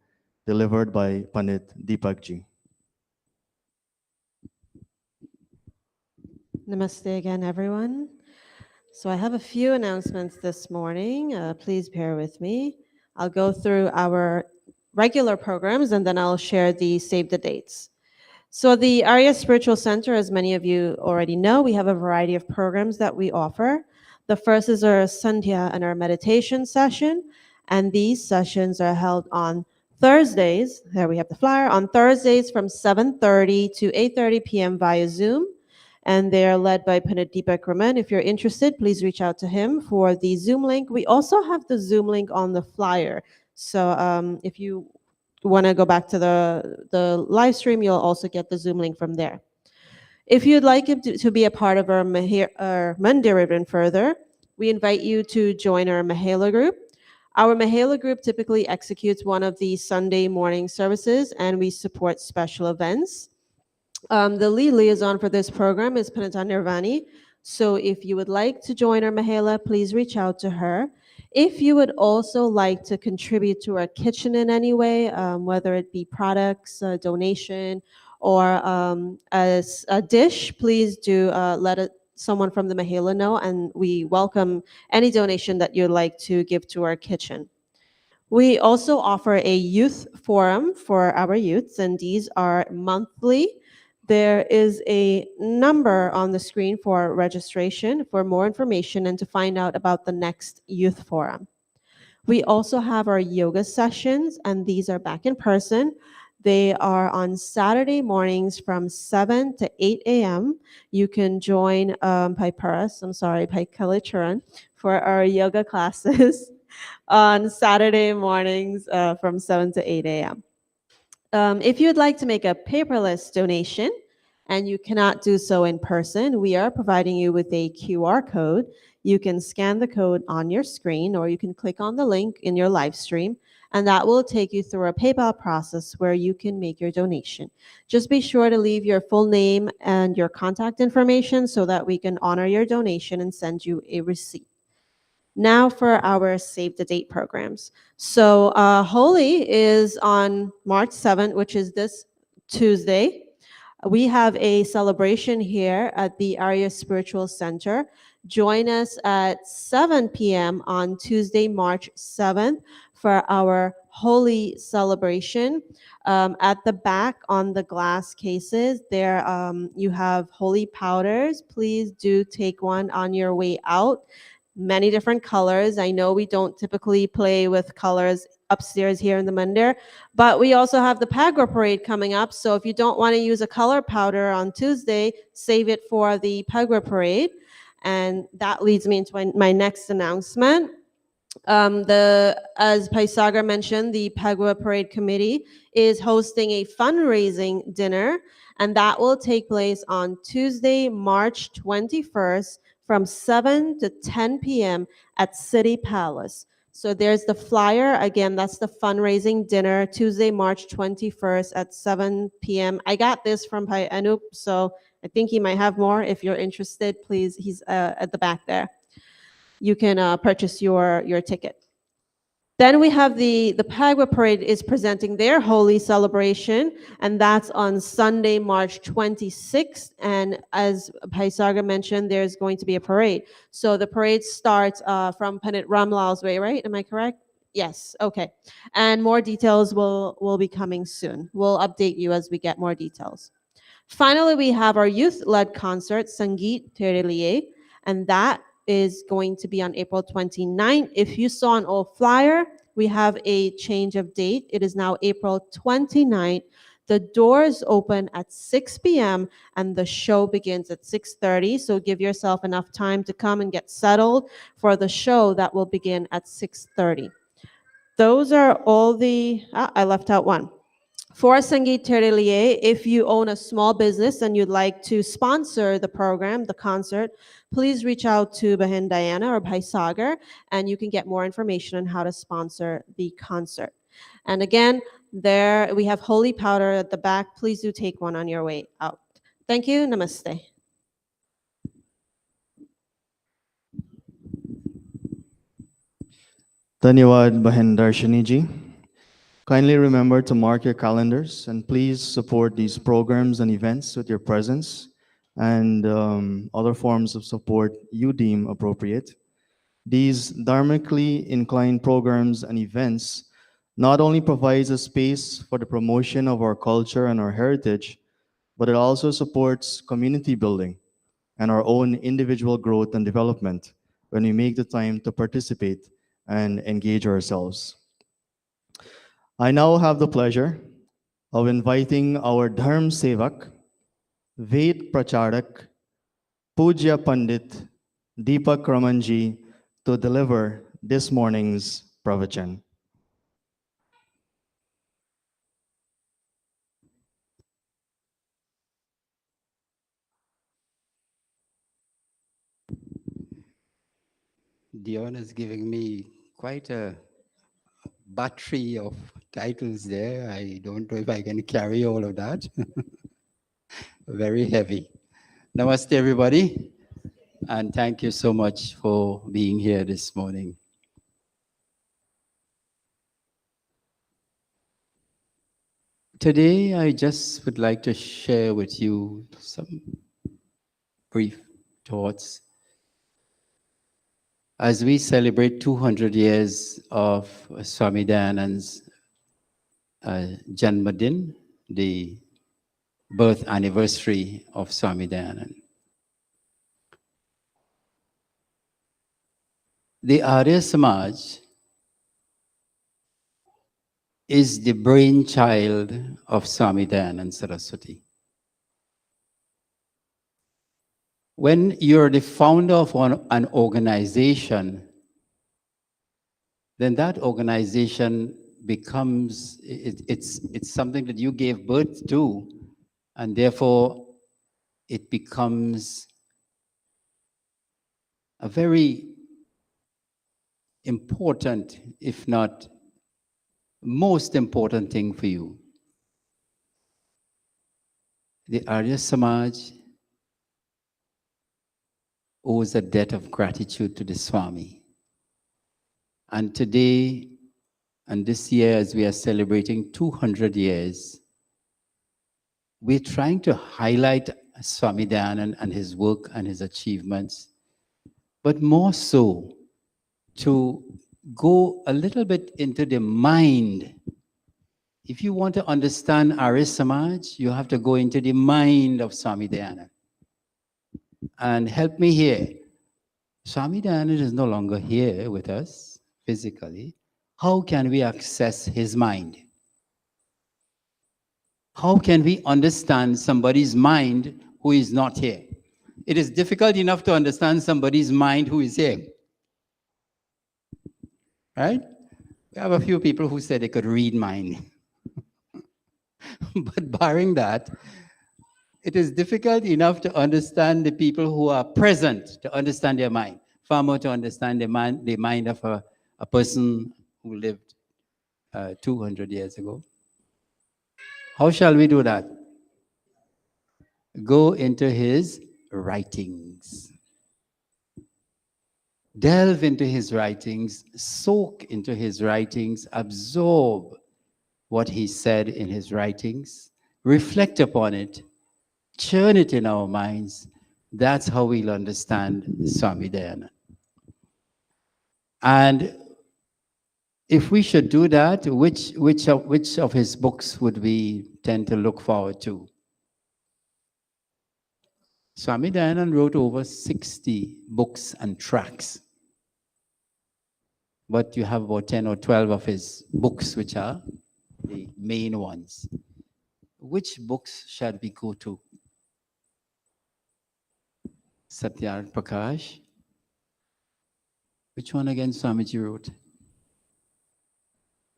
delivered by Pandit Deepak ji. Namaste again, everyone. So I have a few announcements this morning. Please bear with me. I'll go through our regular programs and then I'll share the save the dates. So the Arya Spiritual Center, as many of you already know, we have a variety of programs that we offer. The first is our Sandhya and our meditation session, and these sessions are held on Thursdays. There we have the flyer. On Thursdays from 7:30 to 8:30 p.m. via Zoom, and they are led by Pandit Deepak Raman. If you're interested, please reach out to him for the Zoom link. We also have the Zoom link on the flyer. So if you want to go back to the live stream, you'll also get the Zoom link from there. If you'd like him to be a part of our Mandir even further, we invite you to join our Mahela group. Our Mahela group typically executes one of the Sunday morning services, and we support special events. The lead liaison for this program is Panita Nirvani. So if you would like to join our Mahela, please reach out to her. If you would also like to contribute to our kitchen in any way, whether it be products, a donation, or a dish, please do let someone from the Mahela know, and we welcome any donation that you'd like to give to our kitchen. We also offer a youth forum for our youths, and these are monthly. There is a number on the screen for registration for more information and to find out about the next youth forum. We also have our yoga sessions, and these are back in person. They are on Saturday mornings from 7 to 8 a.m. You can join Pai Kalichuran for our yoga classes on Saturday mornings from 7 to 8 a.m. If you'd like to make a paperless donation and you cannot do so in person, we are providing you with a QR code. You can scan the code on your screen, or you can click on the link in your live stream, and that will take you through a PayPal process where you can make your donation. Just be sure to leave your full name and your contact information so that we can honor your donation and send you a receipt. Now for our Save the Date programs. So Holi is on March 7th, which is this Tuesday. We have a celebration here at the Arya Spiritual Center. Join us at 7 p.m. on Tuesday, March 7th for our Holi celebration. At the back on the glass cases, there you have holy powders. Please do take one on your way out. Many different colors. I know we don't typically play with colors upstairs here in the Mandir, but we also have the Pagwa parade coming up. So if you don't want to use a color powder on Tuesday, save it for the Pagwa parade. And that leads me into my next announcement. As Paisagar mentioned, the Pagwa Parade Committee is hosting a fundraising dinner, and that will take place on Tuesday, March 21st from 7 to 10 p.m. at City Palace. So there's the flyer. Again, that's the fundraising dinner, Tuesday, March 21st at 7 p.m. I got this from Pai Anup, so I think he might have more. If you're interested, please, he's at the back there. You can purchase your ticket. Then we have the Pagwa Parade is presenting their holy celebration, and that's on Sunday, March 26th. And as Paisaga mentioned, there's going to be a parade. So the parade starts from Pandit Ramlal's way, right? Am I correct? Yes, okay. And more details will be coming soon. We'll update you as we get more details. Finally, we have our youth-led concert, Sangeet Tere Liye, and that is going to be on April 29th. If you saw an old flyer, we have a change of date. It is now April 29th The doors open at 6 p.m. and the show begins at 6:30. So give yourself enough time to come and get settled for the show that will begin at 6:30. Those are all the, I left out one. For Sangeet Terelier, if you own a small business and you'd like to sponsor the program, the concert, please reach out to Bahin Diana or Bhai Sagar, and you can get more information on how to sponsor the concert. And again, there we have holy powder at the back. Please do take one on your way out. Thank you. Namaste. Dhanyawad Bahin Darshani ji. Kindly remember to mark your calendars and please support these programs and events with your presence and other forms of support you deem appropriate. These dharmically inclined programs and events not only provides a space for the promotion of our culture and our heritage, but it also supports community building and our own individual growth and development when we make the time to participate and engage ourselves. I now have the pleasure of inviting our Dharm Sevak, Ved Pracharak, Pujya Pandit Deepak Ramanji to deliver this morning's pravachan. Dion is giving me quite a battery of titles there. I don't know if I can carry all of that. Very heavy. Namaste, everybody. And thank you so much for being here this morning. Today, I just would like to share with you some brief thoughts as we celebrate 200 years of Swami Dayanand's Janmadin, the birth anniversary of Swami Dayanand. The Arya Samaj is the brainchild of Swami Dayanand Saraswati. When you're the founder of an organization, then that organization becomes, it's something that you gave birth to, and therefore it becomes a very important, if not most important thing for you. The Arya Samaj owes a debt of gratitude to the Swami. And today, and this year, as we are celebrating 200 years, we're trying to highlight Swami Dayanand and his work and his achievements, but more so to go a little bit into the mind. If you want to understand Arya Samaj, you have to go into the mind of Swami Dayanand. And help me here. Swami Dayanand is no longer here with us physically. How can we access his mind? How can we understand somebody's mind who is not here? It is difficult enough to understand somebody's mind who is here. Right? We have a few people who said they could read mind. But barring that, it is difficult enough to understand the people who are present, to understand their mind. Far more to understand the mind of a person who lived 200 years ago. How shall we do that? Go into his writings. Delve into his writings, soak into his writings, absorb what he said in his writings, reflect upon it, churn it in our minds. That's how we'll understand Swami Dayanand. And if we should do that, which of his books would we tend to look forward to? Swami Dayanand wrote over 60 books and tracts. But you have about 10 or 12 of his books, which are the main ones. which books shall we go to? Satyar Prakash. Which one again Swamiji wrote?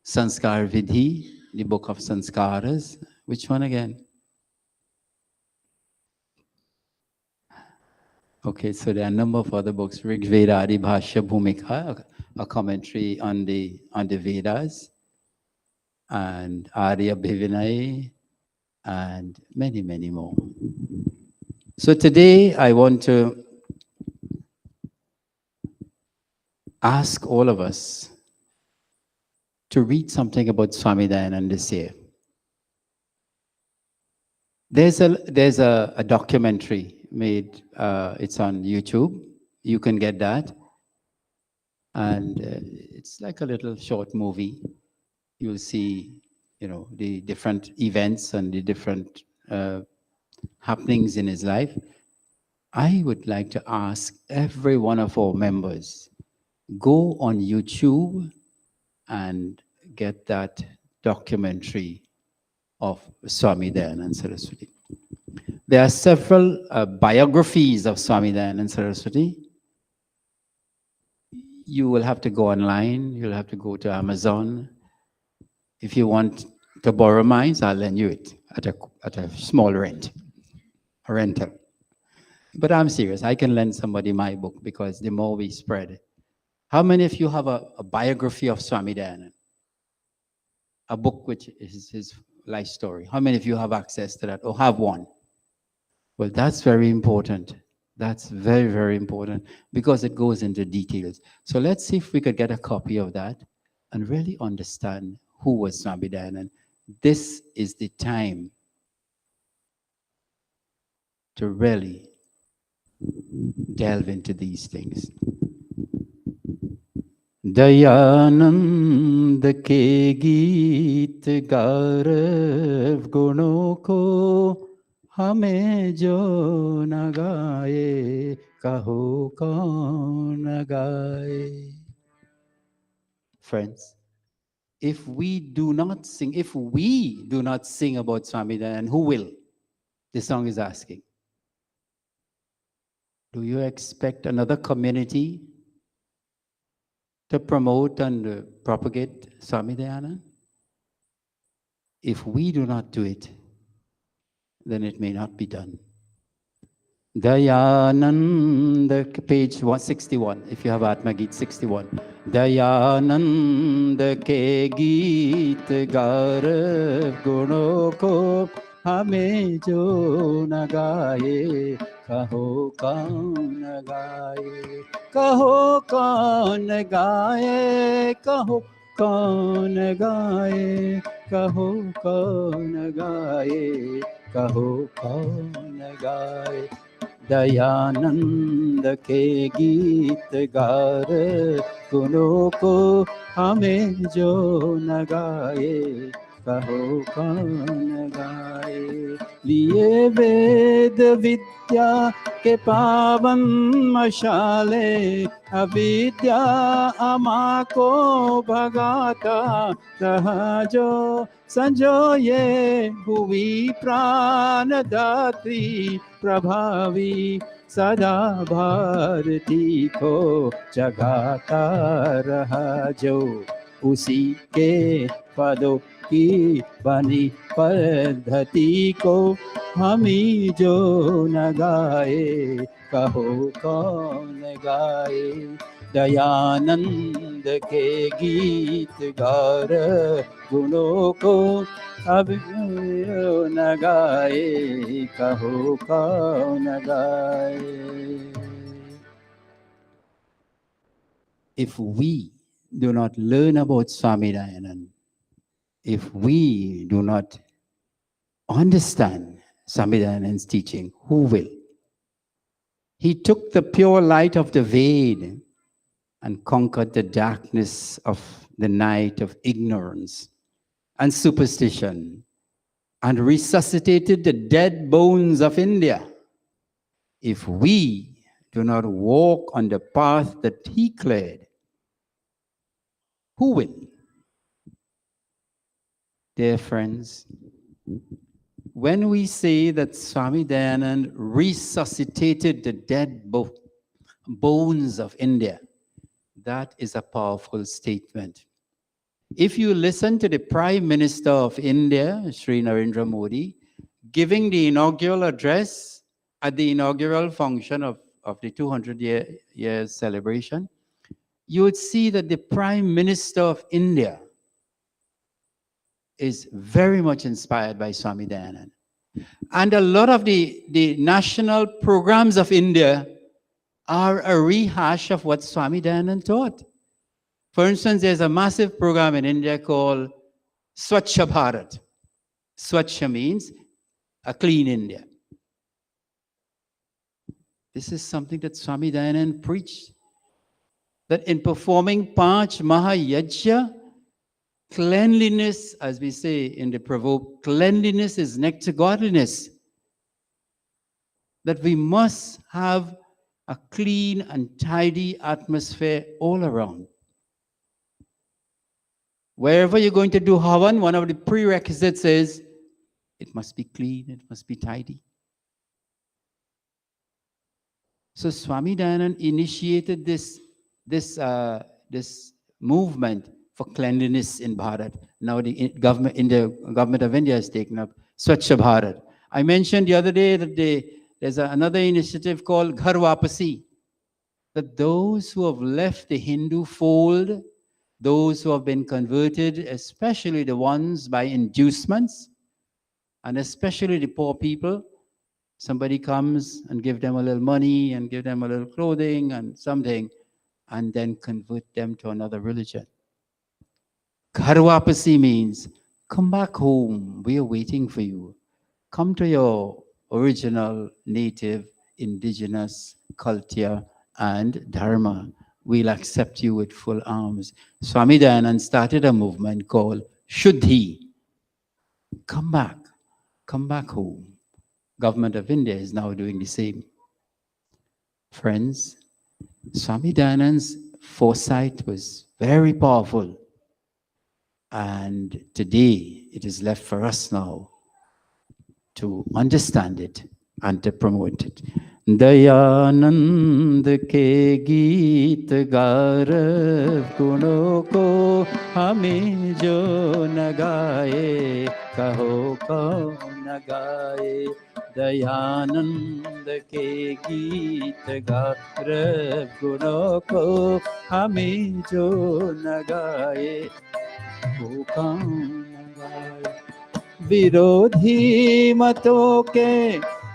Sanskar Vidhi, the book of Sanskaras. Which one again? Okay, so there are a number of other books. Rig Veda Adi Bhashya Bhumika, a commentary on the Vedas, and Arya Bhivinay, and many, many more. So today I want to ask all of us to read something about Swami Dayananda this year. There's a documentary made, it's on YouTube. You can get that. And it's like a little short movie. You'll see, the different events and the different happenings in his life. I would like to ask every one of our members, go on YouTube and get that documentary of Swami Dayananda Saraswati. There are several biographies of Swami Dayananda Saraswati. You will have to go online. You'll have to go to Amazon. If you want to borrow mine, I'll lend you it at a small rental. But I'm serious. I can lend somebody my book because the more we spread. How many of you have a biography of Swami Dayananda? A book which is his life story. How many of you have access to that or have one? Well, that's very important. That's very, very important because it goes into details. So let's see if we could get a copy of that and really understand who was Swami Dayananda. This is the time to really delve into these things. Dayanand के गीत गौरव गुणों को हमें जो न गाए कहो कौन गाए. Friends, if we do not sing about Swami Dayananda, who will? The song is asking. Do you expect another community to promote and propagate Swami Dayananda? If we do not do it, then it may not be done. Dayananda, page 161, if you have Atma Geet 61. Dayananda ke geet gaurav guno ko hame jo na gaye kaho kaun gaye kaho kaun gaye kaho kaun gaye kaho kaun gaye kaho kaun gaye. Dayanand के गीत गार गुनों को हमें जो न गाए कहो कौन गाए. लिए वेद विद्या के पावन मशाले अविद्या अमा को भगाता रहा जो संजोए हुई प्राण दात्री प्रभावी सदा भारती को जगाता रहा जो उसी के पदों की बनी पद्धति को हम ही जो न गाए कहो कौन गाए. दयानंद के गीत गार गुणों को अब न गाए कहो कौन गाए. If we do not learn about Swami Dayananda, if we do not understand Swami Dayananda's teaching, who will? He took the pure light of the Veda and conquered the darkness of the night of ignorance and superstition and resuscitated the dead bones of India. If we do not walk on the path that he cleared, who will? Dear friends, When we say that Swami Dayanand resuscitated the dead bones of India, that is a powerful statement. If you listen to the Prime Minister of India, Sri Narendra Modi, giving the inaugural address at the inaugural function of the 200-year celebration, you would see that the Prime Minister of India is very much inspired by Swami Dayanand. And a lot of the national programs of India are a rehash of what Swami Dayanand taught. For instance, there's a massive program in India called Swachh Bharat. Swachh means a clean India. This is something that Swami Dayanand preached. That in performing Panch Mahayajna, cleanliness, as we say in the proverb, cleanliness is next to godliness. That we must have a clean and tidy atmosphere all around. Wherever you're going to do Havan, one of the prerequisites is it must be clean, it must be tidy. So Swami Dayanand initiated this movement for cleanliness in Bharat. Now the government of India has taken up Swachh Bharat. I mentioned the other day that there's another initiative called Ghar Wapasi, that those who have left the Hindu fold, those who have been converted, especially the ones by inducements, and especially the poor people, somebody comes and give them a little money and give them a little clothing and something, and then convert them to another religion. Ghar Wapasi means, come back home, we are waiting for you. Come to your original, native, indigenous culture and dharma. We'll accept you with full arms. Swami Dayanand started a movement called Shuddhi. Come back home. Government of India is now doing the same. Friends, Swami Dayanand's foresight was very powerful. And today, it is left for us now to understand it and to promote it. Dayanand के गीत गारव गुणों को हमें जो न गाए कहो कौन न गाए दयानंद के गीत गारव गुणों को हमें जो न गाए वो कौन न गाए विरोधी मतों के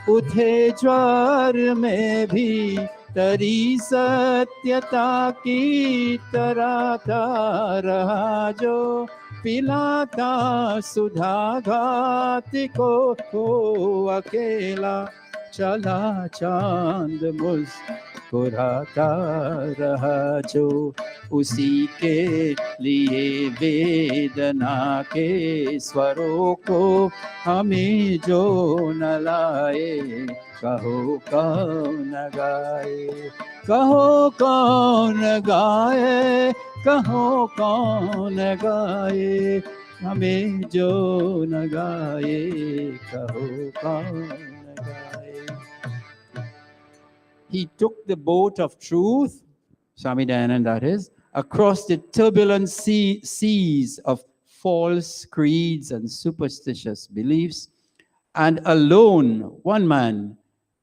उठे ज्वार में भी तरी सत्यता की तराता रहा जो पिलाता सुधा घात को अकेला चला चांद मुस्कुराता रहा जो उसी के लिए वेदना के स्वरों को हमें जो न लाए कहो कौन गाए कहो कौन गाए कहो कौन गाए हमें जो न गाए कहो कौन गाए. He took the boat of truth, Swami Dayanand that is, across the turbulent seas of false creeds and superstitious beliefs, and alone, one man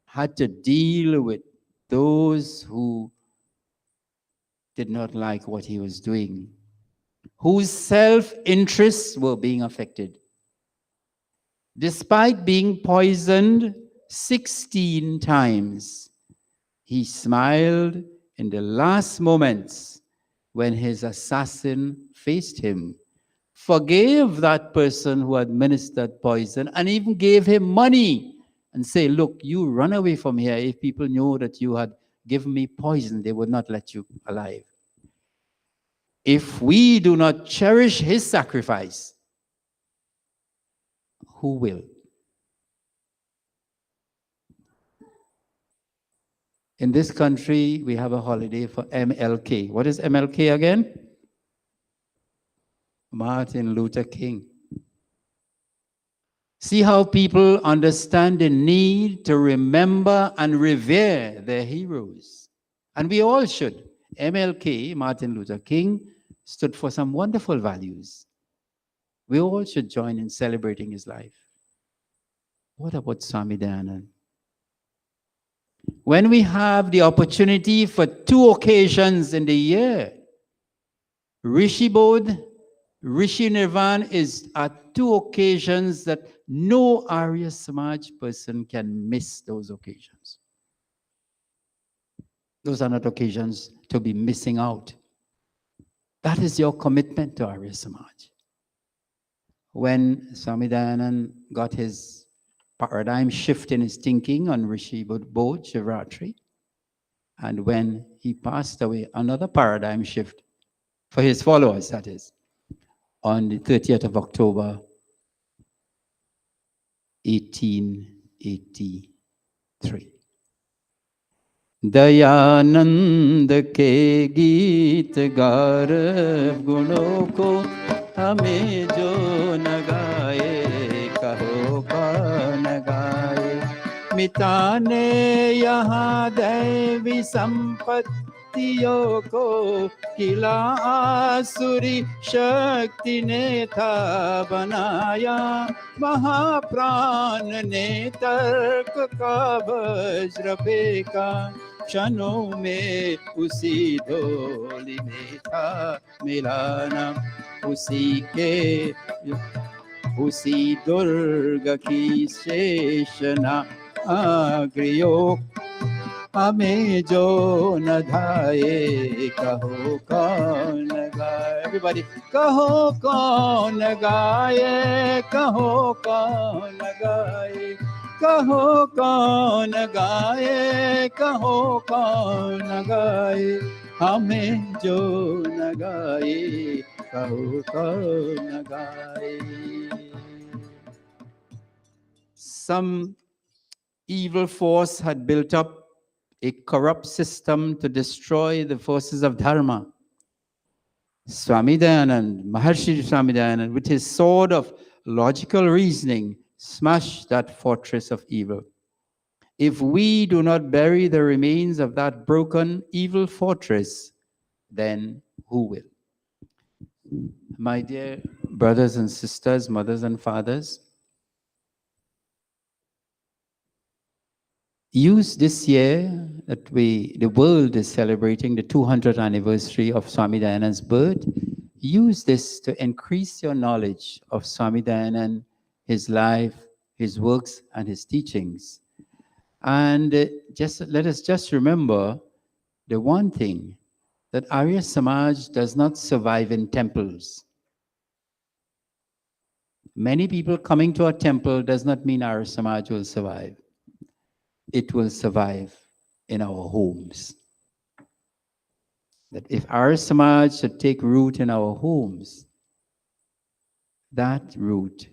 had to deal with those who did not like what he was doing, whose self-interests were being affected. Despite being poisoned 16 times, he smiled in the last moments when his assassin faced him, forgave that person who administered poison, and even gave him money and say, look, you run away from here. If people knew that you had given me poison, they would not let you alive. If we do not cherish his sacrifice, who will? In this country, we have a holiday for MLK. What is MLK again? Martin Luther King. See how people understand the need to remember and revere their heroes. And we all should. MLK, Martin Luther King, stood for some wonderful values. We all should join in celebrating his life. What about Swami Dayanand? When we have the opportunity for 2 occasions in the year, Rishi Bodh, Rishi Nirvan are 2 occasions that no Arya Samaj person can miss those occasions. Those are not occasions to be missing out. That is your commitment to Arya Samaj. When Swami Dayanand got his paradigm shift in his thinking on Rishi Bodh, Shivratri, and when he passed away, another paradigm shift for his followers, that is, on the 30th of October, 1883. Dayanand के गीत गारव गुणों को हमें जो न गाए कहो कौन गाए मिटाने यहाँ दैवी संपत्तियों को किला आसुरी शक्ति ने था बनाया महाप्राण ने तर्क का वज्र फेंका क्षणों में उसी ढोली में था मिलाना उसी दुर्ग की शेषना आग्रियों हमें जो न धाये कहो कौन गाए everybody कहो कौन गाए कहो कौन गाए कहो कौन गाए कहो कौन गाए हमें जो न गाए कहो कौन गाए Some evil force had built up a corrupt system to destroy the forces of Dharma. Swami Dayanand, Maharshi Swami Dayanand, with his sword of logical reasoning, smashed that fortress of evil. If we do not bury the remains of that broken evil fortress, then who will? My dear brothers and sisters, mothers and fathers, use this year that the world is celebrating the 200th anniversary of Swami Dayanand's birth. Use this to increase your knowledge of Swami Dayanand, his life, his works, and his teachings. And let us just remember the one thing, that Arya Samaj does not survive in temples. Many people coming to a temple does not mean Arya Samaj will survive. It will survive in our homes. That if Arya Samaj should take root in our homes, that root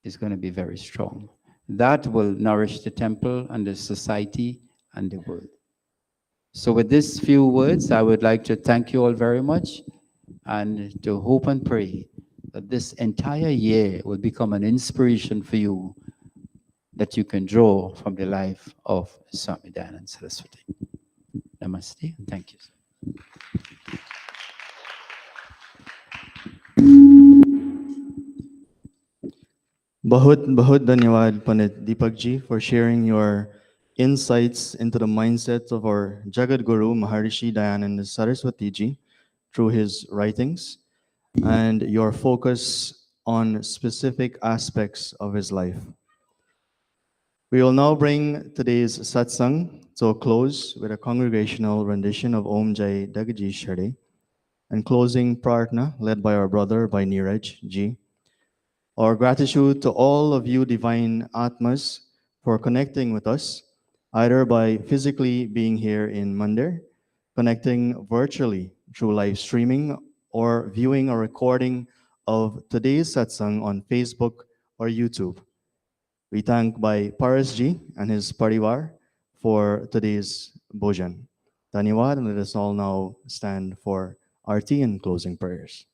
is going to be very strong. That will nourish the temple and the society and the world. So with these few words, I would like to thank you all very much and to hope and pray that this entire year will become an inspiration for you that you can draw from the life of Swami Dayanand Saraswati. Namaste and thank you. Bahut dhanyawad Pandit Deepak ji for sharing your insights into the mindset of our Jagat Guru Maharishi Dayananda Saraswati ji through his writings and your focus on specific aspects of his life. We will now bring today's satsang to a close with a congregational rendition of Om Jai Dagaji Shade and closing prarthana led by our brother by Neeraj ji. Our gratitude to all of you divine Atmas for connecting with us, either by physically being here in Mandir, connecting virtually through live streaming, or viewing a recording of today's satsang on Facebook or YouTube. We thank Bhai Paras ji and his parivar for today's bhojan. Dhanyawad, and let us all now stand for Aarti and closing prayers.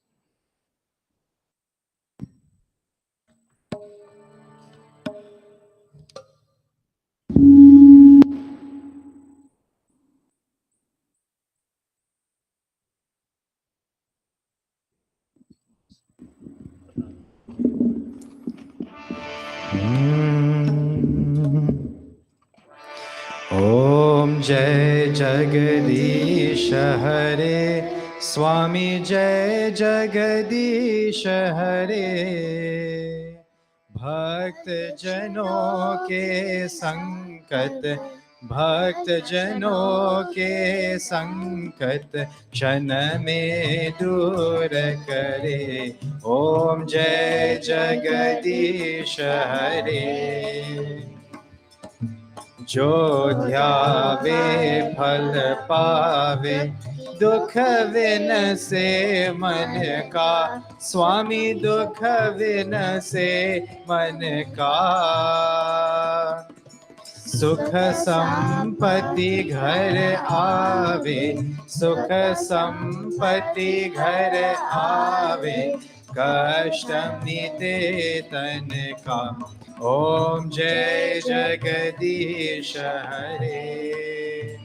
जय जगदीश हरे, स्वामी जय जगदीश हरे। भक्त जनों के संकट, भक्त जनों के संकट क्षण में दूर करे। ओम जय जगदीश हरे। जो ध्यावे फल पावे, दुख विन से मन का, स्वामी दुख विन से मन का। सुख संपत्ति घर आवे, सुख संपत्ति घर आवे, कष्ट मिटे तन का। ओम जय जगदीश हरे।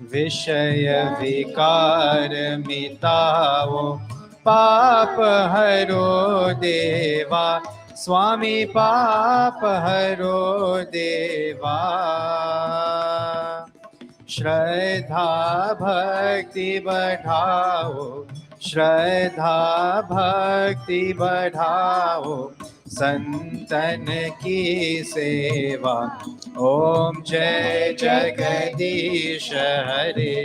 विषय विकार मिटाओ, पाप हरो देवा, स्वामी पाप हरो देवा। श्रद्धा भक्ति बढ़ाओ, श्रद्धा भक्ति बढ़ाओ, संतन की सेवा। ओम जय जगदीश हरे।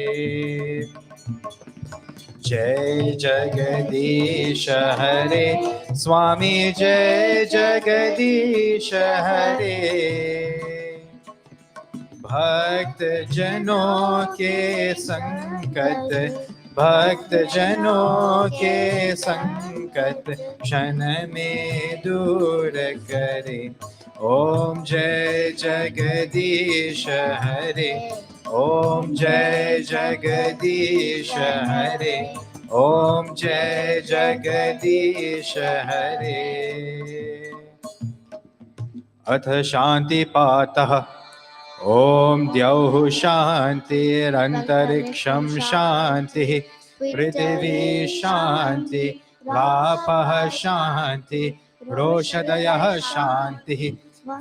जय जगदीश हरे, स्वामी जय जगदीश हरे। भक्त जनों के संकट, भक्त जनों के संकट क्षण में दूर करे। ओम जय जगदीश हरे, ओम जय जगदीश हरे, ओम जय जगदीश हरे। अथ शांति पातः। ओम द्यौः शान्तिरन्तरिक्षं शान्तिः, पृथिवी शान्ति, वापः शान्ति, रोषधयः शान्तिः,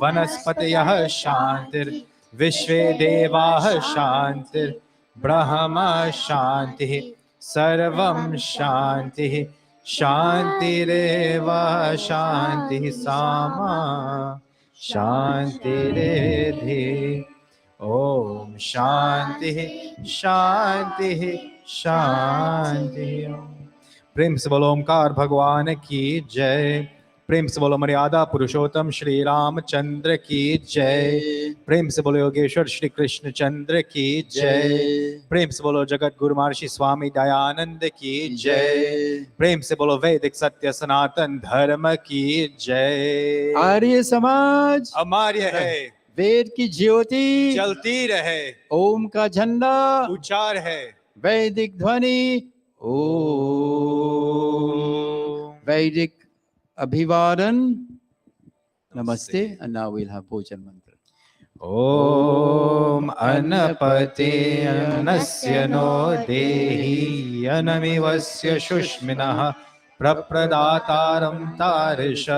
वनस्पतयः शान्तिर्, विश्वे देवाः शान्तिर्, ब्रह्म शान्तिः, सर्वं शान्तिः, शान्तिरेव शान्तिः सामा शान्तिरेधि। ओम शांति शांति शांति। प्रेम से बोलो ओमकार भगवान की जय। प्रेम से बोलो मर्यादा पुरुषोत्तम श्री रामचंद्र की जय। प्रेम से बोलो योगेश्वर श्री कृष्ण चंद्र की जय। प्रेम से बोलो जगत गुरु महर्षि स्वामी दयानंद की जय। प्रेम से बोलो वैदिक सत्य सनातन धर्म की जय। आर्य समाज अमार्य है, वेद की ज्योति चलती रहे, ओम का झंडा उच्चार है, वैदिक ध्वनि वैदिक अभिवादन नमस्ते। And now we'll have भोजन मंत्र। ओम अन्नपते अन्नस्य नो देहि, अन्नमिवस्य शुष्मिनः प्रप्रदातारं तार्ष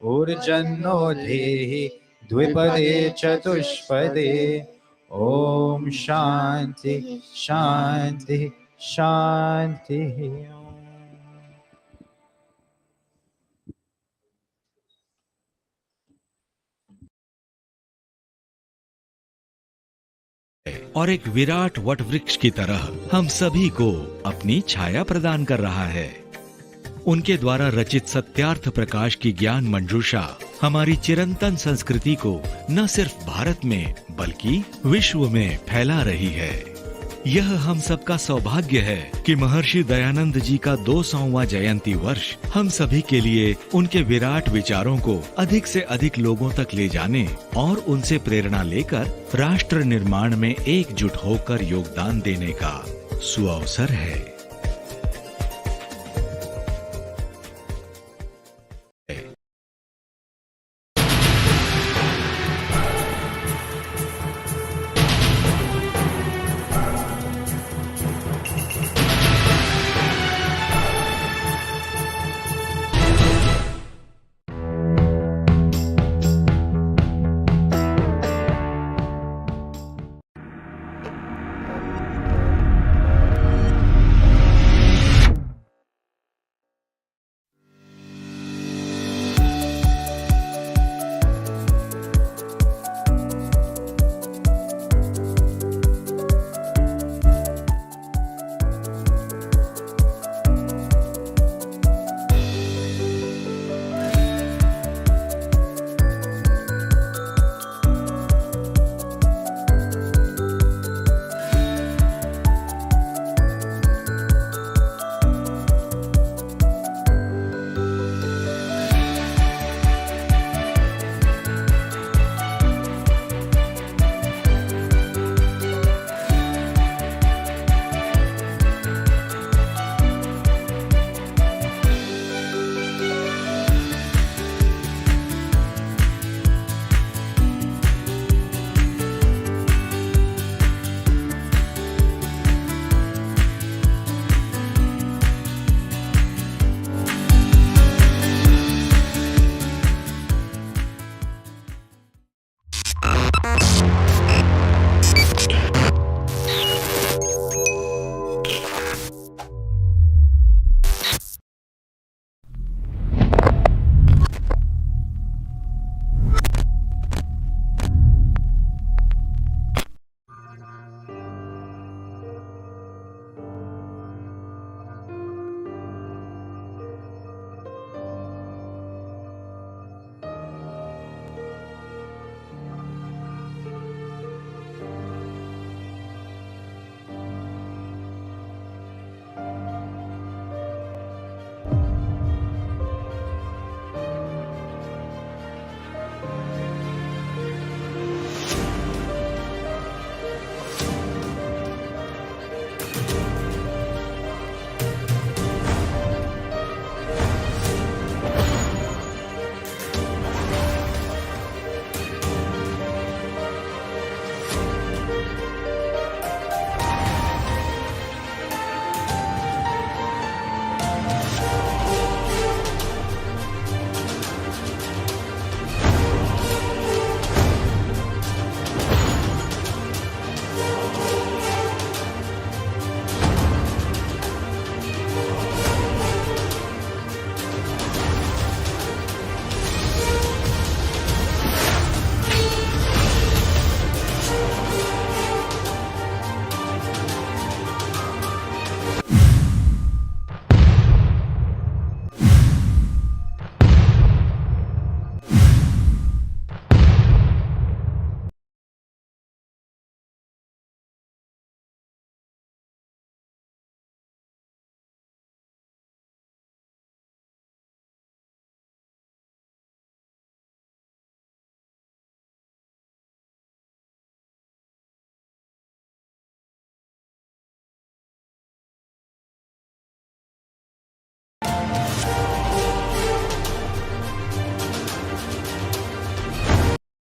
ऊर्जन्नो देहि द्विपदे चतुष्पदे। ओम शांति शांति शांति। और एक विराट वट वृक्ष की तरह हम सभी को अपनी छाया प्रदान कर रहा है। उनके द्वारा रचित सत्यार्थ प्रकाश की ज्ञान मंजूषा हमारी चिरंतन संस्कृति को न सिर्फ भारत में बल्कि विश्व में फैला रही है। यह हम सबका सौभाग्य है कि महर्षि दयानंद जी का 200वां जयंती वर्ष हम सभी के लिए उनके विराट विचारों को अधिक से अधिक लोगों तक ले जाने और उनसे प्रेरणा लेकर राष्ट्र निर्माण में एकजुट होकर योगदान देने का सुअवसर है।